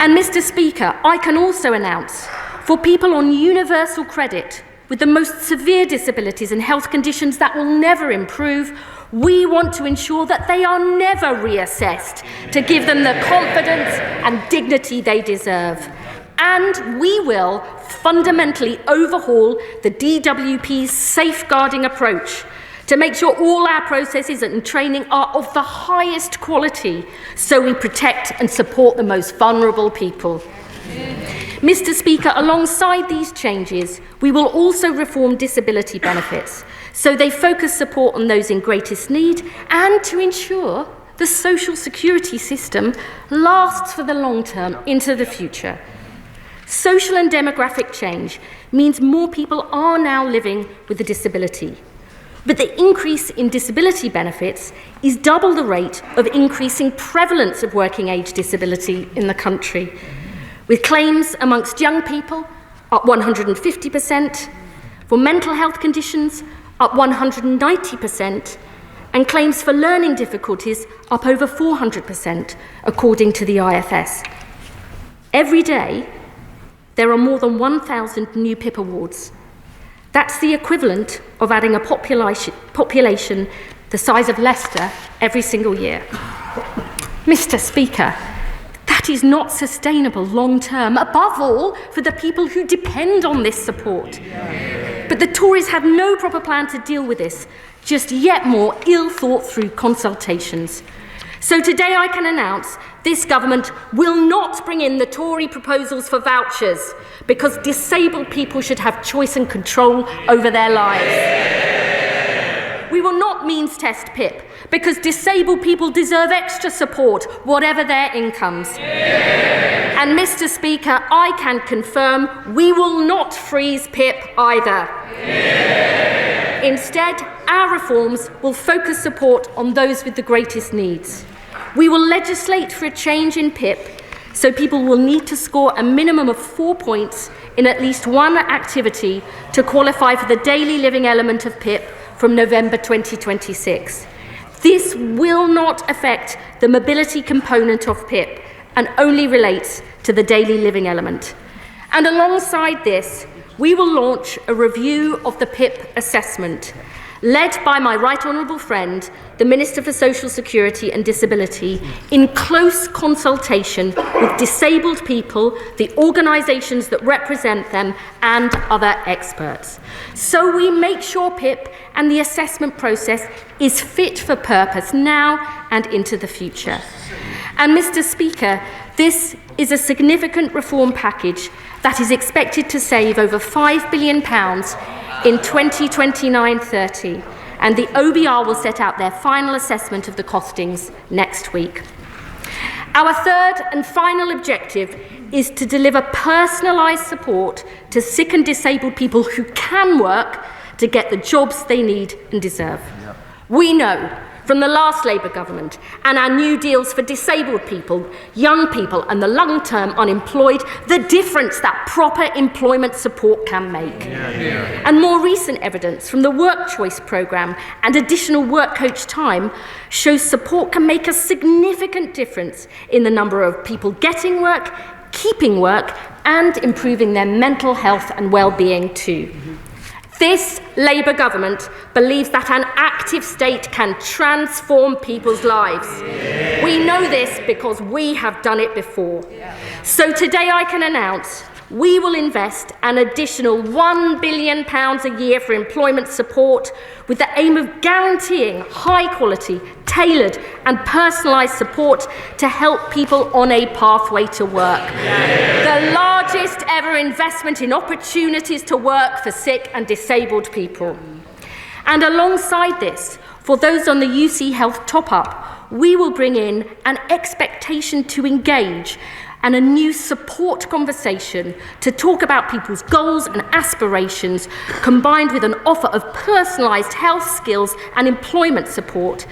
And Mr. Speaker, I can also announce for people on universal credit with the most severe disabilities and health conditions that will never improve, we want to ensure that they are never reassessed to give them the confidence and dignity they deserve. And we will fundamentally overhaul the DWP's safeguarding approach to make sure all our processes and training are of the highest quality, so we protect and support the most vulnerable people. Mr. Speaker, alongside these changes, we will also reform disability benefits, so they focus support on those in greatest need and to ensure the social security system lasts for the long term into the future. Social and demographic change means more people are now living with a disability. But the increase in disability benefits is double the rate of increasing prevalence of working age disability in the country, with claims amongst young people up 150%, for mental health conditions up 190%, and claims for learning difficulties up over 400%, according to the IFS. Every day, there are more than 1,000 new PIP awards. That's the equivalent of adding a population the size of Leicester every single year. Mr. Speaker, that is not sustainable long term, above all for the people who depend on this support. But the Tories have no proper plan to deal with this, just yet more ill-thought-through consultations. So today I can announce this government will not bring in the Tory proposals for vouchers, because disabled people should have choice and control over their lives. We will not means test PIP, because disabled people deserve extra support, whatever their incomes. And Mr. Speaker, I can confirm we will not freeze PIP either. Instead, our reforms will focus support on those with the greatest needs. We will legislate for a change in PIP, so people will need to score a minimum of 4 points in at least one activity to qualify for the daily living element of PIP from November 2026. This will not affect the mobility component of PIP and only relates to the daily living element. And alongside this, we will launch a review of the PIP assessment led by my right honourable friend, the Minister for Social Security and Disability, in close consultation with disabled people, the organisations that represent them, and other experts. So we make sure PIP and the assessment process is fit for purpose now and into the future. And Mr. Speaker, this is a significant reform package that is expected to save over £5 billion in 2029-30, and the OBR will set out their final assessment of the costings next week. Our third and final objective is to deliver personalised support to sick and disabled people who can work to get the jobs they need and deserve. We know from the last Labour government and our new deals for disabled people, young people and the long-term unemployed, the difference that proper employment support can make. And more recent evidence from the Work Choice programme and additional work coach time shows support can make a significant difference in the number of people getting work, keeping work and improving their mental health and well-being too. This Labour government believes that an active state can transform people's lives. We know this because we have done it before. So today I can announce we will invest an additional £1 billion a year for employment support with the aim of guaranteeing high quality, tailored and personalised support to help people on a pathway to work. The largest ever investment in opportunities to work for sick and disabled people. And alongside this, for those on the UC Health top-up, we will bring in an expectation to engage and a new support conversation to talk about people's goals and aspirations, combined with an offer of personalised health skills and employment support.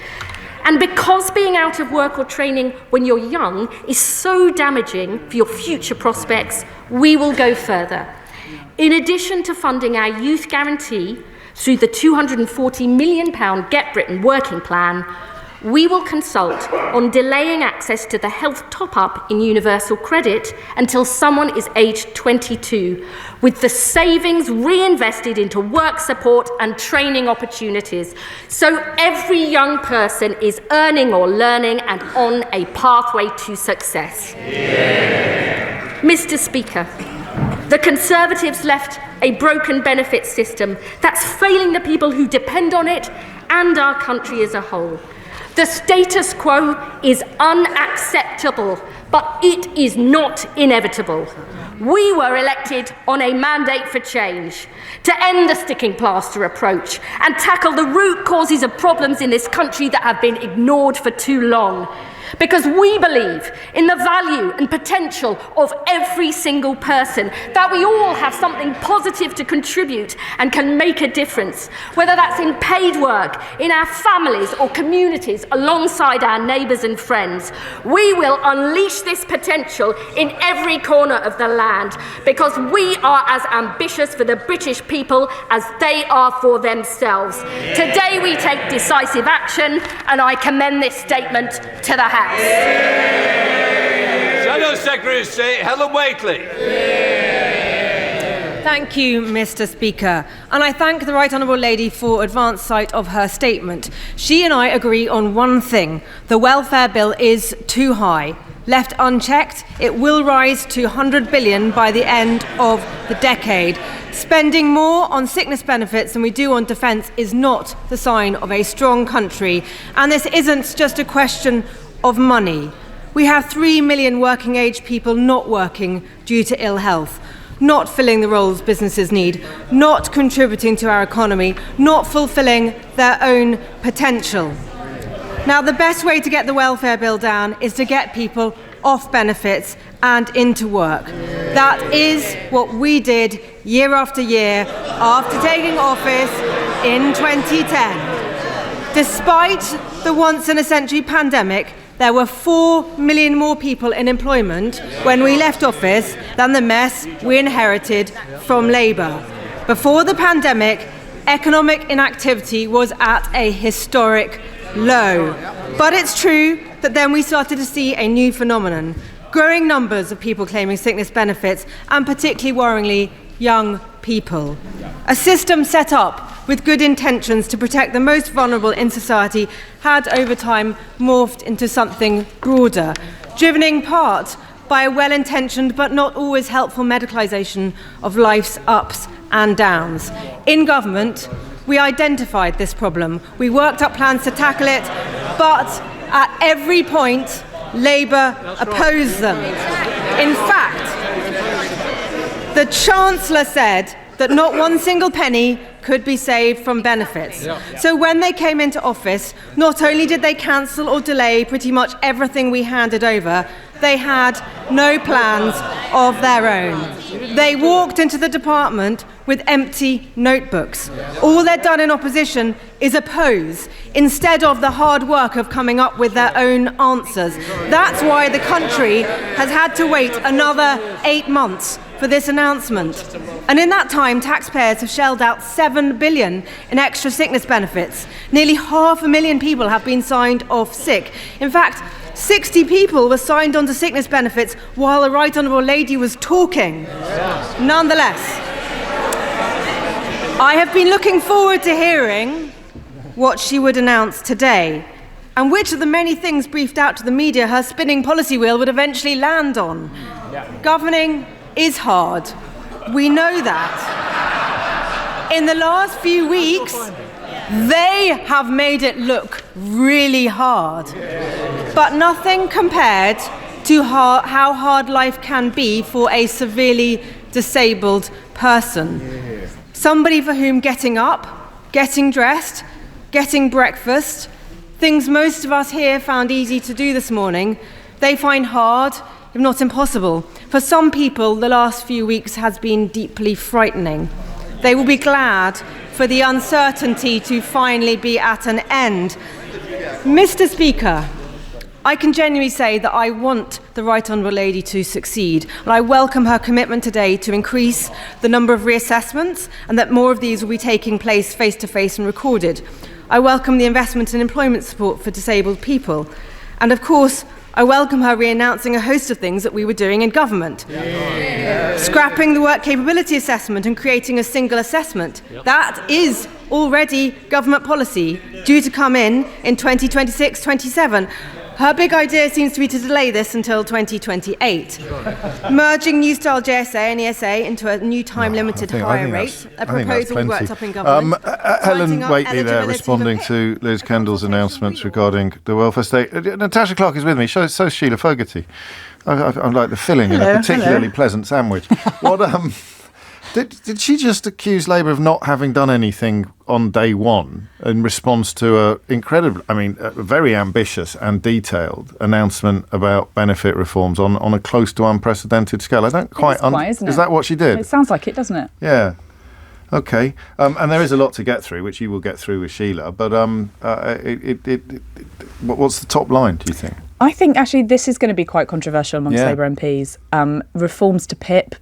And because being out of work or training when you're young is so damaging for your future prospects, we will go further. In addition to funding our youth guarantee through the £240 million Get Britain working plan, we will consult on delaying access to the health top-up in universal credit until someone is aged 22, with the savings reinvested into work support and training opportunities, so every young person is earning or learning and on a pathway to success. Yeah. Mr. Speaker, the Conservatives left a broken benefit system that's failing the people who depend on it and our country as a whole. The status quo is unacceptable, but it is not inevitable. We were elected on a mandate for change, to end the sticking plaster approach and tackle the root causes of problems in this country that have been ignored for too long. Because we believe in the value and potential of every single person, that we all have something positive to contribute and can make a difference, whether that's in paid work, in our families or communities, alongside our neighbours and friends. We will unleash this potential in every corner of the land, because we are as ambitious for the British people as they are for themselves. Today we take decisive action, and I commend this statement to the House. Shadow Secretary of State Helen Whately. Thank you, Mr. Speaker. And I thank the Right Honourable Lady for advance sight of her statement. She and I agree on one thing. The welfare bill is too high. Left unchecked, it will rise to 100 billion by the end of the decade. Spending more on sickness benefits than we do on defence is not the sign of a strong country. And this isn't just a question of money. We have 3 million working age people not working due to ill health, not filling the roles businesses need, not contributing to our economy, not fulfilling their own potential. Now, the best way to get the welfare bill down is to get people off benefits and into work. That is what we did year after year after taking office in 2010. Despite the once-in-a-century pandemic, there were 4 million more people in employment when we left office than the mess we inherited from Labour. Before the pandemic, economic inactivity was at a historic low. But it's true that then we started to see a new phenomenon. Growing numbers of people claiming sickness benefits, and particularly worryingly, young people. A system set up with good intentions to protect the most vulnerable in society had over time morphed into something broader, driven in part by a well-intentioned but not always helpful medicalisation of life's ups and downs. In government, we identified this problem. We worked up plans to tackle it, but at every point, Labour opposed them. In fact, the Chancellor said that not one single penny could be saved from benefits. So when they came into office, not only did they cancel or delay pretty much everything we handed over, they had no plans of their own. They walked into the department with empty notebooks. All they'd done in opposition is oppose, instead of the hard work of coming up with their own answers. That's why the country has had to wait another 8 months for this announcement. And in that time, taxpayers have shelled out $7 billion in extra sickness benefits. Nearly 500,000 people have been signed off sick. In fact, 60 people were signed onto sickness benefits while the Right Honourable Lady was talking. Nonetheless, I have been looking forward to hearing what she would announce today, and which of the many things briefed out to the media her spinning policy wheel would eventually land on. Governing is hard. We know that. In the last few weeks, they have made it look really hard. But nothing compared to how hard life can be for a severely disabled person. Somebody for whom getting up, getting dressed, getting breakfast, things most of us here found easy to do this morning, they find hard, if not impossible. For some people, the last few weeks has been deeply frightening. They will be glad for the uncertainty to finally be at an end. Mr. Speaker, I can genuinely say that I want the Right Honourable Lady to succeed, and I welcome her commitment today to increase the number of reassessments and that more of these will be taking place face-to-face and recorded. I welcome the investment in employment support for disabled people. And of course, I welcome her re-announcing a host of things that we were doing in government. Scrapping the work capability assessment and creating a single assessment. That is already government policy, due to come in 2026-27. Her big idea seems to be to delay this until 2028. Merging New Style JSA and ESA into a new time-limited higher rate, a proposal we worked up in government. Helen Waitley there responding to Liz Kendall's announcements regarding the welfare state. Natasha Clark is with me, so is Sheila Fogarty. I like the filling in a particularly pleasant sandwich. What did she just accuse Labour of not having done anything on day one in response to a very ambitious and detailed announcement about benefit reforms on a close to unprecedented scale? I don't quite. Isn't it? Is that what she did? It sounds like it, doesn't it? Yeah. Okay. And there is a lot to get through, which you will get through with Sheila. But what's the top line, do you think? I think actually this is going to be quite controversial amongst Labour MPs. Reforms to PIP.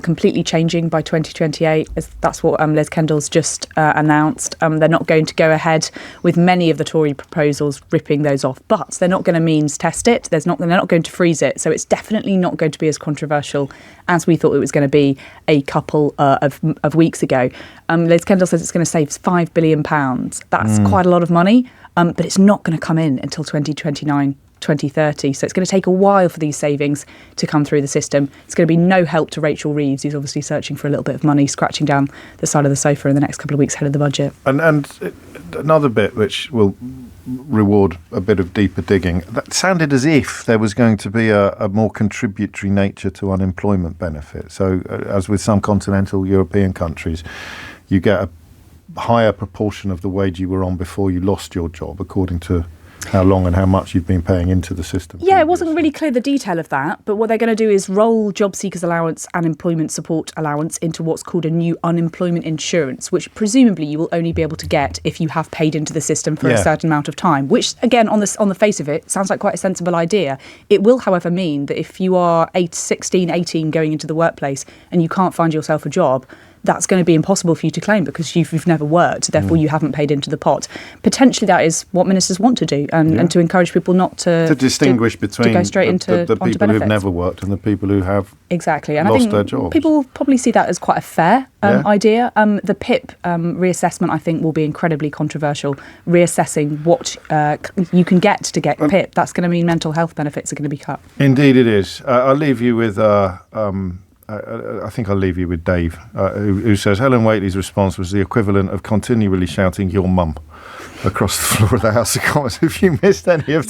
Completely changing by 2028. That's what Liz Kendall's just announced. They're not going to go ahead with many of the Tory proposals, ripping those off, but they're not going to means test it. They're not going to freeze it. So it's definitely not going to be as controversial as we thought it was going to be a couple of weeks ago. Liz Kendall says it's going to save £5 billion. That's quite a lot of money, but it's not going to come in until 2029. 2030. So it's going to take a while for these savings to come through the system. It's going to be no help to Rachel Reeves, who's obviously searching for a little bit of money, scratching down the side of the sofa in the next couple of weeks ahead of the budget. And another bit which will reward a bit of deeper digging, that sounded as if there was going to be a more contributory nature to unemployment benefit. So as with some continental European countries, you get a higher proportion of the wage you were on before you lost your job, according to how long and how much you've been paying into the system. Yeah, it wasn't really clear the detail of that, but what they're going to do is roll job seekers allowance and employment support allowance into what's called a new unemployment insurance, which presumably you will only be able to get if you have paid into the system for a certain amount of time, which again, on the face of it, sounds like quite a sensible idea. It will, however, mean that if you are 16, 18 going into the workplace and you can't find yourself a job, that's going to be impossible for you to claim because you've never worked, therefore you haven't paid into the pot. Potentially that is what ministers want to do, and to encourage people not to distinguish between to go straight the people benefits. who've never worked and the people who have exactly, and lost I think their jobs. People will probably see that as quite a fair idea. The PIP reassessment, I think, will be incredibly controversial. Reassessing what you can get PIP, that's going to mean mental health benefits are going to be cut. Indeed it is. I'll leave you with I think I'll leave you with Dave, who says Helen Whately's response was the equivalent of continually shouting "your mum" across the floor of the House of Commons. If you missed any of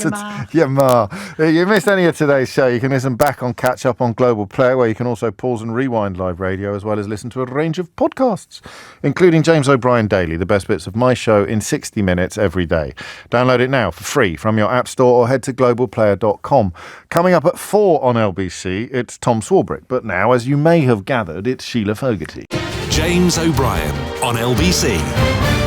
you missed any of today's show, you can listen back on Catch Up on Global Player, where you can also pause and rewind live radio, as well as listen to a range of podcasts, including James O'Brien Daily, the best bits of my show in 60 minutes every day. Download it now for free from your app store or head to globalplayer.com. Coming up at 4 on LBC, it's Tom Swarbrick. But now, as you may have gathered, it's Sheila Fogarty. James O'Brien on LBC.